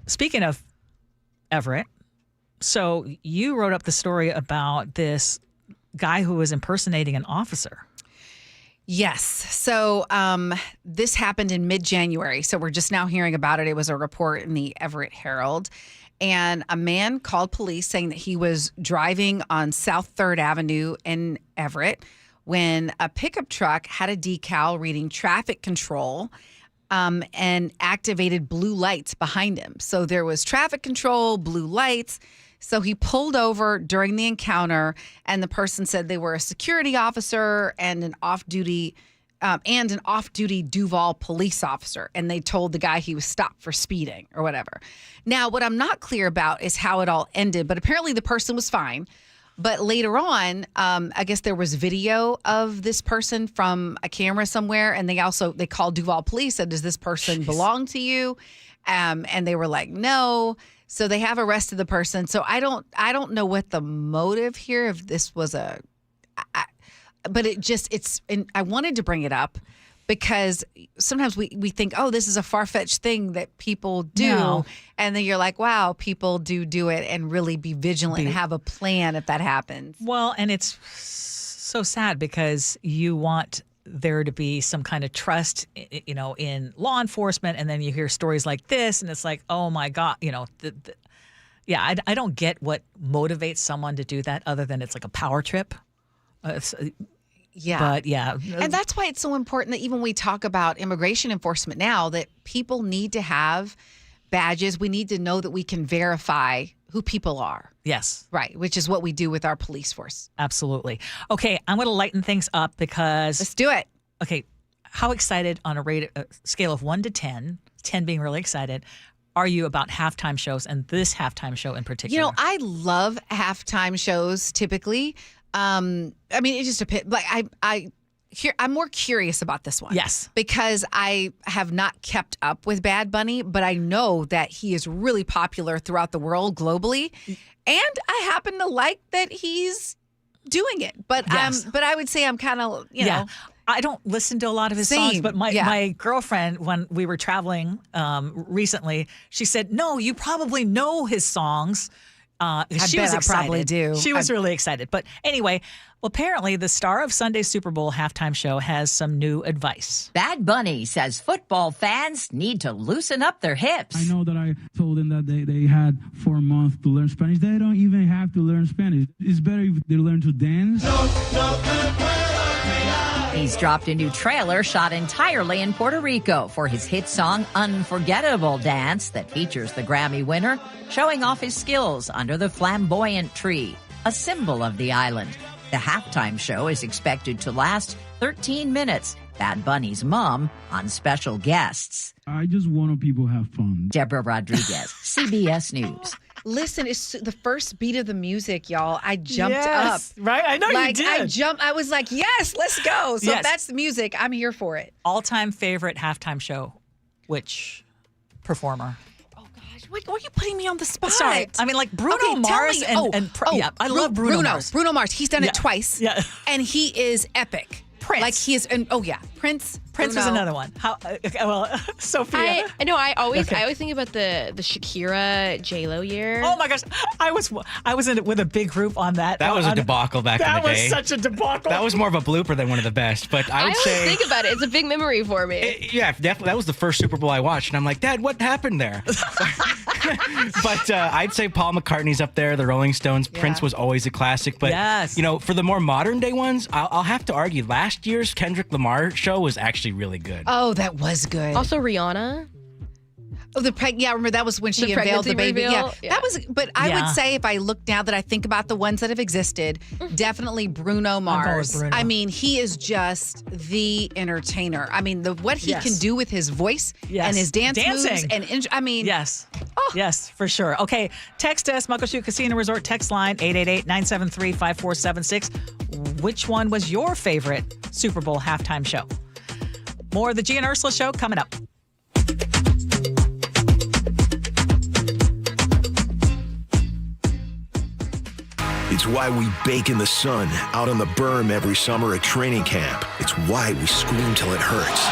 Speaking of Everett, so you wrote up the story about this guy who was impersonating an officer. Yes. So this happened in mid-January. So we're just now hearing about it. It was a report in the Everett Herald. And a man called police saying that he was driving on South 3rd Avenue in Everett when a pickup truck had a decal reading traffic control and activated blue lights behind him. So there was traffic control, blue lights. So he pulled over during the encounter, and the person said they were a security officer and an off-duty Duval police officer, and they told the guy he was stopped for speeding or whatever. Now, what I'm not clear about is how it all ended, but apparently the person was fine. But later on, I guess there was video of this person from a camera somewhere, and they called Duval police, said, does this person belong to you? And they were like, no. So they have arrested the person. So I don't know what the motive here, if this was but I wanted to bring it up because sometimes we think, oh, this is a far-fetched thing that people do. No. And then you're like, wow, people do it, and really be vigilant and have a plan if that happens. Well, and it's so sad because you want there to be some kind of trust, in law enforcement. And then you hear stories like this and it's like, oh my God, I don't get what motivates someone to do that other than it's like a power trip. Yeah. But yeah. And that's why it's so important that even we talk about immigration enforcement now, that people need to have badges. We need to know that we can verify who people are. Yes. Right. Which is what we do with our police force. Absolutely. Okay. I'm going to lighten things up because. Let's do it. Okay. How excited on a scale of 1 to 10, 10 being really excited, are you about halftime shows and this halftime show in particular? I love halftime shows typically. It just depends. Like I'm more curious about this one. Yes. Because I have not kept up with Bad Bunny, but I know that he is really popular throughout the world globally. And I happen to like that he's doing it. But yes. But I would say I'm kind of, I don't listen to a lot of his songs, but my girlfriend, when we were traveling recently, she said, "No, you probably know his songs." She was excited. Probably do. She was really excited. But anyway, well, apparently the star of Sunday's Super Bowl halftime show has some new advice. Bad Bunny says football fans need to loosen up their hips. I know that I told them that they had 4 months to learn Spanish. They don't even have to learn Spanish. It's better if they learn to dance. He's dropped a new trailer shot entirely in Puerto Rico for his hit song Unforgettable Dance that features the Grammy winner showing off his skills under the flamboyant tree, a symbol of the island. The halftime show is expected to last 13 minutes. Bad Bunny's mom on special guests. I just want people to have fun. Deborah Rodriguez, CBS News. Listen, it's the first beat of the music, y'all. I jumped up. Right? I know you did. I was like, yes, let's go. So if that's the music, I'm here for it. All-time favorite halftime show. Which performer? Why are you putting me on the spot? Sorry. I mean, like Bruno Mars I love Bruno Mars. Bruno Mars. He's done it twice. Yeah. And he is epic. Prince. Like he is, Prince. Prince was another one. Sophia. I know. I always think about the Shakira J-Lo year. Oh my gosh, I was in it with a big group on that. That was a debacle back in the day. That was such a debacle. That was more of a blooper than one of the best. But I would say, think about it. It's a big memory for me. Definitely. That was the first Super Bowl I watched, and I'm like, Dad, what happened there? But I'd say Paul McCartney's up there. The Rolling Stones. Yeah. Prince was always a classic. But for the more modern day ones, I'll have to argue last year's Kendrick Lamar show was actually really good. Oh, that was good. Also Rihanna. Oh, remember that was when she unveiled the baby. Reveal. Yeah, that was. But I would say if I look now that I think about the ones that have existed, definitely Bruno Mars. Bruno. I mean, he is just the entertainer. I mean, what he can do with his voice and his dancing moves and yes, for sure. Okay, text us Muckleshoot Casino Resort text line 888-973-5476. Which one was your favorite Super Bowl halftime show? More of the Gee and Ursula Show coming up. It's why we bake in the sun, out on the berm every summer at training camp. It's why we scream till it hurts.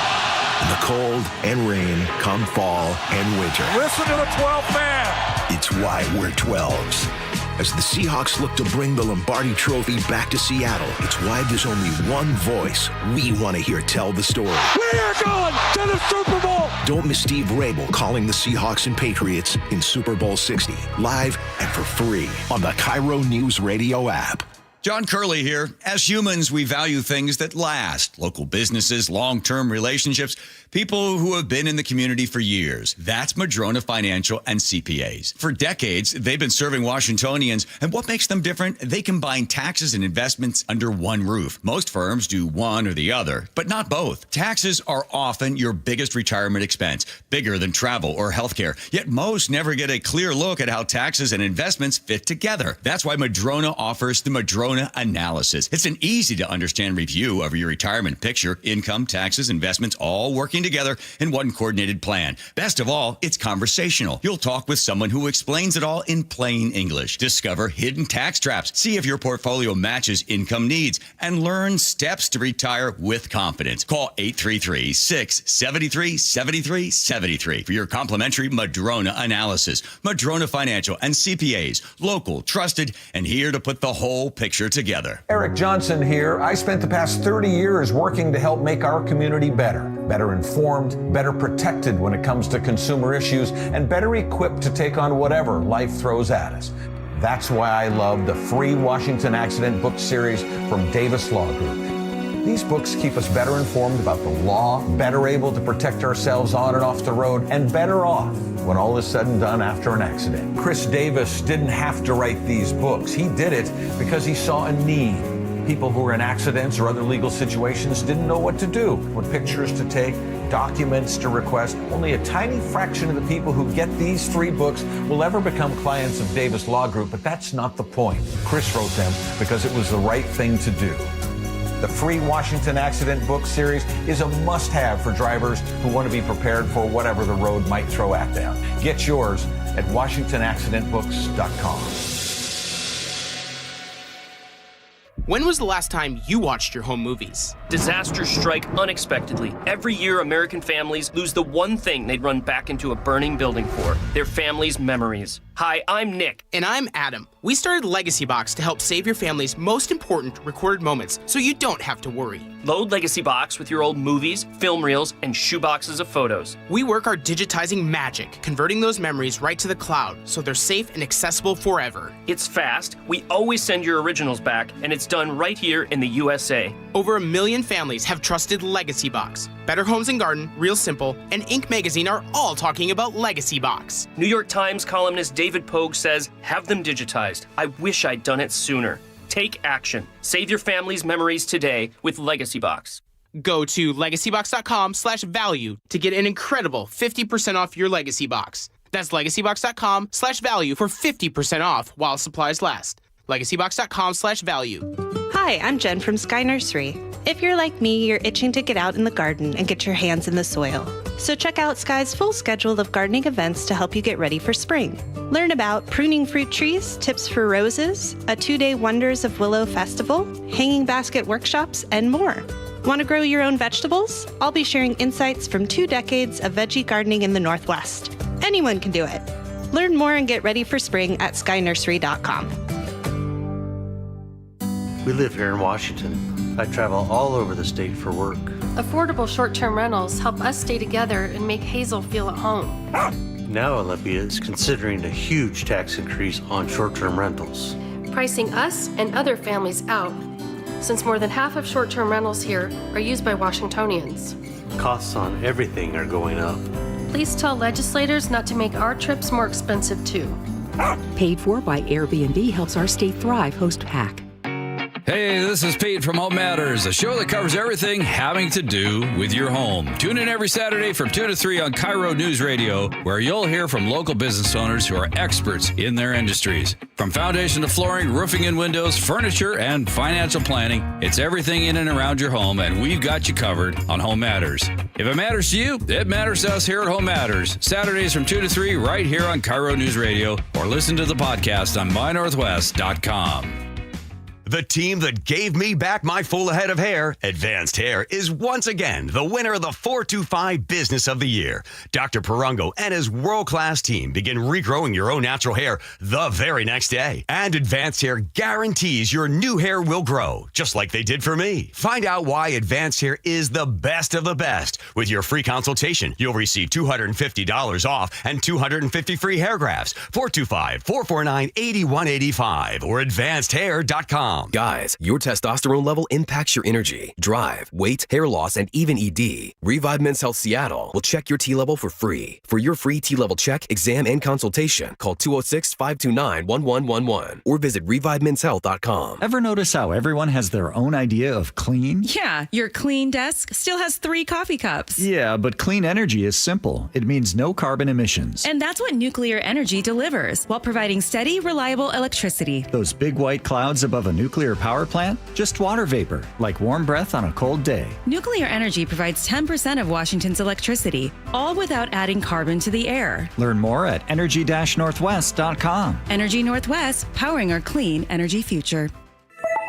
In the cold and rain, come fall and winter. Listen to the 12th man. It's why we're 12s. As the Seahawks look to bring the Lombardi Trophy back to Seattle, it's why there's only one voice we want to hear tell the story. We are going to the Super Bowl! Don't miss Steve Rabel calling the Seahawks and Patriots in Super Bowl 60, live and for free on the KIRO Newsradio app. John Curley here. As humans, we value things that last. Local businesses, long-term relationships, people who have been in the community for years. That's Madrona Financial and CPAs. For decades, they've been serving Washingtonians, and what makes them different? They combine taxes and investments under one roof. Most firms do one or the other, but not both. Taxes are often your biggest retirement expense, bigger than travel or healthcare. Yet most never get a clear look at how taxes and investments fit together. That's why Madrona offers the Madrona Analysis. It's an easy-to-understand review of your retirement picture, income, taxes, investments, all working together in one coordinated plan. Best of all, it's conversational. You'll talk with someone who explains it all in plain English. Discover hidden tax traps, see if your portfolio matches income needs, and learn steps to retire with confidence. Call 833-673-7373 for your complimentary Madrona Analysis. Madrona Financial and CPAs, local, trusted, and here to put the whole picture together. Eric Johnson here. I spent the past 30 years working to help make our community better informed, better protected when it comes to consumer issues, and better equipped to take on whatever life throws at us. That's why I love the free Washington Accident book series from Davis Law Group. These books keep us better informed about the law, better able to protect ourselves on and off the road, and better off when all is said and done after an accident. Chris Davis didn't have to write these books. He did it because he saw a need. People who were in accidents or other legal situations didn't know what to do, what pictures to take, documents to request. Only a tiny fraction of the people who get these free books will ever become clients of Davis Law Group, but that's not the point. Chris wrote them because it was the right thing to do. The free Washington Accident book series is a must-have for drivers who want to be prepared for whatever the road might throw at them. Get yours at WashingtonAccidentBooks.com. When was the last time you watched your home movies? Disasters strike unexpectedly. Every year, American families lose the one thing they'd run back into a burning building for, their family's memories. Hi, I'm Nick. And I'm Adam. We started Legacy Box to help save your family's most important recorded moments so you don't have to worry. Load Legacy Box with your old movies, film reels, and shoeboxes of photos. We work our digitizing magic, converting those memories right to the cloud so they're safe and accessible forever. It's fast, we always send your originals back, and it's done right here in the USA. Over 1 million families have trusted Legacy Box. Better Homes and Garden, Real Simple, and Inc. magazine are all talking about Legacy Box. New York Times columnist David Pogue says, have them digitized. I wish I'd done it sooner. Take action. Save your family's memories today with Legacy Box. Go to legacybox.com/value to get an incredible 50% off your Legacy Box. That's legacybox.com/value for 50% off while supplies last. legacybox.com/value. Hi, I'm Jen from Sky Nursery. If you're like me, you're itching to get out in the garden and get your hands in the soil. So check out Sky's full schedule of gardening events to help you get ready for spring. Learn about pruning fruit trees, tips for roses, a 2-day Wonders of Willow festival, hanging basket workshops, and more. Want to grow your own vegetables? I'll be sharing insights from 2 decades of veggie gardening in the Northwest. Anyone can do it. Learn more and get ready for spring at skynursery.com. We live here in Washington. I travel all over the state for work. Affordable short-term rentals help us stay together and make Hazel feel at home. Now Olympia is considering a huge tax increase on short-term rentals, pricing us and other families out, since more than half of short-term rentals here are used by Washingtonians. Costs on everything are going up. Please tell legislators not to make our trips more expensive too. Paid for by Airbnb helps our state thrive. Host PAC. Hey, this is Pete from Home Matters, a show that covers everything having to do with your home. Tune in every Saturday from 2 to 3 on KIRO Newsradio, where you'll hear from local business owners who are experts in their industries. From foundation to flooring, roofing and windows, furniture, and financial planning, it's everything in and around your home, and we've got you covered on Home Matters. If it matters to you, it matters to us here at Home Matters. Saturdays from 2 to 3 right here on KIRO Newsradio, or listen to the podcast on mynorthwest.com. The team that gave me back my full head of hair, Advanced Hair, is once again the winner of the 425 Business of the Year. Dr. Perungo and his world-class team begin regrowing your own natural hair the very next day. And Advanced Hair guarantees your new hair will grow, just like they did for me. Find out why Advanced Hair is the best of the best. With your free consultation, you'll receive $250 off and 250 free hair grafts. 425-449-8185 or advancedhair.com. Guys, your testosterone level impacts your energy, drive, weight, hair loss, and even ED. Revive Men's Health Seattle will check your T level for free. For your free T level check, exam, and consultation, call 206-529-1111 or visit revivemenshealth.com. Ever notice how everyone has their own idea of clean? Yeah, your clean desk still has 3 coffee cups. Yeah, but clean energy is simple. It means no carbon emissions. And that's what nuclear energy delivers, while providing steady, reliable electricity. Those big white clouds above a nuclear power plant? Just water vapor, like warm breath on a cold day. Nuclear energy provides 10% of Washington's electricity, all without adding carbon to the air. Learn more at energy-northwest.com. Energy Northwest, powering our clean energy future.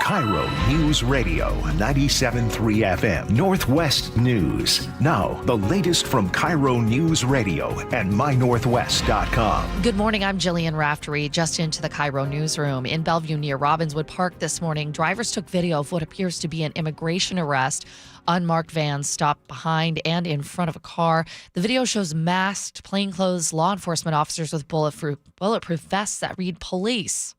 KIRO News Radio, 97.3 FM, Northwest News. Now, the latest from KIRO News Radio and mynorthwest.com. Good morning, I'm Jillian Raftery, just into the KIRO newsroom. In Bellevue near Robbinswood Park this morning, drivers took video of what appears to be an immigration arrest. Unmarked vans stopped behind and in front of a car. The video shows masked, plainclothes law enforcement officers with bulletproof vests that read police.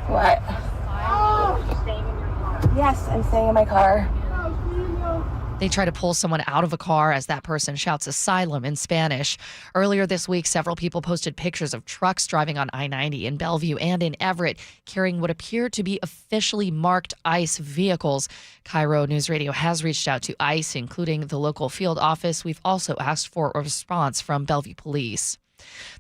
What? Yes, I'm staying in my car. They try to pull someone out of a car as that person shouts asylum in Spanish. Earlier this week, several people posted pictures of trucks driving on I-90 in Bellevue and in Everett, carrying what appear to be officially marked ICE vehicles. KIRO News Radio has reached out to ICE, including the local field office. We've also asked for a response from Bellevue Police.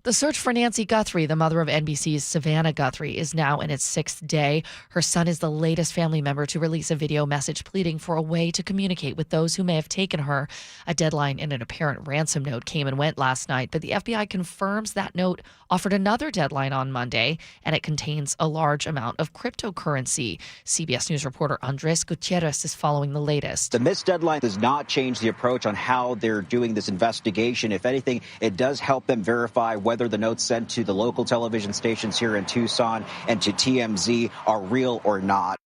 The search for Nancy Guthrie, the mother of NBC's Savannah Guthrie, is now in its 6th day. Her son is the latest family member to release a video message pleading for a way to communicate with those who may have taken her. A deadline and an apparent ransom note came and went last night, but the FBI confirms that note offered another deadline on Monday, and it contains a large amount of cryptocurrency. CBS News reporter Andres Gutierrez is following the latest. The missed deadline does not change the approach on how they're doing this investigation. If anything, it does help them verify whether the notes sent to the local television stations here in Tucson and to TMZ are real or not.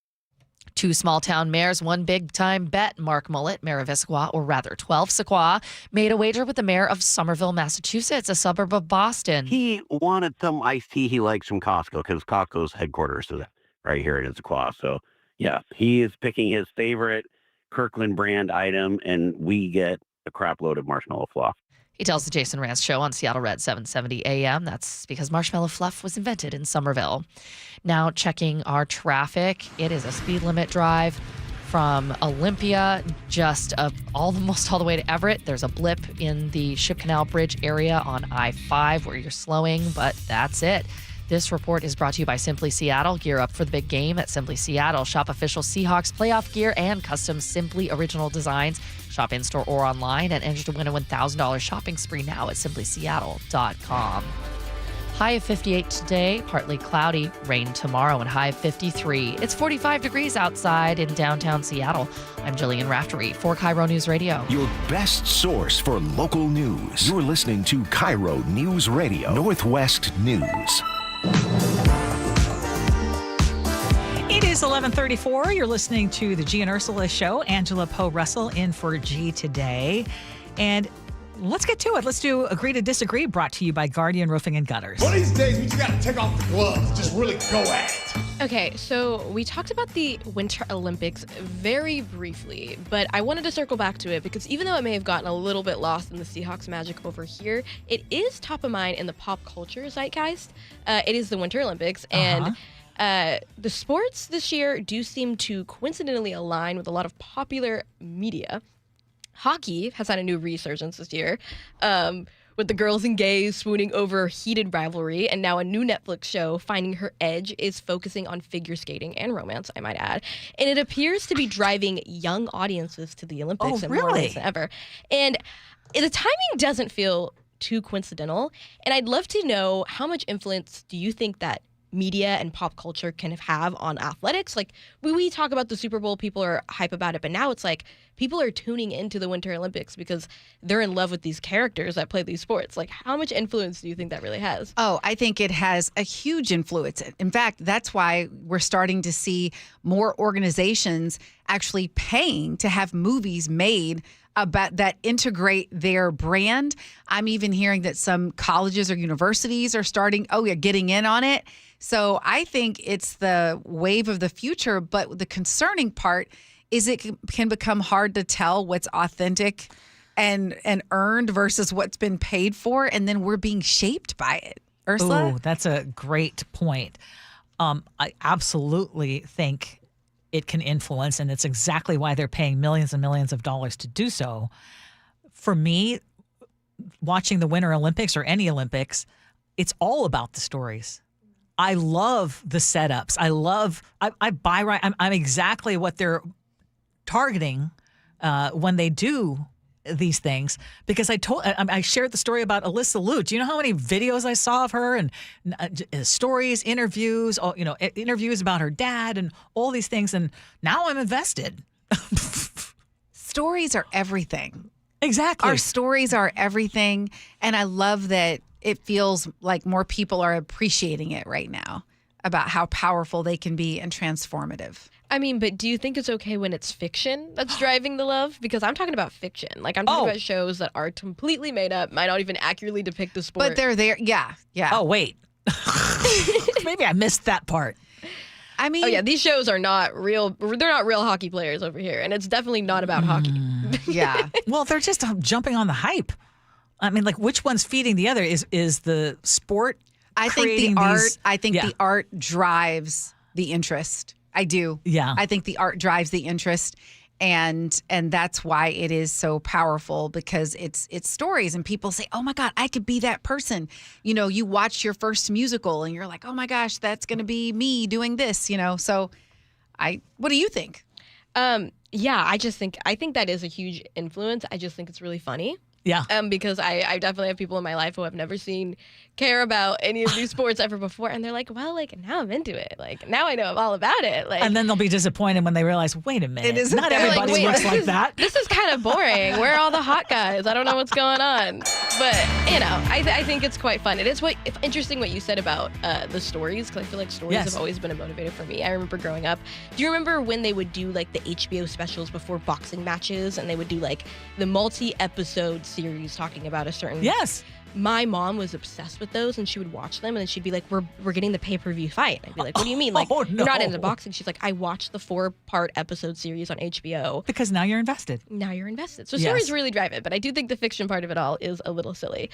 2 small-town mayors, one big-time bet. Mark Mullet, mayor of Issaquah, or rather 12 Issaquah, made a wager with the mayor of Somerville, Massachusetts, a suburb of Boston. He wanted some iced tea he likes from Costco because Costco's headquarters is right here in Issaquah. So, yeah, he is picking his favorite Kirkland brand item, and we get a crap load of marshmallow fluff. He tells the Jason Rance Show on Seattle Red 770 AM. That's because marshmallow fluff was invented in Somerville. Now checking our traffic. It is a speed limit drive from Olympia almost all the way to Everett. There's a blip in the Ship Canal Bridge area on I-5 where you're slowing, but that's it. This report is brought to you by Simply Seattle. Gear up for the big game at Simply Seattle. Shop official Seahawks playoff gear and custom Simply original designs. Shop in-store or online and enter to win a $1,000 shopping spree now at simplyseattle.com. High of 58 today, partly cloudy, rain tomorrow, and high of 53. It's 45 degrees outside in downtown Seattle. I'm Jillian Raftery for KIRO News Radio. Your best source for local news. You're listening to KIRO News Radio, Northwest News. It is 11:34. You're listening to the Gee and Ursula Show. Angela Poe Russell in for G today. And let's get to it. Let's do Agree to Disagree, brought to you by Guardian Roofing and Gutters. One of these days, we just got to take off the gloves. Just really go at it. Okay, so we talked about the Winter Olympics very briefly, but I wanted to circle back to it because even though it may have gotten a little bit lost in the Seahawks magic over here, it is top of mind in the pop culture zeitgeist. It is the Winter Olympics, and the sports this year do seem to coincidentally align with a lot of popular media. Hockey has had a new resurgence this year, with the girls and gays swooning over heated rivalry, and now a new Netflix show, Finding Her Edge, is focusing on figure skating and romance, I might add. And it appears to be driving young audiences to the Olympics and more than ever. And the timing doesn't feel too coincidental, and I'd love to know how much influence do you think that media and pop culture can have on athletics? Like, we talk about the Super Bowl, people are hype about it, but now it's like people are tuning into the Winter Olympics because they're in love with these characters that play these sports. Like, how much influence do you think that really has? Oh, I think it has a huge influence. In fact, that's why we're starting to see more organizations actually paying to have movies made about that integrate their brand. I'm even hearing that some colleges or universities are getting in on it. So I think it's the wave of the future, but the concerning part is it can become hard to tell what's authentic and earned versus what's been paid for, and then we're being shaped by it. Ursula? Oh, that's a great point. I absolutely think it can influence, and it's exactly why they're paying millions and millions of dollars to do so. For me, watching the Winter Olympics or any Olympics, it's all about the stories. I love the setups. I buy right. I'm exactly what they're targeting when they do these things, because I shared the story about Alyssa Liu. Do you know how many videos I saw of her and stories, interviews, interviews about her dad and all these things, and now I'm invested. Stories are everything. Exactly. Our stories are everything, and I love that it feels like more people are appreciating it right now about how powerful they can be and transformative. I mean, but do you think it's okay when it's fiction that's driving the love? Because I'm talking about fiction. Like, I'm talking about shows that are completely made up, might not even accurately depict the sport. But they're there. Yeah. Oh, wait. Maybe I missed that part. I mean, these shows are not real. They're not real hockey players over here, and it's definitely not about hockey. Yeah. Well, they're just jumping on the hype. I mean, like, which one's feeding the other? Is the sport? I think the art. I think the art drives the interest. I do. Yeah. I think the art drives the interest, And that's why it is so powerful, because it's stories, and people say, oh my God, I could be that person. You watch your first musical and you're like, oh my gosh, that's going to be me doing this, So what do you think? Yeah, I think that is a huge influence. I just think it's really funny. Yeah. Because I definitely have people in my life who have never care about any of these sports ever before. And they're like, well, now I'm into it. Now I know all about it. And then they'll be disappointed when they realize, wait a minute, not everybody looks like that. This is kind of boring. Where are all the hot guys? I don't know what's going on. But, I think it's quite fun. It is interesting what you said about the stories, because I feel like stories have always been a motivator for me. I remember growing up. Do you remember when they would do the HBO specials before boxing matches, and they would do the multi-episode series talking about a certain... Yes. My mom was obsessed with those, and she would watch them, and then she'd be like, we're getting the pay-per-view fight. I'd be like, what do you mean? You're not into boxing. She's like, I watched the 4-part episode series on HBO. Because now you're invested. So stories really drive it, but I do think the fiction part of it all is a little silly.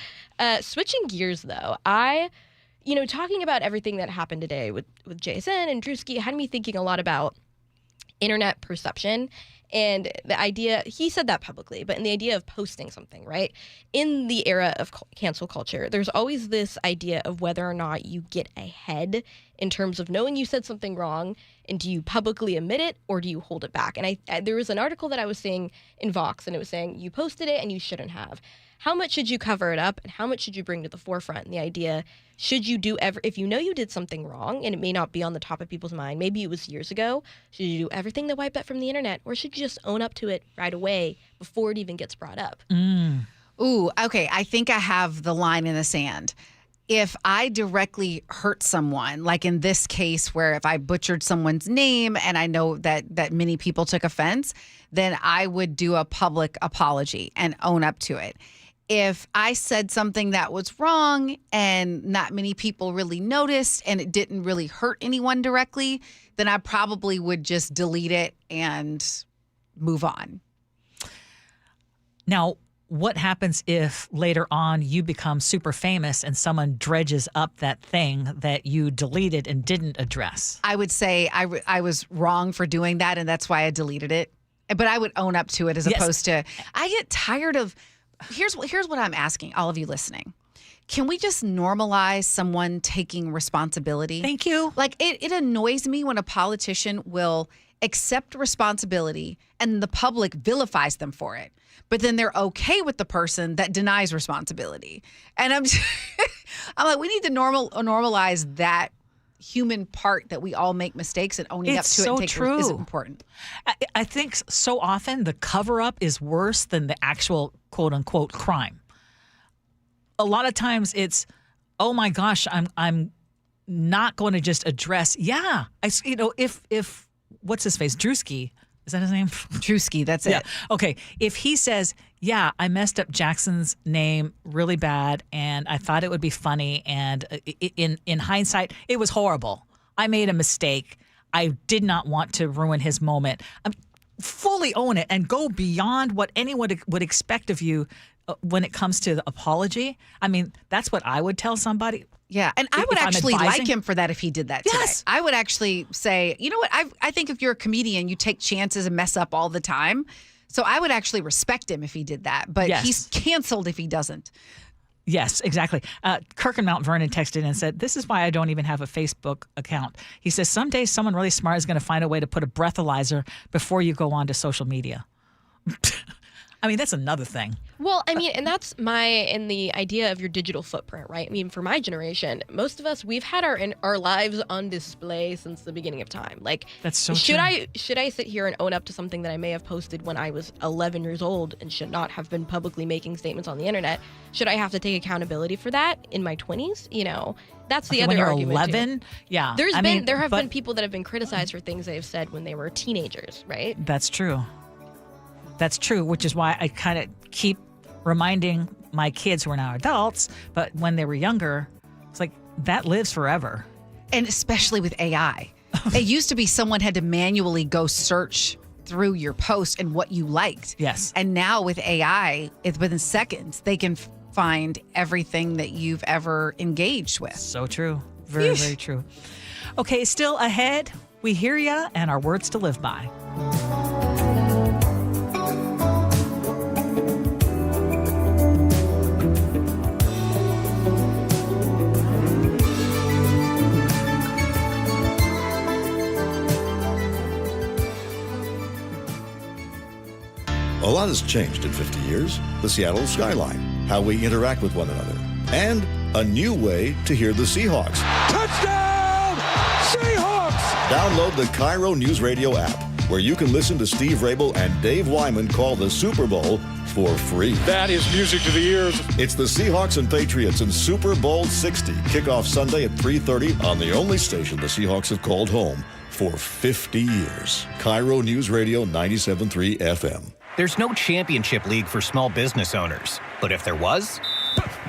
Switching gears, though, talking about everything that happened today with JSN and Drewski had me thinking a lot about internet perception. And the idea, he said that publicly, but in the idea of posting something, right? In the era of cancel culture, there's always this idea of whether or not you get ahead in terms of knowing you said something wrong, and do you publicly admit it or do you hold it back? And there was an article that I was seeing in Vox, and it was saying you posted it and you shouldn't have. How much should you cover it up, and how much should you bring to the forefront? And the idea, should you if you know you did something wrong, and it may not be on the top of people's mind, maybe it was years ago, should you do everything to wipe that from the internet, or should you just own up to it right away before it even gets brought up? Ooh, okay. I think I have the line in the sand. If I directly hurt someone, like in this case where if I butchered someone's name and I know that many people took offense, then I would do a public apology and own up to it. If I said something that was wrong and not many people really noticed and it didn't really hurt anyone directly, then I probably would just delete it and move on. Now, what happens if later on you become super famous and someone dredges up that thing that you deleted and didn't address? I would say I was wrong for doing that, and that's why I deleted it. But I would own up to it as opposed to, I get tired of... Here's what I'm asking all of you listening. Can we just normalize someone taking responsibility? Thank you. It annoys me when a politician will accept responsibility and the public vilifies them for it, but then they're okay with the person that denies responsibility. And I'm like, we need to normalize that human part that we all make mistakes, and owning up to it and taking it is important. I think so often the cover-up is worse than the actual quote-unquote crime. A lot of times it's, oh my gosh, I'm not going to just address. Yeah, if what's his face, Drewski, is that his name? Drewski, that's it. Yeah. Okay, if he says, yeah, I messed up Jackson's name really bad, and I thought it would be funny, and in hindsight, it was horrible. I made a mistake. I did not want to ruin his moment. Fully own it and go beyond what anyone would expect of you when it comes to the apology. I mean, that's what I would tell somebody. Yeah, and I would actually like him for that if he did that today. Yes. I would actually say, you know what, I think if you're a comedian, you take chances and mess up all the time. So I would actually respect him if he did that, but he's canceled if he doesn't. Yes, exactly. Kirk in Mount Vernon texted in and said, this is why I don't even have a Facebook account. He says, someday someone really smart is going to find a way to put a breathalyzer before you go on to social media. I mean, that's another thing. Well, I mean, and that's in the idea of your digital footprint, right? I mean, for my generation, most of us, we've had our lives on display since the beginning of time. That's so should true. Should I sit here and own up to something that I may have posted when I was 11 years old and should not have been publicly making statements on the internet? Should I have to take accountability for that in my 20s? That's the other argument. When you're 11, too. Yeah. There have been people that have been criticized for things they've said when they were teenagers, right? That's true. That's true, which is why I kind of keep reminding my kids who are now adults, but when they were younger, it's like that lives forever. And especially with AI. It used to be someone had to manually go search through your post and what you liked. Yes. And now with AI, it's within seconds, they can find everything that you've ever engaged with. So true. Very, very true. Okay, still ahead, we hear ya and our words to live by. has changed in 50 years. The Seattle skyline, how we interact with one another, and a new way to hear the Seahawks. Touchdown! Seahawks! Download the KIRO Newsradio app, where you can listen to Steve Rabel and Dave Wyman call the Super Bowl for free. That is music to the ears. It's the Seahawks and Patriots in Super Bowl 60. Kickoff Sunday at 3:30 on the only station the Seahawks have called home for 50 years. KIRO News Radio 97.3 FM. There's no championship league for small business owners, but if there was,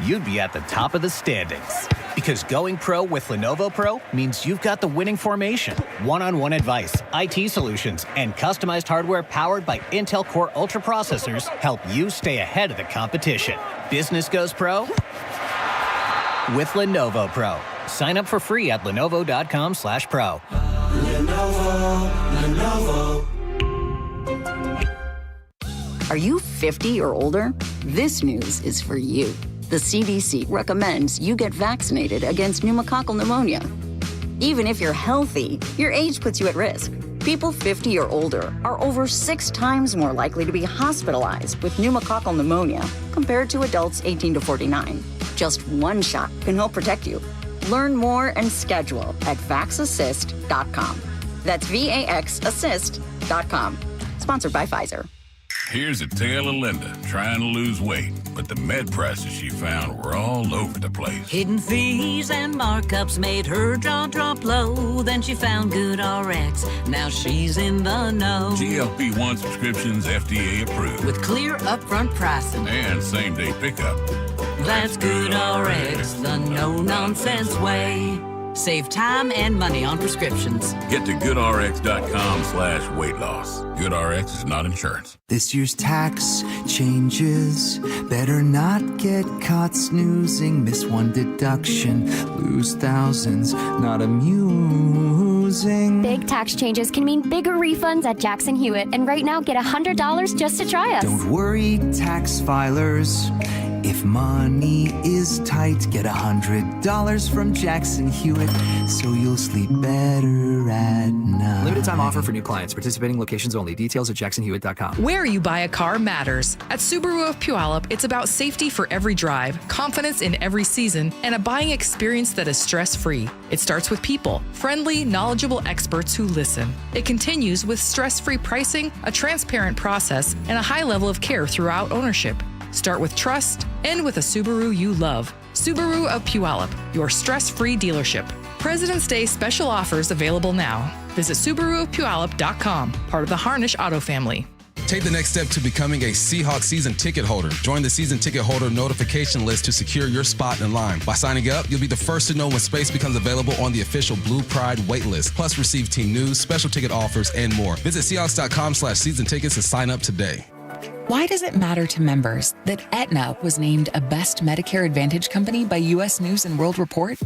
you'd be at the top of the standings. Because going pro with Lenovo Pro means you've got the winning formation, one-on-one advice, IT solutions, and customized hardware powered by Intel Core Ultra processors help you stay ahead of the competition. Business goes pro with Lenovo Pro. Sign up for free at lenovo.com/pro. Lenovo. Are you 50 or older? This news is for you. The CDC recommends you get vaccinated against pneumococcal pneumonia. Even if you're healthy, your age puts you at risk. People 50 or older are over 6 times more likely to be hospitalized with pneumococcal pneumonia compared to adults 18 to 49. Just one shot can help protect you. Learn more and schedule at vaxassist.com. That's VAXassist.com. Sponsored by Pfizer. Here's a tale of Linda trying to lose weight, but the med prices she found were all over the place. Hidden fees and markups made her jaw drop low. Then she found Good RX. Now she's in the know. GLP-1 subscriptions FDA approved. With clear upfront pricing. And same-day pickup. That's Good RX, the no-nonsense way. Save time and money on prescriptions. Get to goodrx.com/weight loss. GoodRx is not insurance. This year's tax changes. Better not get caught snoozing. Miss one deduction, lose thousands. Not amusing. Big tax changes can mean bigger refunds at Jackson Hewitt. And right now, get $100 just to try us. Don't worry, tax filers. If money is tight, get $100 from Jackson Hewitt, so you'll sleep better at night. Limited time offer for new clients. Participating locations only. Details at jacksonhewitt.com. Where you buy a car matters. At Subaru of Puyallup, it's about safety for every drive, confidence in every season, and a buying experience that is stress-free. It starts with people, friendly, knowledgeable experts who listen. It continues with stress-free pricing, a transparent process, and a high level of care throughout ownership. Start with trust, end with a Subaru you love. Subaru of Puyallup, your stress-free dealership. President's Day special offers available now. Visit SubaruofPuyallup.com, part of the Harnish Auto family. Take the next step to becoming a Seahawks season ticket holder. Join the season ticket holder notification list to secure your spot in line. By signing up, you'll be the first to know when space becomes available on the official Blue Pride waitlist. Plus, receive team news, special ticket offers, and more. Visit Seahawks.com/season tickets to sign up today. Why does it matter to members that Aetna was named a Best Medicare Advantage company by U.S. News & World Report?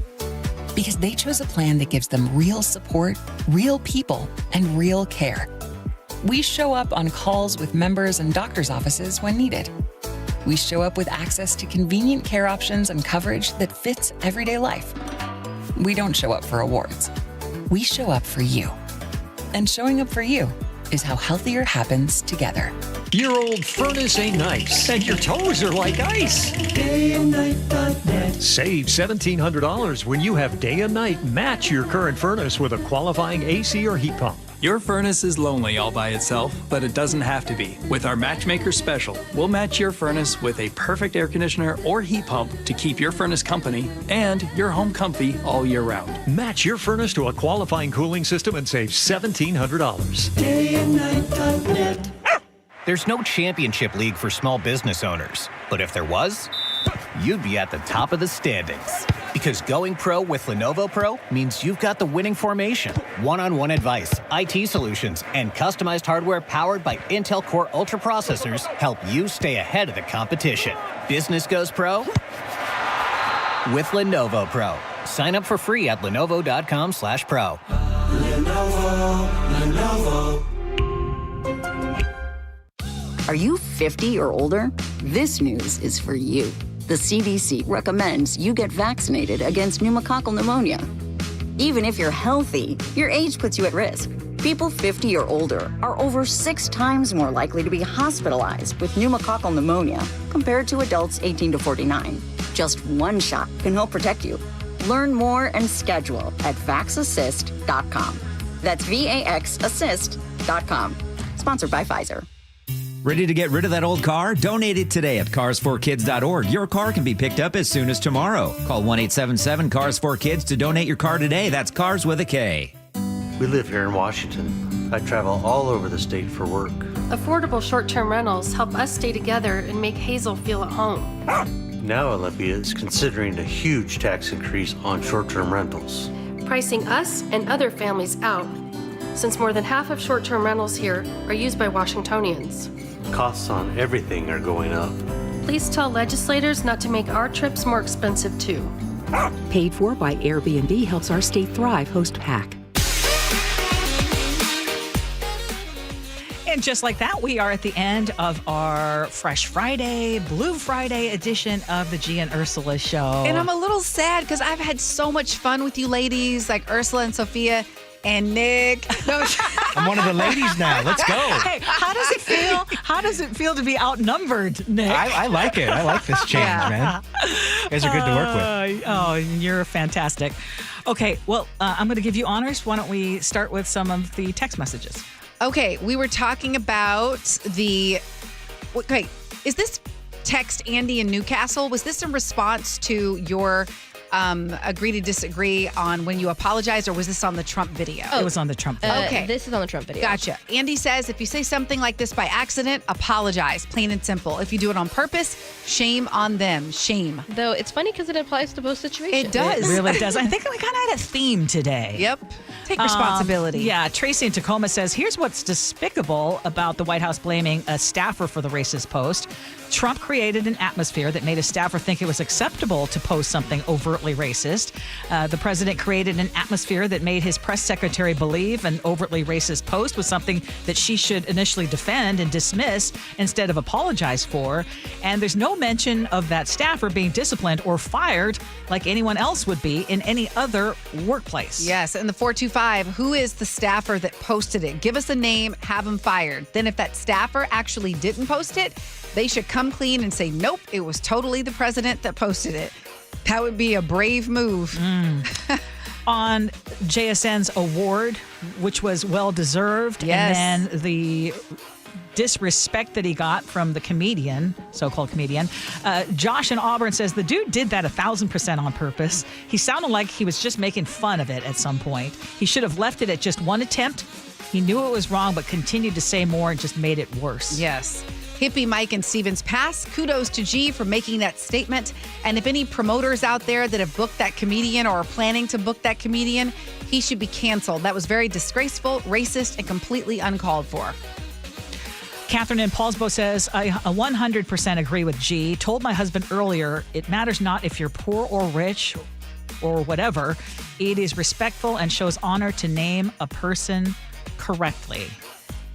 Because they chose a plan that gives them real support, real people, and real care. We show up on calls with members and doctors' offices when needed. We show up with access to convenient care options and coverage that fits everyday life. We don't show up for awards. We show up for you. And showing up for you is how healthier happens together. Your old furnace ain't nice, and your toes are like ice. DayandNight.net. Save $1,700 when you have Day and Night match your current furnace with a qualifying AC or heat pump. Your furnace is lonely all by itself, but it doesn't have to be. With our Matchmaker Special, we'll match your furnace with a perfect air conditioner or heat pump to keep your furnace company and your home comfy all year round. Match your furnace to a qualifying cooling system and save $1,700. DayandNight.net. There's no championship league for small business owners, but if there was, you'd be at the top of the standings. Because going pro with Lenovo Pro means you've got the winning formation, one-on-one advice, IT solutions, and customized hardware powered by Intel Core Ultra processors help you stay ahead of the competition. Business goes pro with Lenovo Pro. Sign up for free at lenovo.com/pro. Lenovo. Are you 50 or older? This news is for you. The CDC recommends you get vaccinated against pneumococcal pneumonia. Even if you're healthy, your age puts you at risk. People 50 or older are over 6 times more likely to be hospitalized with pneumococcal pneumonia compared to adults 18 to 49. Just one shot can help protect you. Learn more and schedule at vaxassist.com. That's VAXassist.com. Sponsored by Pfizer. Ready to get rid of that old car? Donate it today at cars4kids.org. Your car can be picked up as soon as tomorrow. Call 1-877-CARS4KIDS to donate your car today. That's cars with a K. We live here in Washington. I travel all over the state for work. Affordable short-term rentals help us stay together and make Hazel feel at home. Now Olympia is considering a huge tax increase on short-term rentals. Pricing us and other families out, since more than half of short-term rentals here are used by Washingtonians. Costs on everything are going up. Please tell legislators not to make our trips more expensive too. Paid for by Airbnb helps our state thrive. Host PAC. And just like that, we are at the end of our Fresh Friday, Blue Friday edition of the Gee and Ursula Show. And I'm a little sad because I've had so much fun with you ladies, like Ursula and Sophia and Nick. No. I'm one of the ladies now. Let's go. Hey, how does it feel? How does it feel to be outnumbered, Nick? I like it. I like this change, man. You guys are good to work with. Oh, you're fantastic. Okay, well, I'm going to give you honors. Why don't we start with some of the text messages? Okay, we were talking about okay, is this text Andy in Newcastle? Was this in response to your agree to disagree on when you apologized, or was this on the Trump video? It was on the Trump video. Okay. This is on the Trump video. Gotcha. Andy says, if you say something like this by accident, apologize. Plain and simple. If you do it on purpose, shame on them. Shame. Though it's funny because it applies to both situations. It does. It really does. I think we kind of had a theme today. Yep. Take responsibility. Yeah. Tracy in Tacoma says, here's what's despicable about the White House blaming a staffer for the racist post. Trump created an atmosphere that made a staffer think it was acceptable to post something overtly racist. The president created an atmosphere that made his press secretary believe an overtly racist post was something that she should initially defend and dismiss instead of apologize for. And there's no mention of that staffer being disciplined or fired like anyone else would be in any other workplace. Yes. And the 425, who is the staffer that posted it? Give us a name, have him fired. Then if that staffer actually didn't post it, they should come clean and say, nope, it was totally the president that posted it. That would be a brave move. On JSN's award, which was well-deserved, yes. And then the disrespect that he got from the comedian, so-called comedian, Josh in Auburn says, the dude did that 1,000% on purpose. He sounded like he was just making fun of it at some point. He should have left it at just one attempt. He knew it was wrong, but continued to say more and just made it worse. Yes. Hippie Mike in Stevens Pass, kudos to Gee for making that statement. And if any promoters out there that have booked that comedian or are planning to book that comedian, he should be canceled. That was very disgraceful, racist, and completely uncalled for. Catherine in Paulsbo says, I 100% agree with Gee. Told my husband earlier, it matters not if you're poor or rich or whatever. It is respectful and shows honor to name a person correctly.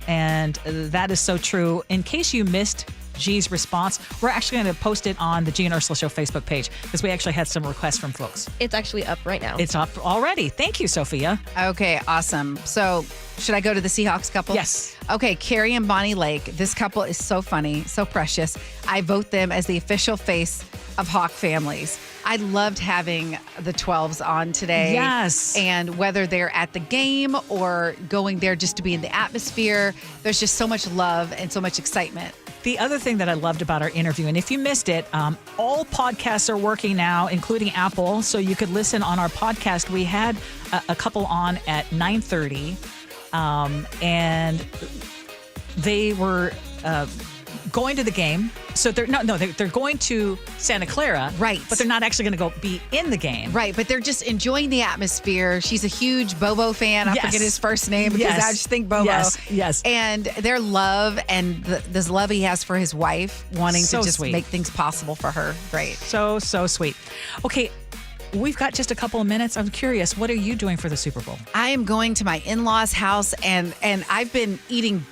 And that is so true. In case you missed Gee's response, we're actually going to post it on the Gee and Ursula Show Facebook page because we actually had some requests from folks. It's actually up right now. It's up already. Thank you, Sophia. Okay, awesome. So should I go to the Seahawks couple? Yes. Okay, Carrie and Bonnie Lake. This couple is so funny, so precious. I vote them as the official face of Hawk families. I loved having the 12s on today. Yes. And whether they're at the game or going there just to be in the atmosphere, there's just so much love and so much excitement. The other thing that I loved about our interview, and if you missed it, all podcasts are working now, including Apple, so you could listen on our podcast. We had a couple on at 9:30, and they were going to the game. So they're going to Santa Clara, right? But they're not actually going to go be in the game, right? But they're just enjoying the atmosphere. She's a huge Bobo fan. I forget his first name because I just think Bobo. Yes. And their love and this love he has for his wife, wanting to just make things possible for her. Great. So sweet. Okay. We've got just a couple of minutes. I'm curious, what are you doing for the Super Bowl? I am going to my in-laws' house, and I've been eating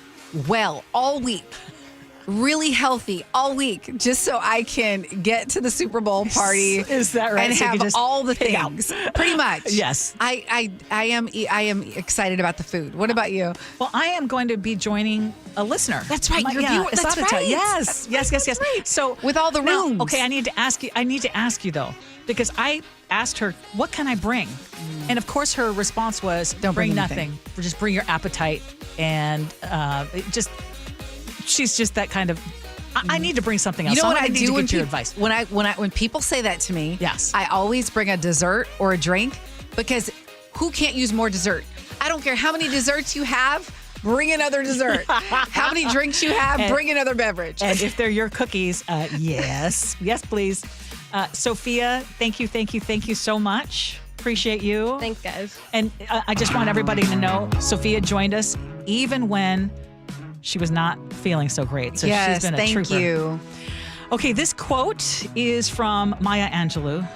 well all week. really healthy all week just so I can get to the Super Bowl party. Is that right? And So you have just all the pig out. things. Pretty much. Yes. I am excited about the food. What about you? Well, I am going to be joining a listener. That's right. Your Yeah, viewer. That's Esatata. right. Yes. Right. So with all the now, rooms. okay, I need to ask you though, because I asked her, what can I bring? And of course her response was, Don't bring nothing. Just bring your appetite. And she's just that kind of, I need to bring something else. You know So what I I need do to when get your people, advice. when people say that to me? Yes. I always bring a dessert or a drink because who can't use more dessert? I don't care how many desserts you have. Bring another dessert. How many drinks you have, bring another beverage. And if they're your cookies, yes. Yes, please. Sophia, thank you so much. Appreciate you. Thanks, guys. And I just want everybody to know, Sophia joined us even when she was not feeling so great. So yes, she's been a thank trooper. you. Okay, this quote is from Maya Angelou.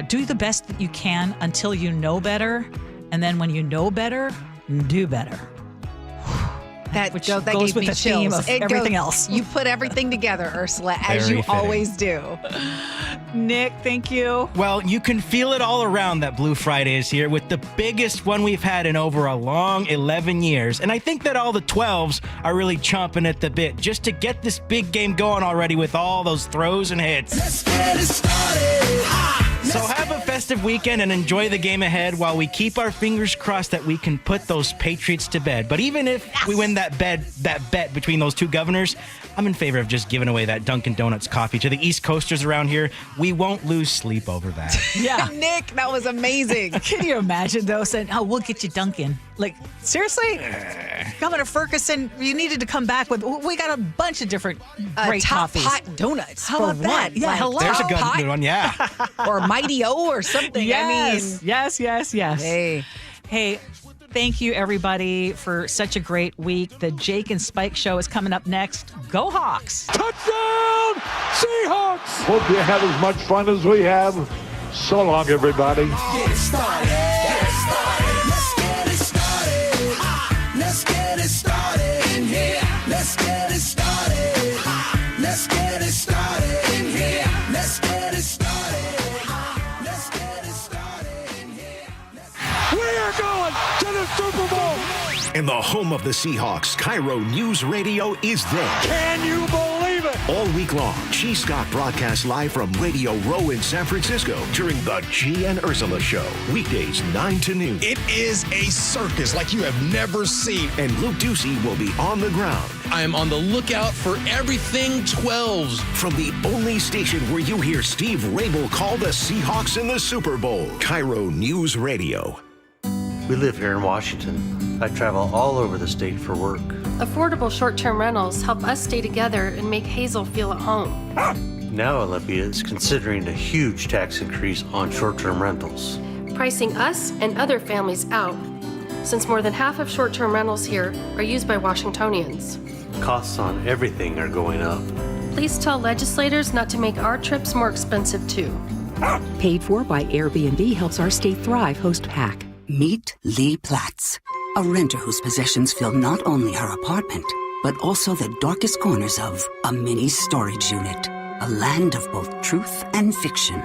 Do the best that you can until you know better. And then when you know better, do better. That Which goes with me the theme chills. of everything else. You put everything together, Ursula, as Very you fitting. always do. Nick, thank you. Well, you can feel it all around that Blue Friday is here with the biggest one we've had in over a long 11 years. And I think that all the 12s are really chomping at the bit just to get this big game going already with all those throws and hits. Let's get it started. So have a festive weekend and enjoy the game ahead while we keep our fingers crossed that we can put those Patriots to bed. But even if we win that bet between those two governors, I'm in favor of just giving away that Dunkin' Donuts coffee to the East Coasters around here. We won't lose sleep over that. Yeah. Nick, that was amazing. Can you imagine, though, saying, oh, we'll get you Dunkin'? Like, seriously? Governor Ferguson, you needed to come back with, we got a bunch of different great top coffees. hot donuts. How for about that? one. Yeah, Like, hello. There's a top good one, yeah. or Mighty O or something. Yes. I mean, Yes. hey. Hey, thank you, everybody, for such a great week. The Jake and Spike Show is coming up next. Go Hawks! Touchdown, Seahawks! Hope you have as much fun as we have. So long, everybody. Get it started. Get it started. Let's get it started. Let's get it started in here. Let's get it started. Let's get it started in here. Let's get it started. Let's get it started in here. We are going to the Super Bowl. And the home of the Seahawks, KIRO Newsradio is there. Can you believe it? All week long, G. Scott broadcasts live from Radio Row in San Francisco during the Gee and Ursula Show. Weekdays 9 to noon. It is a circus like you have never seen. And Luke Ducey will be on the ground. I am on the lookout for everything 12s. From the only station where you hear Steve Rabel call the Seahawks in the Super Bowl. KIRO Newsradio. We live here in Washington. I travel all over the state for work. Affordable short-term rentals help us stay together and make Hazel feel at home. Now Olympia is considering a huge tax increase on short-term rentals. Pricing us and other families out, since more than half of short-term rentals here are used by Washingtonians. Costs on everything are going up. Please tell legislators not to make our trips more expensive too. Paid for by Airbnb helps our state thrive. Host PAC. Meet Lee Platts, a renter whose possessions fill not only her apartment, but also the darkest corners of a mini storage unit. A land of both truth and fiction.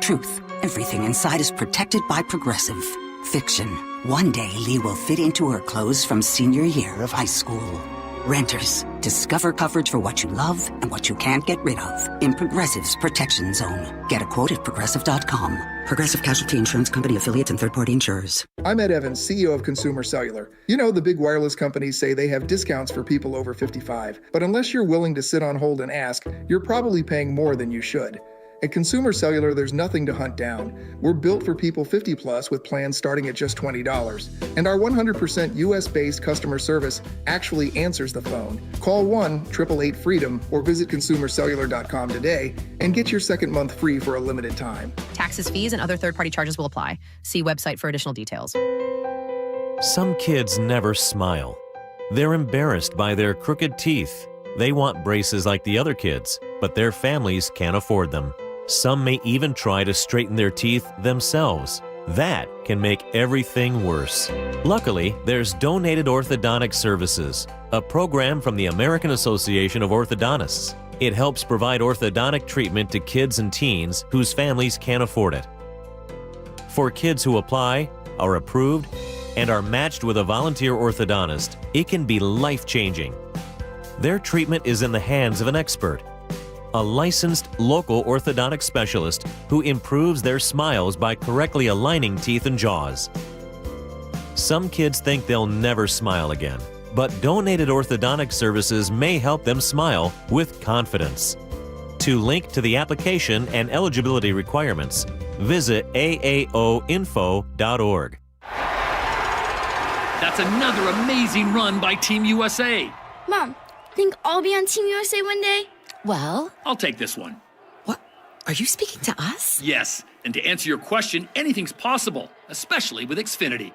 Truth, everything inside is protected by Progressive. Fiction, one day Lee will fit into her clothes from senior year of high school. Renters, discover coverage for what you love and what you can't get rid of in Progressive's Protection Zone. Get a quote at Progressive.com. Progressive Casualty Insurance Company, affiliates, and third-party insurers. I'm Ed Evans, CEO of Consumer Cellular. You know, the big wireless companies say they have discounts for people over 55. But unless you're willing to sit on hold and ask, you're probably paying more than you should. At Consumer Cellular, there's nothing to hunt down. We're built for people 50 plus with plans starting at just $20. And our 100% US-based customer service actually answers the phone. Call 1-888-FREEDOM or visit consumercellular.com today and get your second month free for a limited time. Taxes, fees, and other third-party charges will apply. See website for additional details. Some kids never smile. They're embarrassed by their crooked teeth. They want braces like the other kids, but their families can't afford them. Some may even try to straighten their teeth themselves. That can make everything worse. Luckily, there's Donated Orthodontic Services. a program from the American Association of Orthodontists. It helps provide orthodontic treatment to kids and teens whose families can't afford it. For kids who apply, are approved, and are matched with a volunteer orthodontist, it can be life-changing. Their treatment is in the hands of an expert, a licensed local orthodontic specialist who improves their smiles by correctly aligning teeth and jaws. Some kids think they'll never smile again, but donated orthodontic services may help them smile with confidence. To link to the application and eligibility requirements, visit aaoinfo.org. That's another amazing run by Team USA. Mom, think I'll be on Team USA one day? Well, I'll take this one. What? Are you speaking to us? Yes, and to answer your question, anything's possible, especially with Xfinity.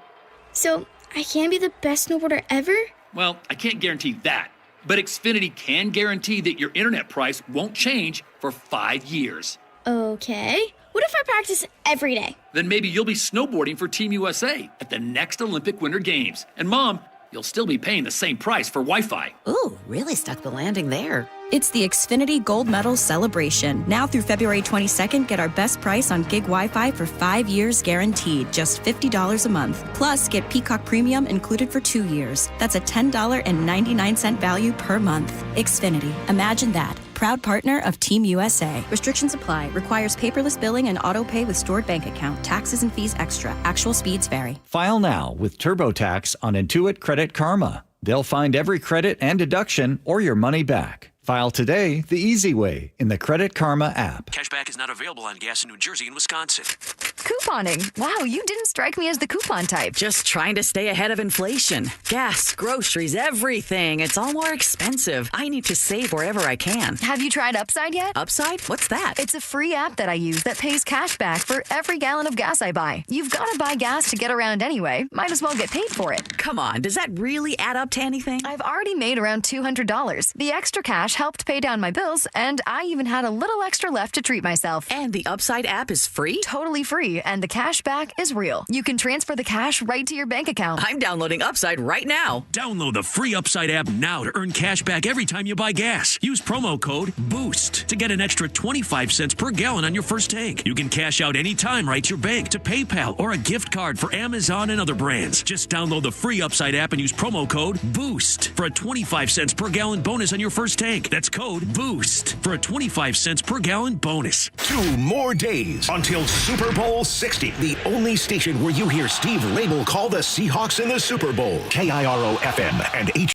So, I can be the best snowboarder ever? Well, I can't guarantee that, but Xfinity can guarantee that your internet price won't change for 5 years. Okay. What if I practice every day? Then maybe you'll be snowboarding for Team USA at the next Olympic Winter Games. And Mom, you'll still be paying the same price for Wi-Fi. Ooh, really stuck the landing there. It's the Xfinity Gold Medal Celebration. Now through February 22nd, get our best price on gig Wi-Fi for 5 years guaranteed, just $50 a month. Plus, get Peacock Premium included for 2 years. That's a $10.99 value per month. Xfinity. Imagine that. Proud partner of Team USA. Restrictions apply. Requires paperless billing and auto pay with stored bank account. Taxes and fees extra. Actual speeds vary. File now with TurboTax on Intuit Credit Karma. They'll find every credit and deduction or your money back. File today the easy way in the Credit Karma app. Cashback is not available on gas in New Jersey and Wisconsin. Couponing. Wow, you didn't strike me as the coupon type. Just trying to stay ahead of inflation. Gas, groceries, everything. It's all more expensive. I need to save wherever I can. Have you tried Upside yet? Upside? What's that? It's a free app that I use that pays cash back for every gallon of gas I buy. You've got to buy gas to get around anyway. Might as well get paid for it. Come on, does that really add up to anything? I've already made around $200. The extra cash helped pay down my bills, and I even had a little extra left to treat myself. And the Upside app is free? Totally free, and the cash back is real. You can transfer the cash right to your bank account. I'm downloading Upside right now. Download the free Upside app now to earn cash back every time you buy gas. Use promo code BOOST to get an extra 25 cents per gallon on your first tank. You can cash out anytime right to your bank, to PayPal, or a gift card for Amazon and other brands. Just download the free Upside app and use promo code BOOST for a 25 cents per gallon bonus on your first tank. That's code BOOST for a 25 cents per gallon bonus. 2 more days until Super Bowl 60. The only station where you hear Steve Rabel call the Seahawks in the Super Bowl. KIRO FM and